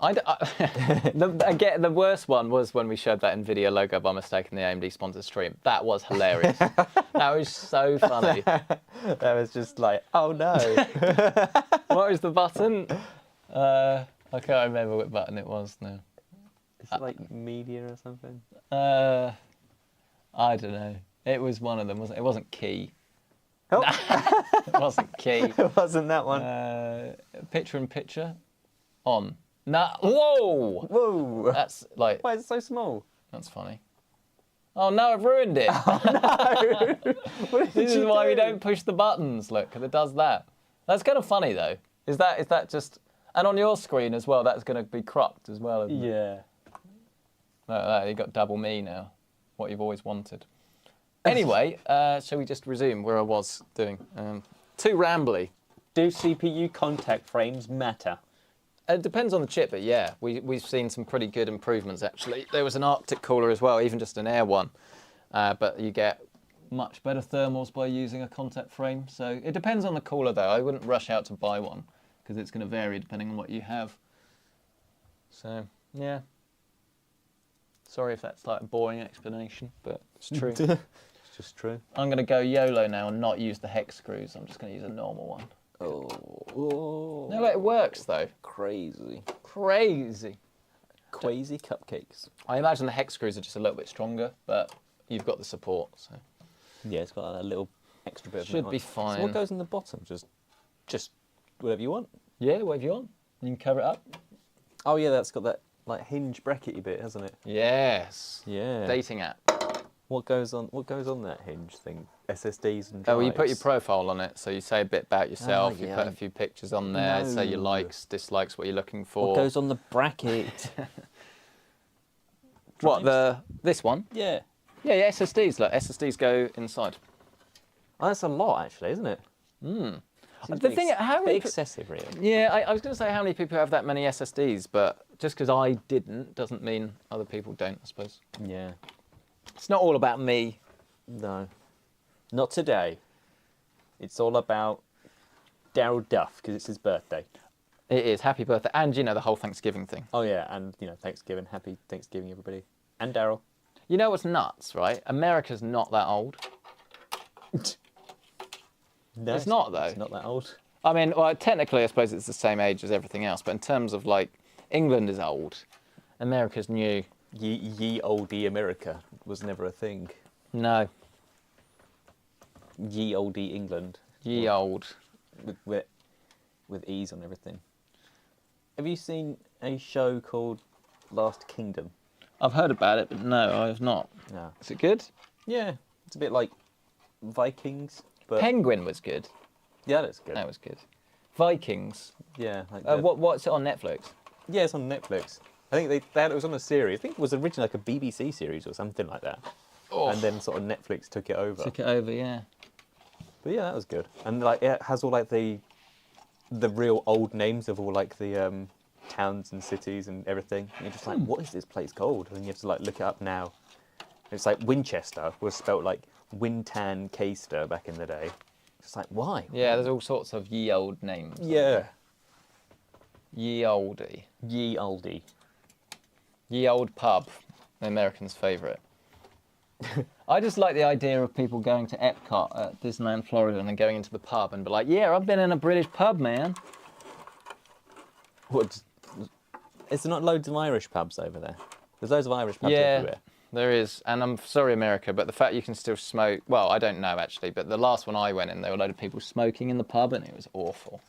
the worst one was when we showed that NVIDIA logo by mistake in the AMD sponsored stream. That was hilarious. That was so funny. That was just like, oh no. What was the button? I can't remember what button it was now. Is it like media or something? I don't know. It was one of them, wasn't it? It wasn't key. Oh. It wasn't key. It wasn't that one. Picture in picture. On. Nah. Whoa! Whoa! That's like. Why is it so small? That's funny. Oh no, I've ruined it. Oh no! This is why we don't push the buttons. Look, because it does that. That's kind of funny though. Is that just? And on your screen as well, that's going to be cropped as well. Isn't it? Yeah. No, you got double me now. What you've always wanted. Anyway, shall we just resume where I was doing? Too rambly. Do CPU contact frames matter? It depends on the chip, but yeah, we've seen some pretty good improvements actually. There was an Arctic cooler as well, even just an air one, but you get much better thermals by using a contact frame. So it depends on the cooler though. I wouldn't rush out to buy one because it's going to vary depending on what you have. So, yeah. Sorry if that's like a boring explanation, but it's true. It's just true. I'm going to go YOLO now and not use the hex screws. I'm just going to use a normal one. Oh. No, it works though. Crazy. Crazy. Crazy cupcakes. I imagine the hex screws are just a little bit stronger, but you've got the support, so. Yeah, it's got a little extra bit of Should be fine. So what goes in the bottom? Just whatever you want? Yeah, whatever you want. You can cover it up. Oh yeah, that's got that like hinge brackety bit, hasn't it? Yes. Yeah. Dating app. What goes on that hinge thing? SSDs and drives? Oh, well, you put your profile on it, so you say a bit about yourself, yeah. you put a few pictures on there, say your No. likes, dislikes, what you're looking for. What goes on the bracket? What, this one? Yeah. Yeah, yeah, SSDs, look, SSDs go inside. Oh, that's a lot actually, isn't it? The thing, how many excessive, really. Yeah, I was going to say how many people have that many SSDs, but just because I didn't doesn't mean other people don't, I suppose. Yeah. It's not all about me. No. Not today. It's all about Daryl Duff because it's his birthday. It is. Happy birthday. And, you know, the whole Thanksgiving thing. Oh yeah, and you know, Thanksgiving. Happy Thanksgiving, everybody. And Daryl. You know what's nuts, right? America's not that old. No, It's not, though. It's not that old. I mean, well, technically, I suppose it's the same age as everything else, but in terms of, like, England is old, America's new. Ye olde America was never a thing. No. Ye olde England. Ye old. With ease on everything. Have you seen a show called Last Kingdom? I've heard about it, but no, I have not. No. Is it good? Yeah, it's a bit like Vikings, but Penguin was good. yeah, that's good. That was good. Vikings. Yeah, like What's it on Netflix? yeah, it's on Netflix. I think they had it was on a series. I think it was originally like a BBC series or something like that, and then sort of Netflix took it over. Took it over, yeah. But yeah, that was good. And like it has all like the real old names of all like the towns and cities and everything. And you're just like, what is this place called? And you have to like look it up now. It's like Winchester was spelt like Wintan-Caster back in the day. It's like, why? Yeah, there's all sorts of ye old names. Yeah. Ye oldie. Ye olde. Ye old pub, the Americans' favourite. I just like the idea of people going to Epcot at Disneyland, Florida, and then going into the pub and be like, yeah, I've been in a British pub, man. What? Is there not loads of Irish pubs over there? There's loads of Irish pubs Yeah, everywhere. there is. And I'm sorry, America, but the fact you can still smoke... Well, I don't know, actually, but the last one I went in, there were a load of people smoking in the pub, and it was awful.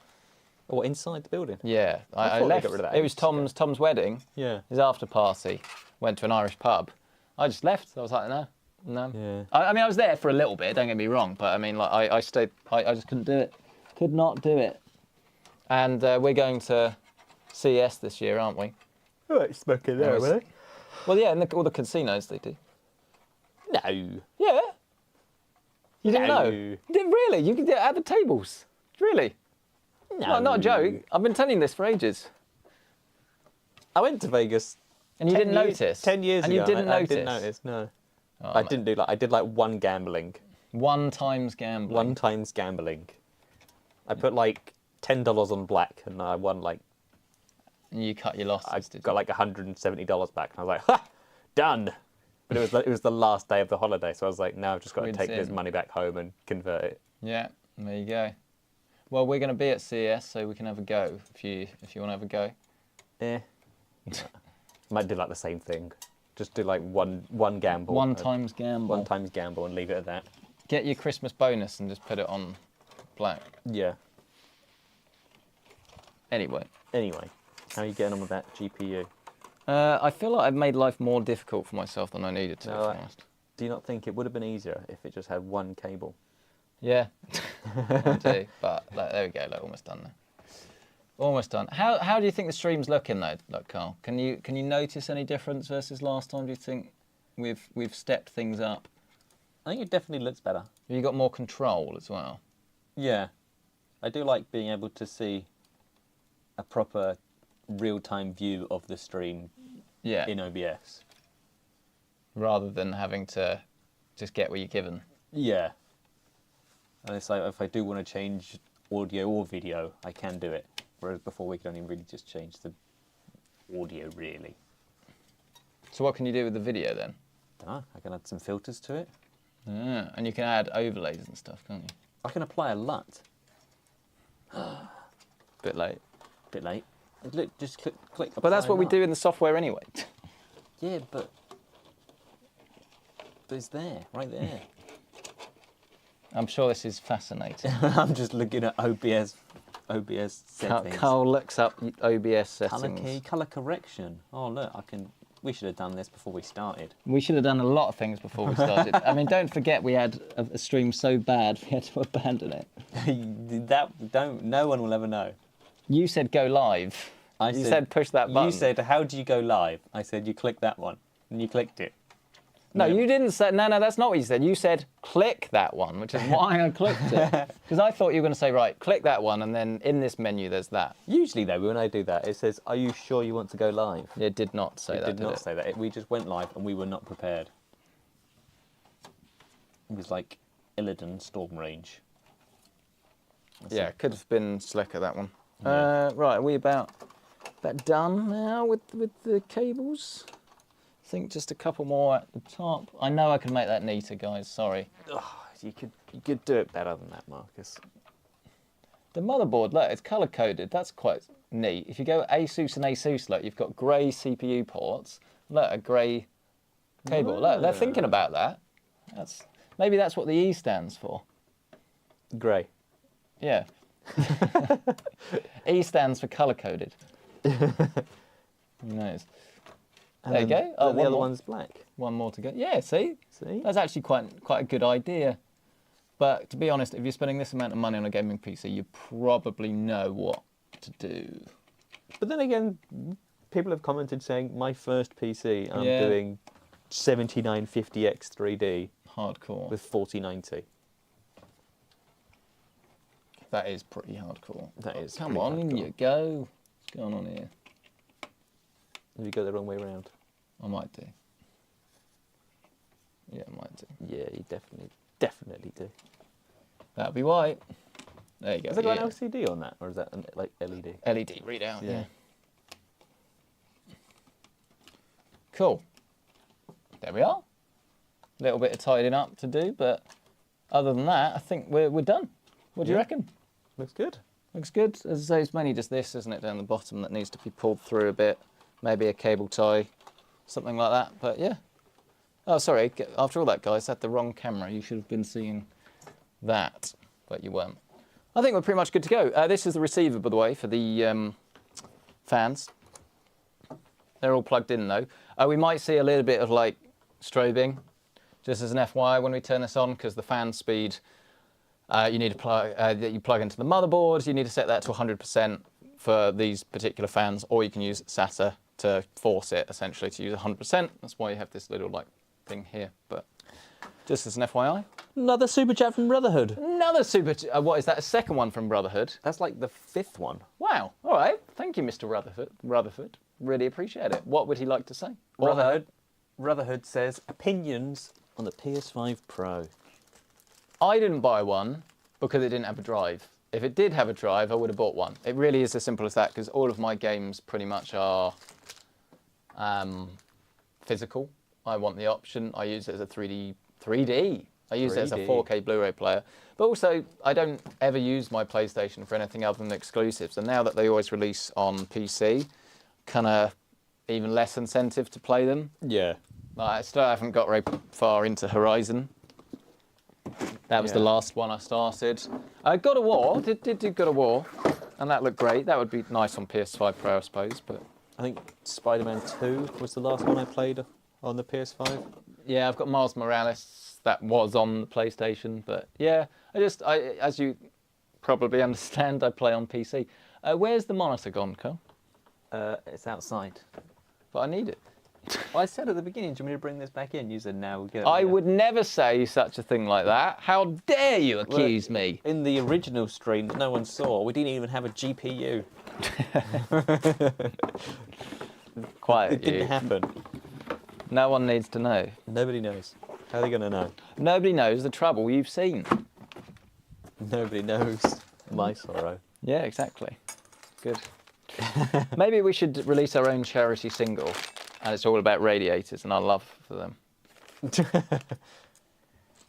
Or inside the building? Yeah, I thought they left. got rid of that It was ages ago. Tom's wedding. Yeah. His after party. Went to an Irish pub. I just left. I was like, no. Yeah. I mean, I was there for a little bit. Don't get me wrong, but I mean, like, I stayed. I just couldn't do it. Could not do it. And we're going to CES this year, aren't we? Oh, it's smoking there, Nice. will they? Well, yeah, in all the casinos they do. No. Yeah. You didn't No. know? You didn't really? You could do it at the tables. Really? No. Not a joke. I've been telling you this for ages. I went to Vegas. And you didn't notice? 10 years and ago. you didn't I notice? didn't notice, no. Oh, I didn't do like, I did like one gambling. One times gambling. One times gambling. I put like $10 on black and I won like, And you cut your losses, I did got you? like $170 back. And I was like, ha! Done! But it was the last day of the holiday, so I was like, no, I've just got to Wins take this in. money back home and convert it. Yeah, there you go. Well, we're going to be at CES, so we can have a go if you want to have a go. Eh. Might do like the same thing. Just do like one gamble. One times gamble. One times gamble and leave it at that. Get your Christmas bonus and just put it on black. Yeah. Anyway. Anyway, how are you getting on with that GPU? I feel like I've made life more difficult for myself than I needed to, No, to be honest. Do you not think it would have been easier if it just had one cable? Yeah, I do. But there we go, almost done now. Almost done. How do you think the stream's looking though, Carl? Can you notice any difference versus last time? Do you think we've stepped things up? I think it definitely looks better. Have you got more control as well? Yeah. I do like being able to see a proper real-time view of the stream Yeah. in OBS. Rather than having to just get what you're given. Yeah. And it's like if I do want to change audio or video, I can do it. Whereas before we could only really just change the audio really. So what can you do with the video then? Dunno, I can add some filters to it. Yeah, and you can add overlays and stuff, can't you? I can apply a LUT. Bit late. Bit late. Look, just click. But that's apply what we LUT. do in the software anyway. Yeah, but it's there, right there. I'm sure this is fascinating. I'm just looking at OBS settings. Carl looks up OBS Color settings. key, color correction. Oh look, we should have done this before we started. We should have done a lot of things before we started. I mean, don't forget we had a stream so bad we had to abandon it. No one will ever know. You said go live. You said push that button. You said, how do you go live? I said, you click that one. And you clicked it. No, you didn't say, no, that's not what you said. You said, click that one, which is why I clicked it. Because I thought you were going to say, right, click that one, and then in this menu, there's that. Usually, though, when I do that, it says, are you sure you want to go live? It did not say that, It did not say that. We just went live, and we were not prepared. It was like Illidan Storm Range. Yeah, could have been slicker, that one. Yeah. Right, are we about done now with the cables? I think just a couple more at the top. I know I can make that neater, guys, sorry. Oh, you could do it better than that, Marcus. The motherboard, look, it's color-coded. That's quite neat. If you go ASUS and ASUS, look, you've got grey CPU ports. Look, a grey cable. Look, they're thinking about that. Maybe that's what the E stands for. Grey. Yeah. E stands for color-coded. Who knows? And there you go. Oh, the other more. one's black. One more to go. Yeah, see? See? That's actually quite a good idea. But to be honest, if you're spending this amount of money on a gaming PC, you probably know what to do. But then again, people have commented saying, my first PC, I'm Yeah. doing 7950X 3D Hardcore. with 4090. That is pretty hardcore. That is Come pretty on, in hardcore. you go. What's going on here? Have you go the wrong way around? I might do. Yeah, I might do. Yeah, you definitely do. That'll be white. There you go. Has it got yeah. an LCD on that, or is that like LED? LED readout, Yeah. yeah. Cool. There we are. A little bit of tidying up to do, but other than that, I think we're done. What do you Yeah. reckon? Looks good. Looks good. As I say, it's mainly just this, isn't it, down the bottom that needs to be pulled through a bit. Maybe a cable tie, something like that. But yeah. Oh, sorry. After all that, guys, I had the wrong camera. You should have been seeing that, but you weren't. I think we're pretty much good to go. This is the receiver, by the way, for the fans. They're all plugged in, though. We might see a little bit of like strobing, just as an FYI when we turn this on, because the fan speed. You need to plug that you plug into the motherboard. You need to set that to 100% for these particular fans, or you can use SATA to force it essentially to use 100%. That's why you have this little like thing here. But just as an FYI, Another super chat from Brotherhood. another super. What is that? A second one from Brotherhood. That's like the 5th one. Wow. All right. Thank you, Mr. Rutherford. Really appreciate it. What would he like to say? Brotherhood says, opinions. On the PS5 Pro. I didn't buy one because it didn't have a drive. If it did have a drive, I would have bought one. It really is as simple as that, because all of my games pretty much are physical. I want the option. I use it as a 3D. I use it as a 4K Blu-ray player. But also, I don't ever use my PlayStation for anything other than exclusives. And now that they always release on PC, kind of even less incentive to play them. Yeah. I still haven't got very far into Horizon. That was the last one I started. God of War, did do God of War, and that looked great. That would be nice on PS5 Pro, I suppose. But I think Spider-Man 2 was the last one I played on the PS5. yeah, I've got Miles Morales. That was on the PlayStation, but yeah, I as you probably understand, I play on PC. Where's the monitor gone, Carl? It's outside. But I need it. Well, I said at the beginning, do you want me to bring this back in? You said, no, we'll get it I later. would never say such a thing like that. How dare you accuse me? In the original stream that no one saw, we didn't even have a GPU. Quiet, It didn't you. happen. No one needs to know. Nobody knows. How are they going to know? Nobody knows the trouble you've seen. Nobody knows my sorrow. Yeah, exactly. Good. Maybe we should release our own charity single, and it's all about radiators and our love for them.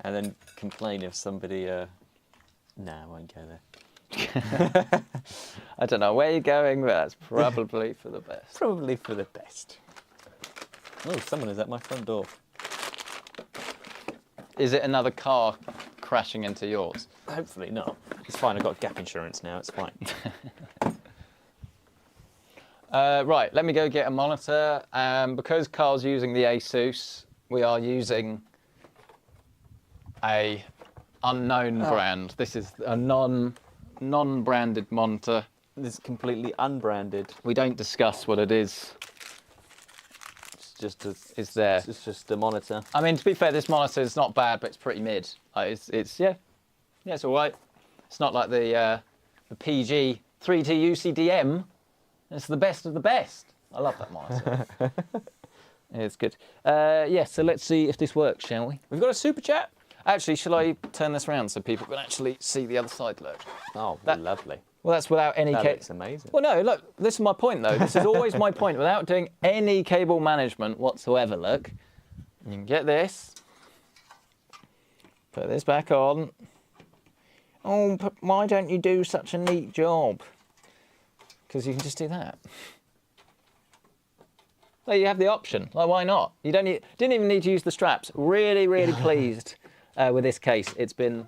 And then complain if somebody... Nah, I won't go there. I don't know where you're going, but that's probably for the best. Probably for the best. Oh, someone is at my front door. Is it another car crashing into yours? Hopefully not. It's fine, I've got gap insurance now, it's fine. Right, let me go get a monitor. Because Carl's using the Asus, we are using a unknown brand. This is a non-branded monitor. This is completely unbranded. We don't discuss what it is. It's there. It's just a monitor. I mean, to be fair, this monitor is not bad, but it's pretty mid. It's it's all right. It's not like the PG 3T UCDM. It's the best of the best. I love that monitor. It's good. Yeah, so let's see if this works, shall we? We've got a super chat. Actually, shall I turn this around so people can actually see the other side? Look. Oh, lovely. Well, that's without any That looks amazing. Well, no, look, this is my point, though. This is always my point. Without doing any cable management whatsoever, look. You can get this. Put this back on. Oh, but why don't you do such a neat job? Because you can just do that. Well, you have the option. Like, why not? You didn't even need to use the straps. Really, really pleased with this case. It's been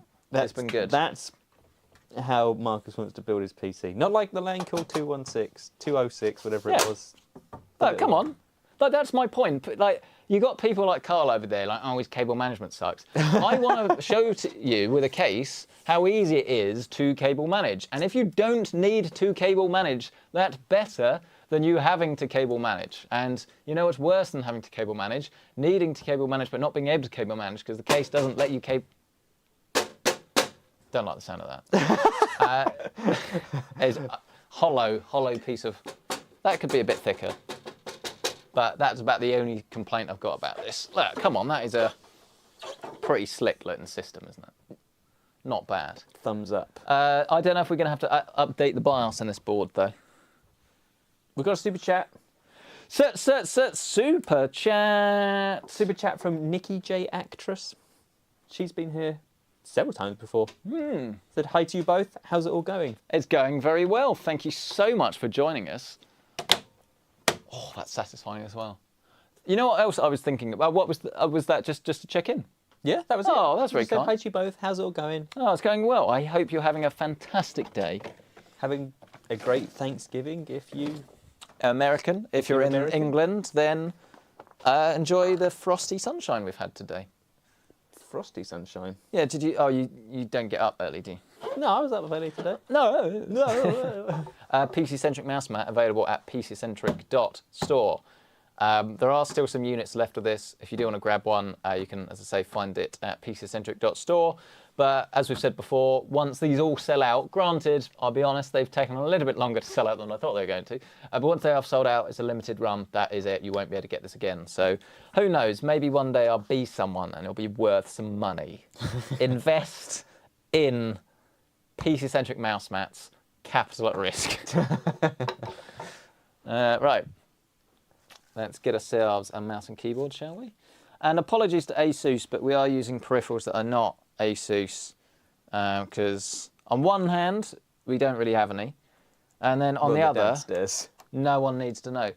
good. That's how Marcus wants to build his PC. Not like the Lian 206, whatever it was. Oh, come on. Like, that's my point. Like, you got people like Carl over there, like, oh, his cable management sucks. I want to show to you with a case how easy it is to cable manage. And if you don't need to cable manage, that's better than you having to cable manage. And you know what's worse than having to cable manage? Needing to cable manage but not being able to cable manage because the case doesn't let you cable... Don't like the sound of that. It's a hollow piece of... That could be a bit thicker. But that's about the only complaint I've got about this. Look, come on, that is a pretty slick looking system, isn't it? Not bad. Thumbs up. I don't know if we're going to have to update the BIOS on this board, though. We've got a super chat. Super chat. Super chat from Nikki J Actress. She's been here several times before. Said hi to you both. How's it all going? It's going very well. Thank you so much for joining us. Oh, that's satisfying as well. You know what else I was thinking about? What was that just to check in? Yeah, that was it. Oh, that's very said kind. hi to you both. How's it all going? Oh, it's going well. I hope you're having a fantastic day. Having a great Thanksgiving if you... American. If you're in England, then enjoy the frosty sunshine we've had today. Frosty sunshine? Yeah, did you... Oh, you don't get up early, do you? No, I was up early today. No. PC Centric mouse mat available at pccentric.store. There are still some units left of this. If you do want to grab one, you can, as I say, find it at pccentric.store. But as we've said before, once these all sell out, granted, I'll be honest, they've taken a little bit longer to sell out than I thought they were going to. But once they have sold out, it's a limited run. That is it. You won't be able to get this again. So who knows? Maybe one day I'll be someone and it'll be worth some money. Invest in PC Centric mouse mats, capital at risk. Right. Let's get ourselves a mouse and keyboard, shall we? And apologies to Asus, but we are using peripherals that are not Asus, because on one hand, we don't really have any, and then on the other, downstairs. No one needs to know.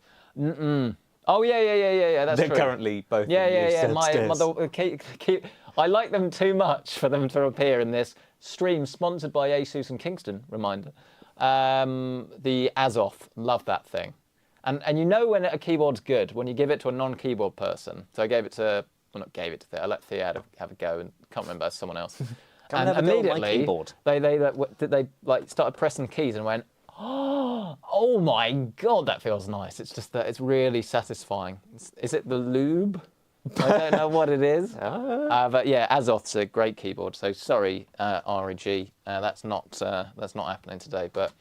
Oh yeah, that's They're true. currently both Yeah. downstairs. I like them too much for them to appear in this stream sponsored by Asus and Kingston, reminder. The Azoth, love that thing. And you know when a keyboard's good, when you give it to a non-keyboard person. So I gave it to, well, not gave it to Thea, I let Thea have a go, and can't remember, someone else. And immediately, they like started pressing the keys and went, oh my God, that feels nice. It's just that it's really satisfying. Is it the lube? I don't know what it is. But yeah, Azoth's a great keyboard. So sorry, REG, that's not happening today. But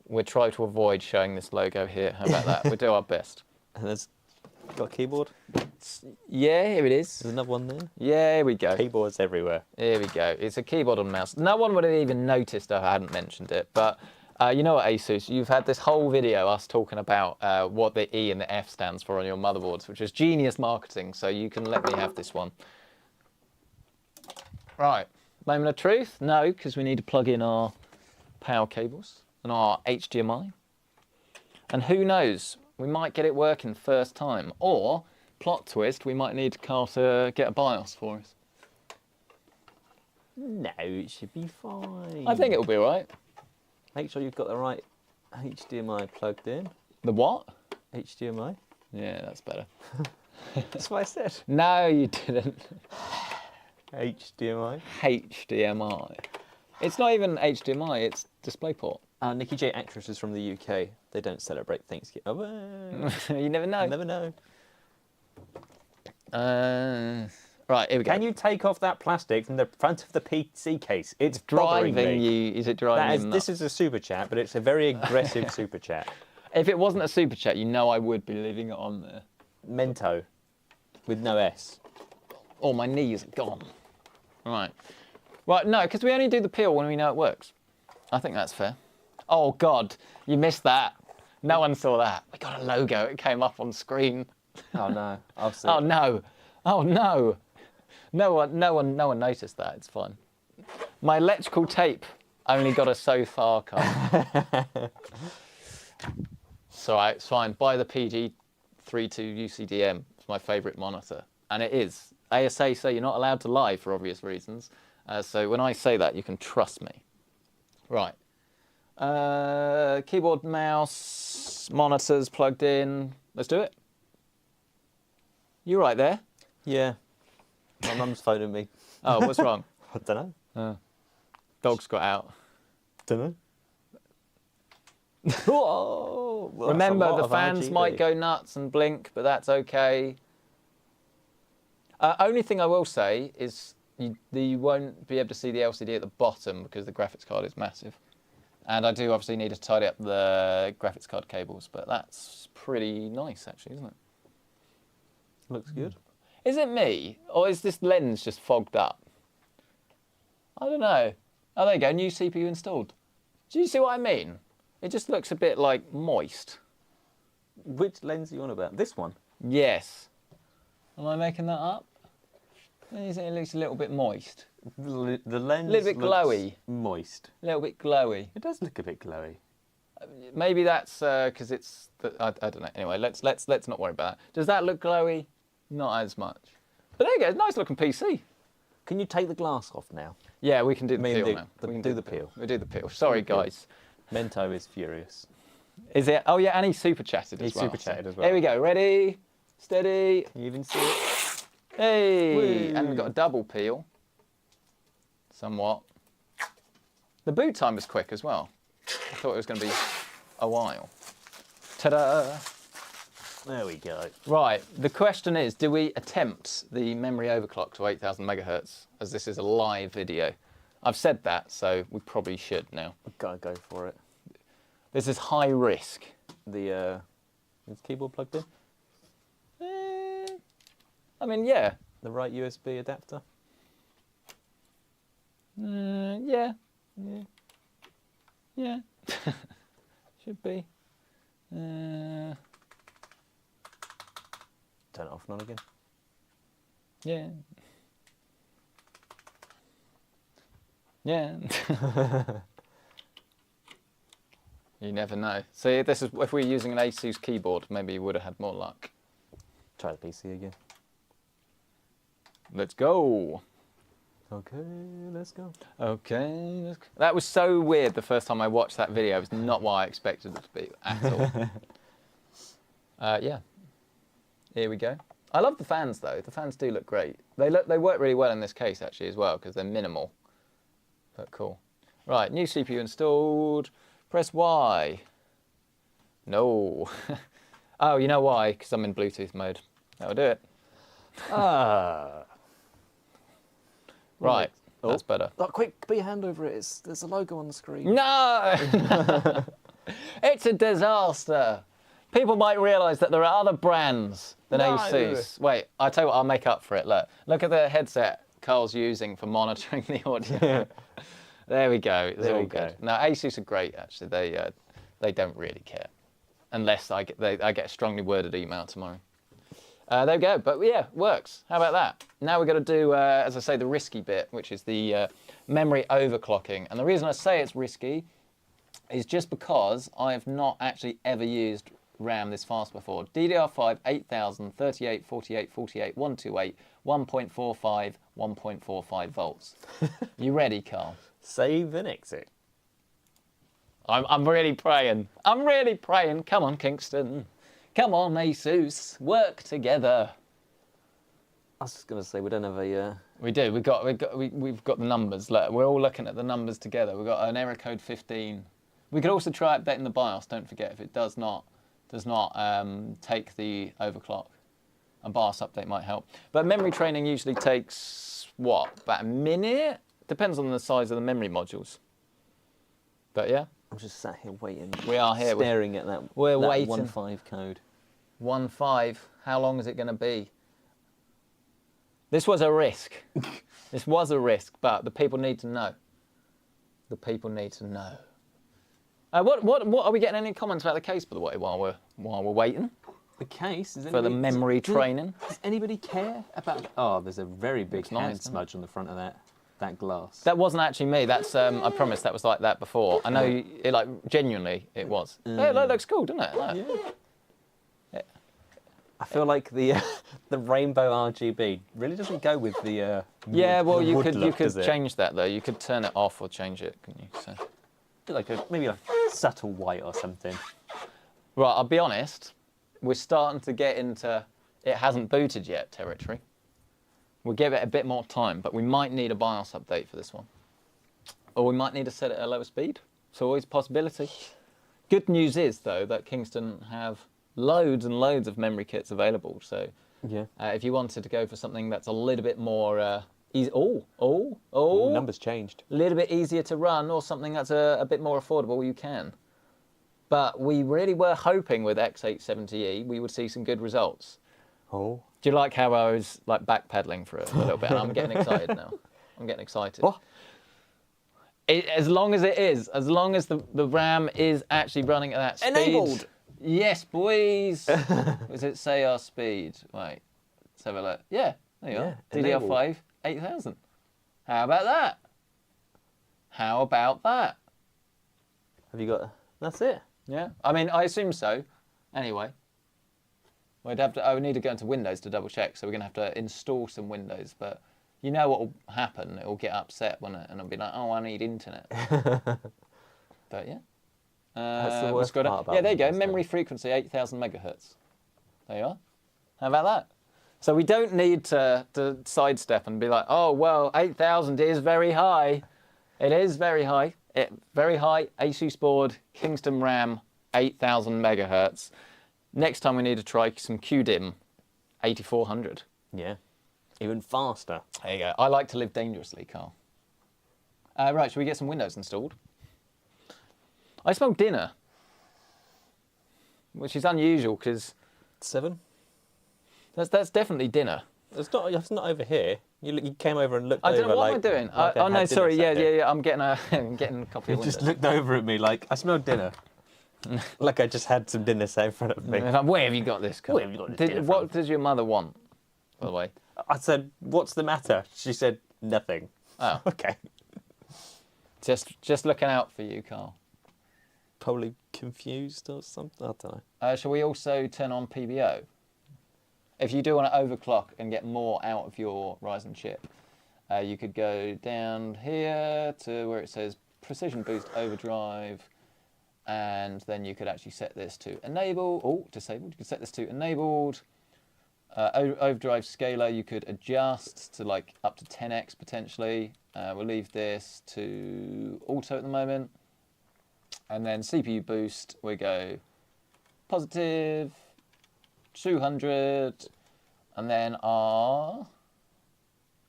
we'll try to avoid showing this logo here. How about that? We'll do our best. And there's got a keyboard. Yeah, here it is. There's another one there. Yeah, here we go. Keyboards everywhere. Here we go. It's a keyboard and mouse. No one would have even noticed if I hadn't mentioned it. But You know what, Asus? You've had this whole video us talking about what the E and the F stands for on your motherboards, which is genius marketing. So you can let me have this one. Right. Moment of truth? No, because we need to plug in our power cables and our HDMI. And who knows? We might get it working first time, or plot twist, we might need Carl to get a BIOS for us. No, it should be fine. I think it'll be all right. Make sure you've got the right HDMI plugged in. The what? HDMI. Yeah, that's better. That's what I said. No, you didn't. HDMI. HDMI. It's not even HDMI, it's DisplayPort. Nikki J actress is from the UK. They don't celebrate Thanksgiving. Oh, You never know. you never know. Right, here we go. Can you take off that plastic from the front of the PC case? It's bothering driving me. you? Is it driving you This nuts? is a super chat, but it's a very aggressive super chat. If it wasn't a super chat, you know I would be leaving it on there. Mento, with no S. Oh, my knees are gone. Right. Right, no, because we only do the peel when we know it works. I think that's fair. Oh, God, you missed that. No one saw that. We got a logo. It came up on screen. Oh no, I'll see. Oh, no. Oh, no. No one noticed that. It's fine. My electrical tape only got us so far, Carl. So it's fine. Buy the PG32 UCDM. It's my favourite monitor. And it is. ASA say you're not allowed to lie for obvious reasons. So when I say that, you can trust me. Right. Keyboard, mouse, monitors plugged in. Let's do it. You right there? Yeah. My mum's phoning me. Oh, what's wrong? I don't know. Dog's got out. Don't know. Whoa! Well, Remember, the fans might go nuts and blink, but that's okay. Only thing I will say is you won't be able to see the LCD at the bottom because the graphics card is massive. And I do obviously need to tidy up the graphics card cables, but that's pretty nice actually, isn't it? Looks good. Is it me, or is this lens just fogged up? I don't know. Oh, there you go, new CPU installed. Do you see what I mean? It just looks a bit like moist. Which lens are you on about? This one? Yes. Am I making that up? It looks a little bit moist. The lens A little bit looks glowy. moist. A little bit glowy. It does look a bit glowy. Maybe that's because it's. I don't know. Anyway, let's not worry about that. Does that look glowy? Not as much. But there you go. Nice looking PC. Can you take the glass off now? Yeah, we can do the peel now. We We can do the peel. We do the peel. Sorry, guys. Mento is furious. Is it? Oh yeah, and he super chatted as He well. super chatted as well. Here we go. Ready, steady. Can you even see it? Hey, Whee. and we've got a double peel. Somewhat. The boot time was quick as well. I thought it was going to be a while. Ta-da! There we go. Right, the question is, do we attempt the memory overclock to 8,000 megahertz, as this is a live video? I've said that, so we probably should now. I've got to go for it. This is high risk. Is the keyboard plugged in? I mean, yeah. The right USB adapter? Yeah. Yeah. Should be. Turn it off and on again. Yeah. Yeah. You never know. See, this is if we were using an Asus keyboard, maybe you would have had more luck. Try the PC again. Let's go. Okay, let's go. Okay. Let's go. That was so weird the first time I watched that video. It was not what I expected it to be at all. Yeah. Here we go. I love the fans though. The fans do look great. They work really well in this case actually as well because they're minimal. But cool. Right, new CPU installed. Press Y. No. Oh, you know why? Because I'm in Bluetooth mode. That'll do it. Right, that's better. Oh, quick, put your hand over it. There's a logo on the screen. No! It's a disaster. People might realise that there are other brands than No. Asus. Wait, I'll tell you what, I'll make up for it. Look at the headset Carl's using for monitoring the audio. There we go. It's There all we good. go. Now, Asus are great, actually. They don't really care. Unless I get a strongly worded email tomorrow. There we go. But yeah, works. How about that? Now we're going to do, as I say, the risky bit, which is the memory overclocking. And the reason I say it's risky is just because I've not actually ever used RAM this fast before. DDR5 8000, 38, 48, 48, 128, 1.45, 1.45 volts. You ready, Carl? Save and exit. I'm really praying. I'm really praying. Come on, Kingston. Come on, Asus. Work together. I was just gonna say we don't have a. We do. We've got the numbers. Look, we're all looking at the numbers together. We've got an error code 15. We could also try updating the BIOS. Don't forget, if it does not take the overclock, a BIOS update might help. But memory training usually takes what, about a minute? Depends on the size of the memory modules. But yeah. I'm just sat here waiting. We are here. Staring at that. We're that waiting. 1.5 code. 1.5. How long is it going to be? This was a risk. This was a risk, but the people need to know. The people need to know. What are we getting any comments about the case, by the way, while we're waiting The case is for the memory training? Does anybody care about? Oh, there's a very big nice, hand doesn't it? smudge on the front of that glass. That wasn't actually me. That's I promise that was like that before. I know, like genuinely, it was. Hey, that looks cool, doesn't it? Look. Yeah. I feel like the the rainbow RGB really doesn't go with the. Yeah, well, the you wood could look, does it? change that though. You could turn it off or change it, couldn't you? So. Like maybe a subtle white or something. Right, I'll be honest. We're starting to get into it hasn't booted yet territory. We'll give it a bit more time, but we might need a BIOS update for this one. Or we might need to set it at a lower speed. It's always a possibility. Good news is, though, that Kingston have loads and loads of memory kits available. So Yeah. if you wanted to go for something that's a little bit more easy, Numbers changed. a little bit easier to run, or something that's a bit more affordable, you can. But we really were hoping with X870E we would see some good results. Oh. Do you like how I was like backpedaling for a little bit? I'm getting excited now. I'm getting excited. What? As long as the RAM is actually running at that speed. Enabled. Yes, boys. Does it say our speed? Wait, let's have a look. Yeah, there you are. enabled. DDR5 8000. How about that? How about that? Have you got? That's it. Yeah, I mean, I assume so. Anyway, I would need to go into Windows to double check, so we're going to have to install some Windows. But you know what will happen? It will get upset, won't it? And it'll be like, oh, I need internet. But yeah. That's the we'll worst scroll down. part about Yeah, there you go. Windows, Memory frequency 8,000 megahertz. There you are. How about that? So we don't need to sidestep and be like, oh, well, 8,000 is very high. It is very high. Very high Asus board, Kingston RAM, 8,000 megahertz. Next time we need to try some QDIM, 8400. Yeah. Even faster. There you go. I like to live dangerously, Carl. Right, should we get some Windows installed? I smell dinner, which is unusual because 7. that's definitely dinner. It's not over here. You came over and looked I over. don't know what am I doing. like I Oh had no, dinner sorry. sat here. Yeah. I'm getting a copy of Windows. Just looked over at me like I smelled dinner. Like I just had some dinner sat in front of me. Like, where have you got this? Carl? Where have you got this dinner What from? does your mother want, by the way? I said, "What's the matter?" She said, "Nothing." Oh, Okay. just looking out for you, Carl. Probably confused or something. I don't know. Shall we also turn on PBO? If you do want to overclock and get more out of your Ryzen chip, you could go down here to where it says Precision Boost Overdrive, and then you could actually set this to enable, or disabled. You could set this to enabled. Overdrive scaler you could adjust to like up to 10x potentially. We'll leave this to auto at the moment. And then CPU boost, we go positive, 200, and then our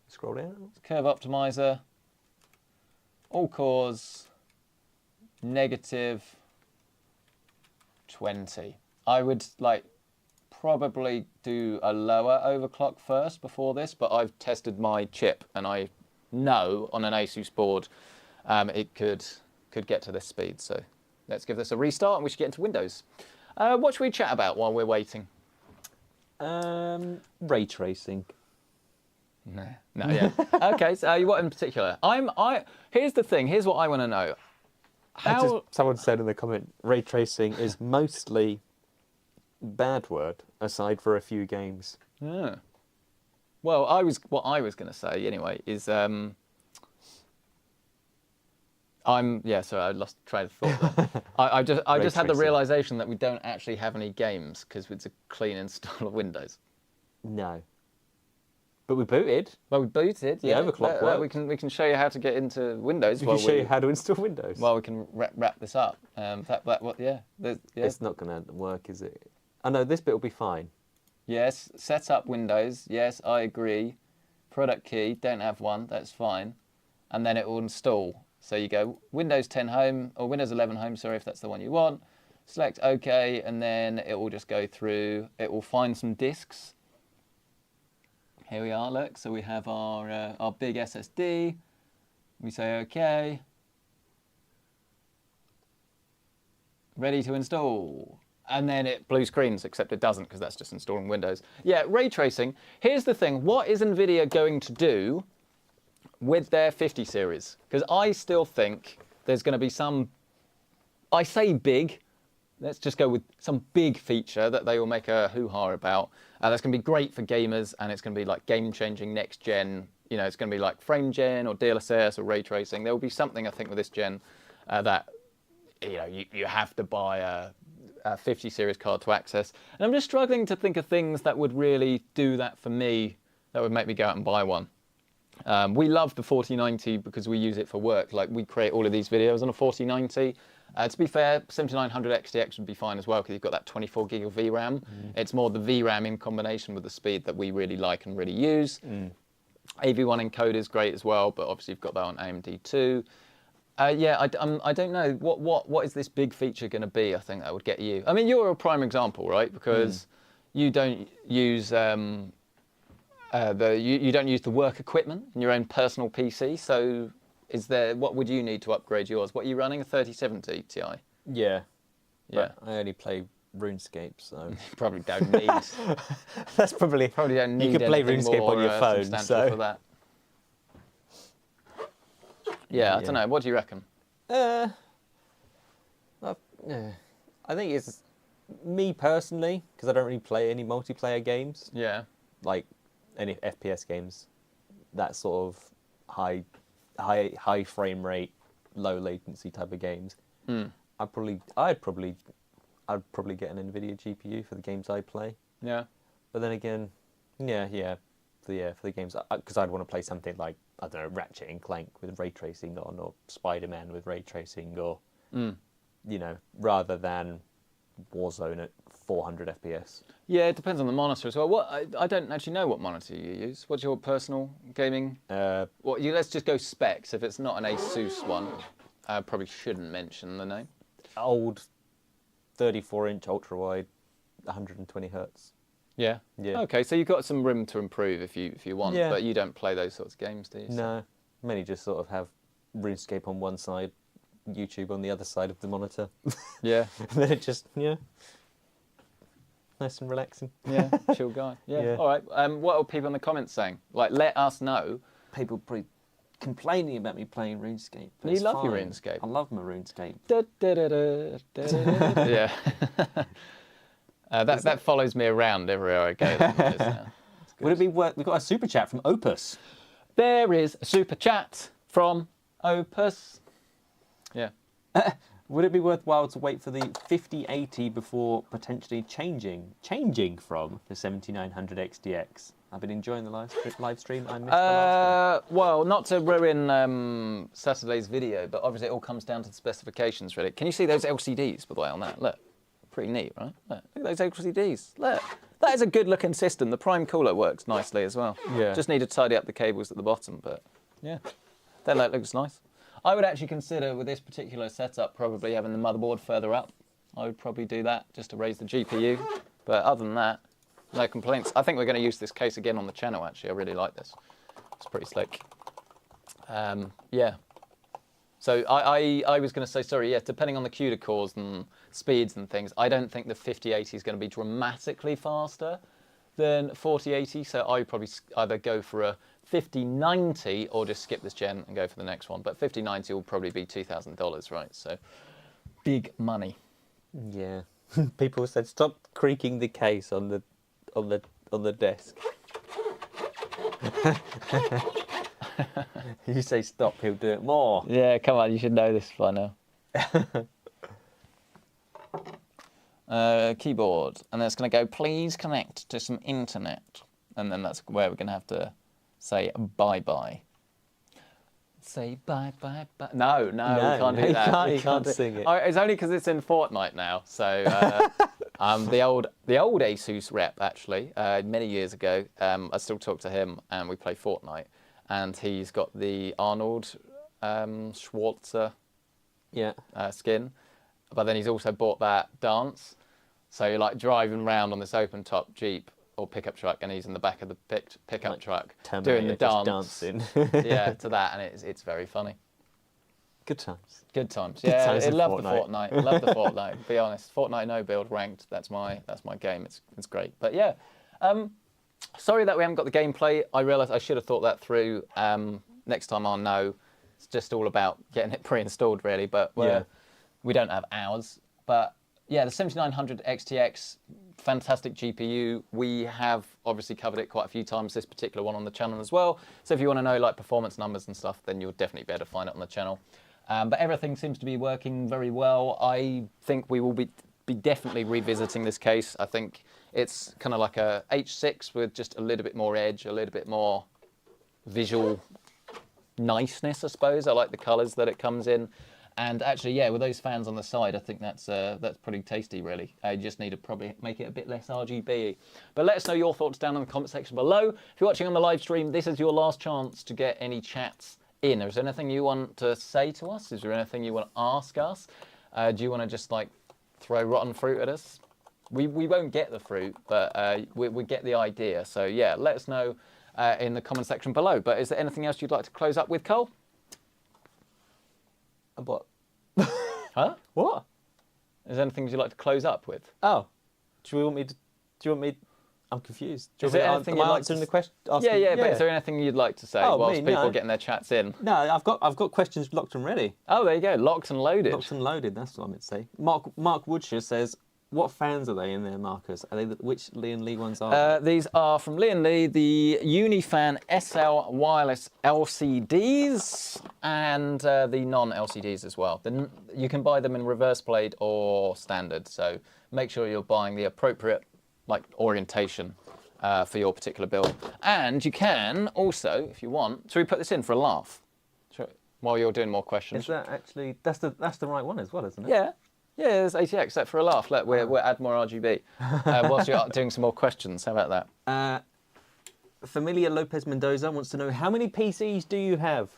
Scroll down. curve optimizer, all cores, negative 20. I would like probably do a lower overclock first before this, but I've tested my chip and I know on an Asus board it could get to this speed. So let's give this a restart and we should get into Windows. What should we chat about while we're waiting? Ray tracing. No, yeah. Okay, so what in particular? Here's the thing. Here's what I want to know. Someone said in the comment, ray tracing is mostly bad word, aside for a few games. Yeah. Well, what I was going to say anyway is sorry, I lost train of thought there. I just had the realization that we don't actually have any games because it's a clean install of Windows. No. But we booted. Well, we booted. The Yeah, overclock worked. We can show you how to get into Windows. We can show you how to install Windows. Well, we can wrap this up. It's not going to work, is it? I know this bit will be fine. Yes, set up Windows. Yes, I agree. Product key, don't have one. That's fine. And then it will install. So you go Windows 10 Home or Windows 11 Home. Sorry, if that's the one you want. Select OK, and then it will just go through. It will find some disks. Here we are, look, so we have our big SSD. We say OK. Ready to install. And then it blue screens, except it doesn't because that's just installing Windows. Yeah, ray tracing. Here's the thing. What is NVIDIA going to do with their 50 series? Because I still think there's going to be some, I say big, let's just go with some big feature that they will make a hoo-ha about. That's going to be great for gamers, and it's going to be like game-changing next gen. You know, it's going to be like frame gen or DLSS or ray tracing. There will be something, I think, with this gen that you have to buy a 50 series card to access. And I'm just struggling to think of things that would really do that for me, that would make me go out and buy one. We love the 4090 because we use it for work. Like, we create all of these videos on a 4090. To be fair, 7900 XTX would be fine as well because you've got that 24 gig of VRAM. It's more the VRAM in combination with the speed that we really like and really use. AV1 encoder is great as well, but obviously you've got that on AMD too. I don't know. What is this big feature going to be, I think, that would get you? I mean, you're a prime example, right? Because you don't use you don't use the work equipment in your own personal PC, so what would you need to upgrade yours? What are you running, a 3070 Ti? Yeah. Yeah. I only play RuneScape, so You probably don't need. that's probably don't need. You could play anything RuneScape more, on your phone, substantial so for that. Yeah, I don't know. What do you reckon? I think it's me personally, because I don't really play any multiplayer games. Yeah. Like any FPS games, that sort of high frame rate, low latency type of games. I'd probably get an NVIDIA GPU for the games I play. Yeah. But then again, for the games, because I'd want to play something like, I don't know, Ratchet and Clank with ray tracing on, or Spider-Man with ray tracing, or rather than Warzone at 400 FPS. Yeah, it depends on the monitor as well. I don't actually know what monitor you use. What's your personal gaming? Let's just go specs. If it's not an Asus one, I probably shouldn't mention the name. Old 34-inch ultra-wide, 120 hertz. Yeah. Yeah. Okay, so you've got some room to improve if you want, Yeah. but you don't play those sorts of games, do you? No, mainly just sort of have RuneScape on one side, YouTube on the other side of the monitor. Yeah. And then it just, nice and relaxing. Yeah, chill guy. Yeah. Yeah. All right. What are people in the comments saying? Like, let us know. People probably complaining about me playing RuneScape. You love your RuneScape. I love my RuneScape. Yeah. That follows me around everywhere I go. Would it be worth? We've got a super chat from Opus. There is a super chat from Opus. Yeah. Would it be worthwhile to wait for the 5080 before potentially changing from the 7900 XTX? I've been enjoying the live stream. I missed the last one. Well, not to ruin Saturday's video, but obviously it all comes down to the specifications, really. Can you see those LCDs, by the way, on that? Look. Pretty neat, right? Look at those LCDs. Look, that is a good-looking system. The Prime Cooler works nicely as well. Yeah. Just need to tidy up the cables at the bottom, but yeah, that looks nice. I would actually consider, with this particular setup, probably having the motherboard further up. I would probably do that just to raise the GPU. But other than that, no complaints. I think we're going to use this case again on the channel, actually. I really like this. It's pretty slick. Yeah. So I was going to say, sorry, yeah, depending on the CUDA cores and speeds and things, I don't think the 5080 is going to be dramatically faster than 4080. So I would probably either go for a 5090 or just skip this gen and go for the next one. But 5090 will probably be $2,000, right? So big money. Yeah. People said stop creaking the case on the desk. You say stop, he'll do it more. Yeah, come on, you should know this by now. Keyboard, and then it's going to go, please connect to some internet. And then that's where we're going to have to say bye-bye. Say bye-bye. No, we can't do that. You can't sing it. Oh, it's only because it's in Fortnite now. So the old Asus rep, actually, many years ago, I still talk to him, and we play Fortnite. And he's got the Arnold Schwarzer skin. But then he's also bought that dance. So you're like driving around on this open top Jeep or pickup truck, and he's in the back of the pickup truck doing the dance. Dancing. Yeah, to that, and it's very funny. Good times. Good times. Good Yeah, times I in love Fortnite. the Fortnite. I love the Fortnite. To be honest, Fortnite no build ranked. That's my game. It's great. But yeah, sorry that we haven't got the gameplay. I realised I should have thought that through. Next time I'll know. It's just all about getting it pre-installed, really. But we don't have hours. But yeah, the 7900 XTX, fantastic GPU. We have obviously covered it quite a few times, this particular one on the channel as well. So if you want to know like performance numbers and stuff, then you'll definitely be able to find it on the channel. But everything seems to be working very well. I think we will be definitely revisiting this case. I think it's kind of like a H6 with just a little bit more edge, a little bit more visual niceness, I suppose. I like the colours that it comes in. And actually, yeah, with those fans on the side, I think that's pretty tasty, really. You just need to probably make it a bit less RGB. But let us know your thoughts down in the comment section below. If you're watching on the live stream, this is your last chance to get any chats in. Is there anything you want to say to us? Is there anything you want to ask us? Do you want to just like throw rotten fruit at us? We won't get the fruit, but we get the idea. So yeah, let us know in the comment section below. But is there anything else you'd like to close up with, Cole? What? Huh? What? Is there anything you'd like to close up with? Oh, do you want me? I'm confused. Do you Is there want anything me you'd like answering to the question? Yeah, but is there anything you'd like to say whilst people are getting their chats in? No, I've got questions locked and ready. Oh, there you go, locked and loaded. Locked and loaded. That's what I meant to say. Mark Woodshire says, what fans are they in there, Marcus? Are they which Lian Li ones are? These are from Lian Li, the Unifan SL wireless LCDs and the non-LCDs as well. You can buy them in reverse blade or standard, so make sure you're buying the appropriate orientation for your particular build. And you can also, if you want, should we put this in for a laugh while you're doing more questions? Is that actually that's the right one as well, isn't it? Yeah. Yeah, there's ATX set for a laugh. We'll add more RGB. Whilst you're doing some more questions, how about that? Familia Lopez Mendoza wants to know, how many PCs do you have?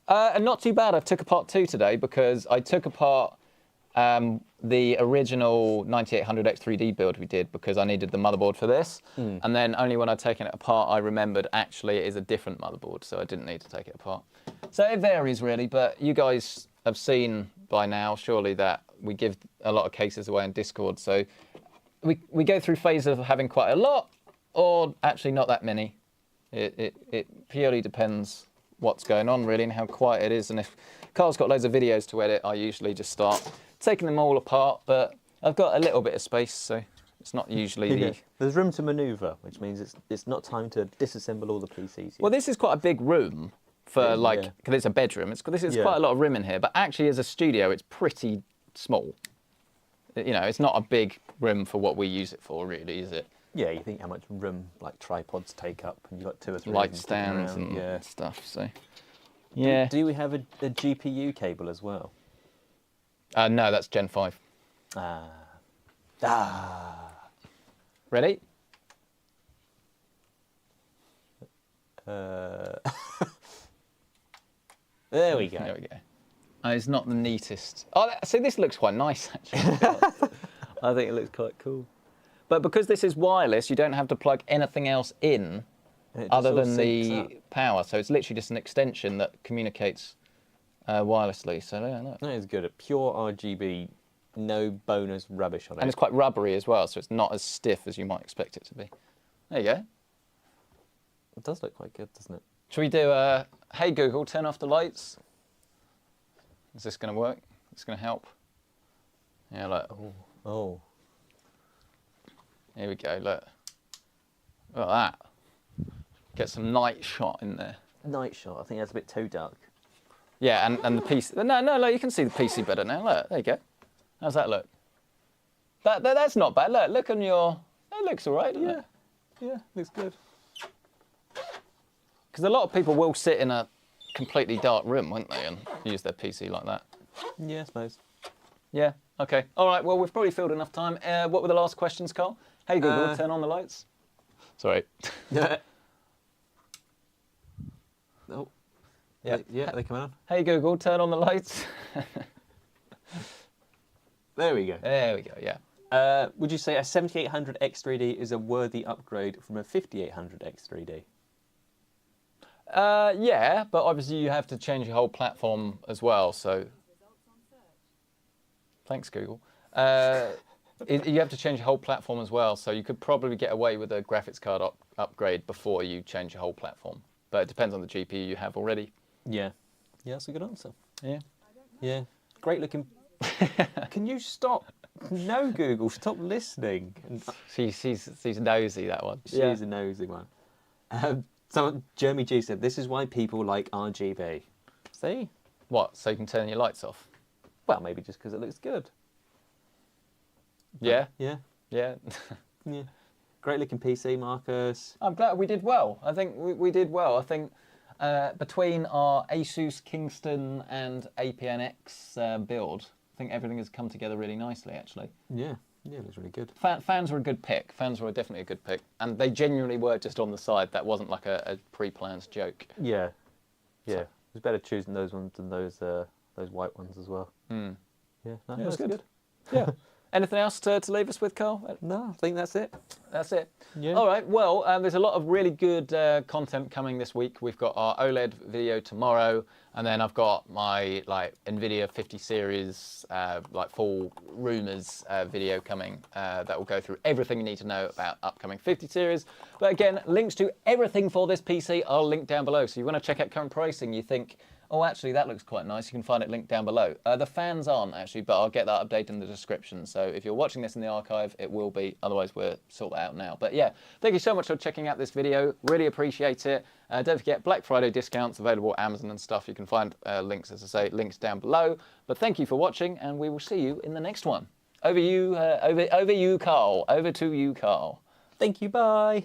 Not too bad. I took apart 2 today because I took apart the original 9800X3D build we did because I needed the motherboard for this. And then only when I'd taken it apart, I remembered actually it is a different motherboard, so I didn't need to take it apart. So it varies really, but you guys have seen by now, surely, that we give a lot of cases away in Discord. So we go through phases of having quite a lot or actually not that many. It purely depends what's going on really and how quiet it is. And if Carl's got loads of videos to edit, I usually just start taking them all apart. But I've got a little bit of space, so it's not usually There's room to manoeuvre, which means it's not time to disassemble all the PCs yet. Well, this is quite a big room for because it's a bedroom. This is quite a lot of room in here, but actually as a studio, it's pretty small. You know, it's not a big room for what we use it for, really, is it? Yeah, you think how much room tripods take up, and you've got 2 or 3 light stands and stuff. So, yeah. Do we have a GPU cable as well? No, that's Gen 5. Ready? There we go. There we go. It's not the neatest. Oh, see, this looks quite nice, actually. I think it looks quite cool. But because this is wireless, you don't have to plug anything else in other than the power. So it's literally just an extension that communicates wirelessly. So yeah, look. That is good. A pure RGB, no bonus rubbish on it. And it's quite rubbery as well, so it's not as stiff as you might expect it to be. There you go. It does look quite good, doesn't it? Should we do hey Google, turn off the lights? Is this going to work? It's going to help. Yeah, look. Oh. Here we go, look. Look at that. Get some night shot in there. Night shot, I think that's a bit too dark. Yeah, and the PC. No, look, you can see the PC better now. Look, there you go. How's that look? That's not bad. Look on your. It looks all right, doesn't it? Yeah, looks good. Because a lot of people will sit in a completely dark room, won't they, and use their PC like that. Yeah, I suppose. Yeah. Okay. All right. Well, we've probably filled enough time. What were the last questions, Carl? Hey Google, turn on the lights. Sorry. Yeah. Oh. Yeah. They come on. Hey Google, turn on the lights. There we go. There we go. Yeah. Would you say a 7800 X3D is a worthy upgrade from a 5800 X3D? Yeah, but obviously you have to change your whole platform as well. So. Thanks, Google. You have to change your whole platform as well, so you could probably get away with a graphics card upgrade before you change your whole platform. But it depends on the GPU you have already. Yeah. Yeah, that's a good answer. Yeah. Yeah. Great looking. Can you stop? No, Google, stop listening. She's nosy, that one. She's a nosy one. So Jeremy G said, this is why people like RGB. See? What, so you can turn your lights off? Well, maybe just because it looks good. Yeah? Yeah. Yeah. Yeah. Great looking PC, Marcus. I'm glad we did well. I think we did well. I think between our Asus Kingston and APNX build, I think everything has come together really nicely, actually. Yeah. Yeah, it looks really good. Fans were a good pick. Fans were definitely a good pick. And they genuinely were just on the side. That wasn't like a pre-planned joke. Yeah. Yeah. It was better choosing those ones than those white ones as well. Mm. Yeah, no, Yeah, that's good. Yeah. Anything else to leave us with, Carl? No, I think that's it. That's it. Yeah. All right. Well, there's a lot of really good content coming this week. We've got our OLED video tomorrow, and then I've got my NVIDIA 50 series full rumors video coming that will go through everything you need to know about upcoming 50 series. But again, links to everything for this PC are linked down below. So you want to check out current pricing, you think, oh, actually, that looks quite nice. You can find it linked down below. The fans aren't, actually, but I'll get that update in the description. So if you're watching this in the archive, it will be. Otherwise, we're sort out now. But yeah, thank you so much for checking out this video. Really appreciate it. Don't forget, Black Friday discounts available at Amazon and stuff. You can find links, as I say, links down below. But thank you for watching, and we will see you in the next one. Over you, Carl. Over to you, Carl. Thank you, bye.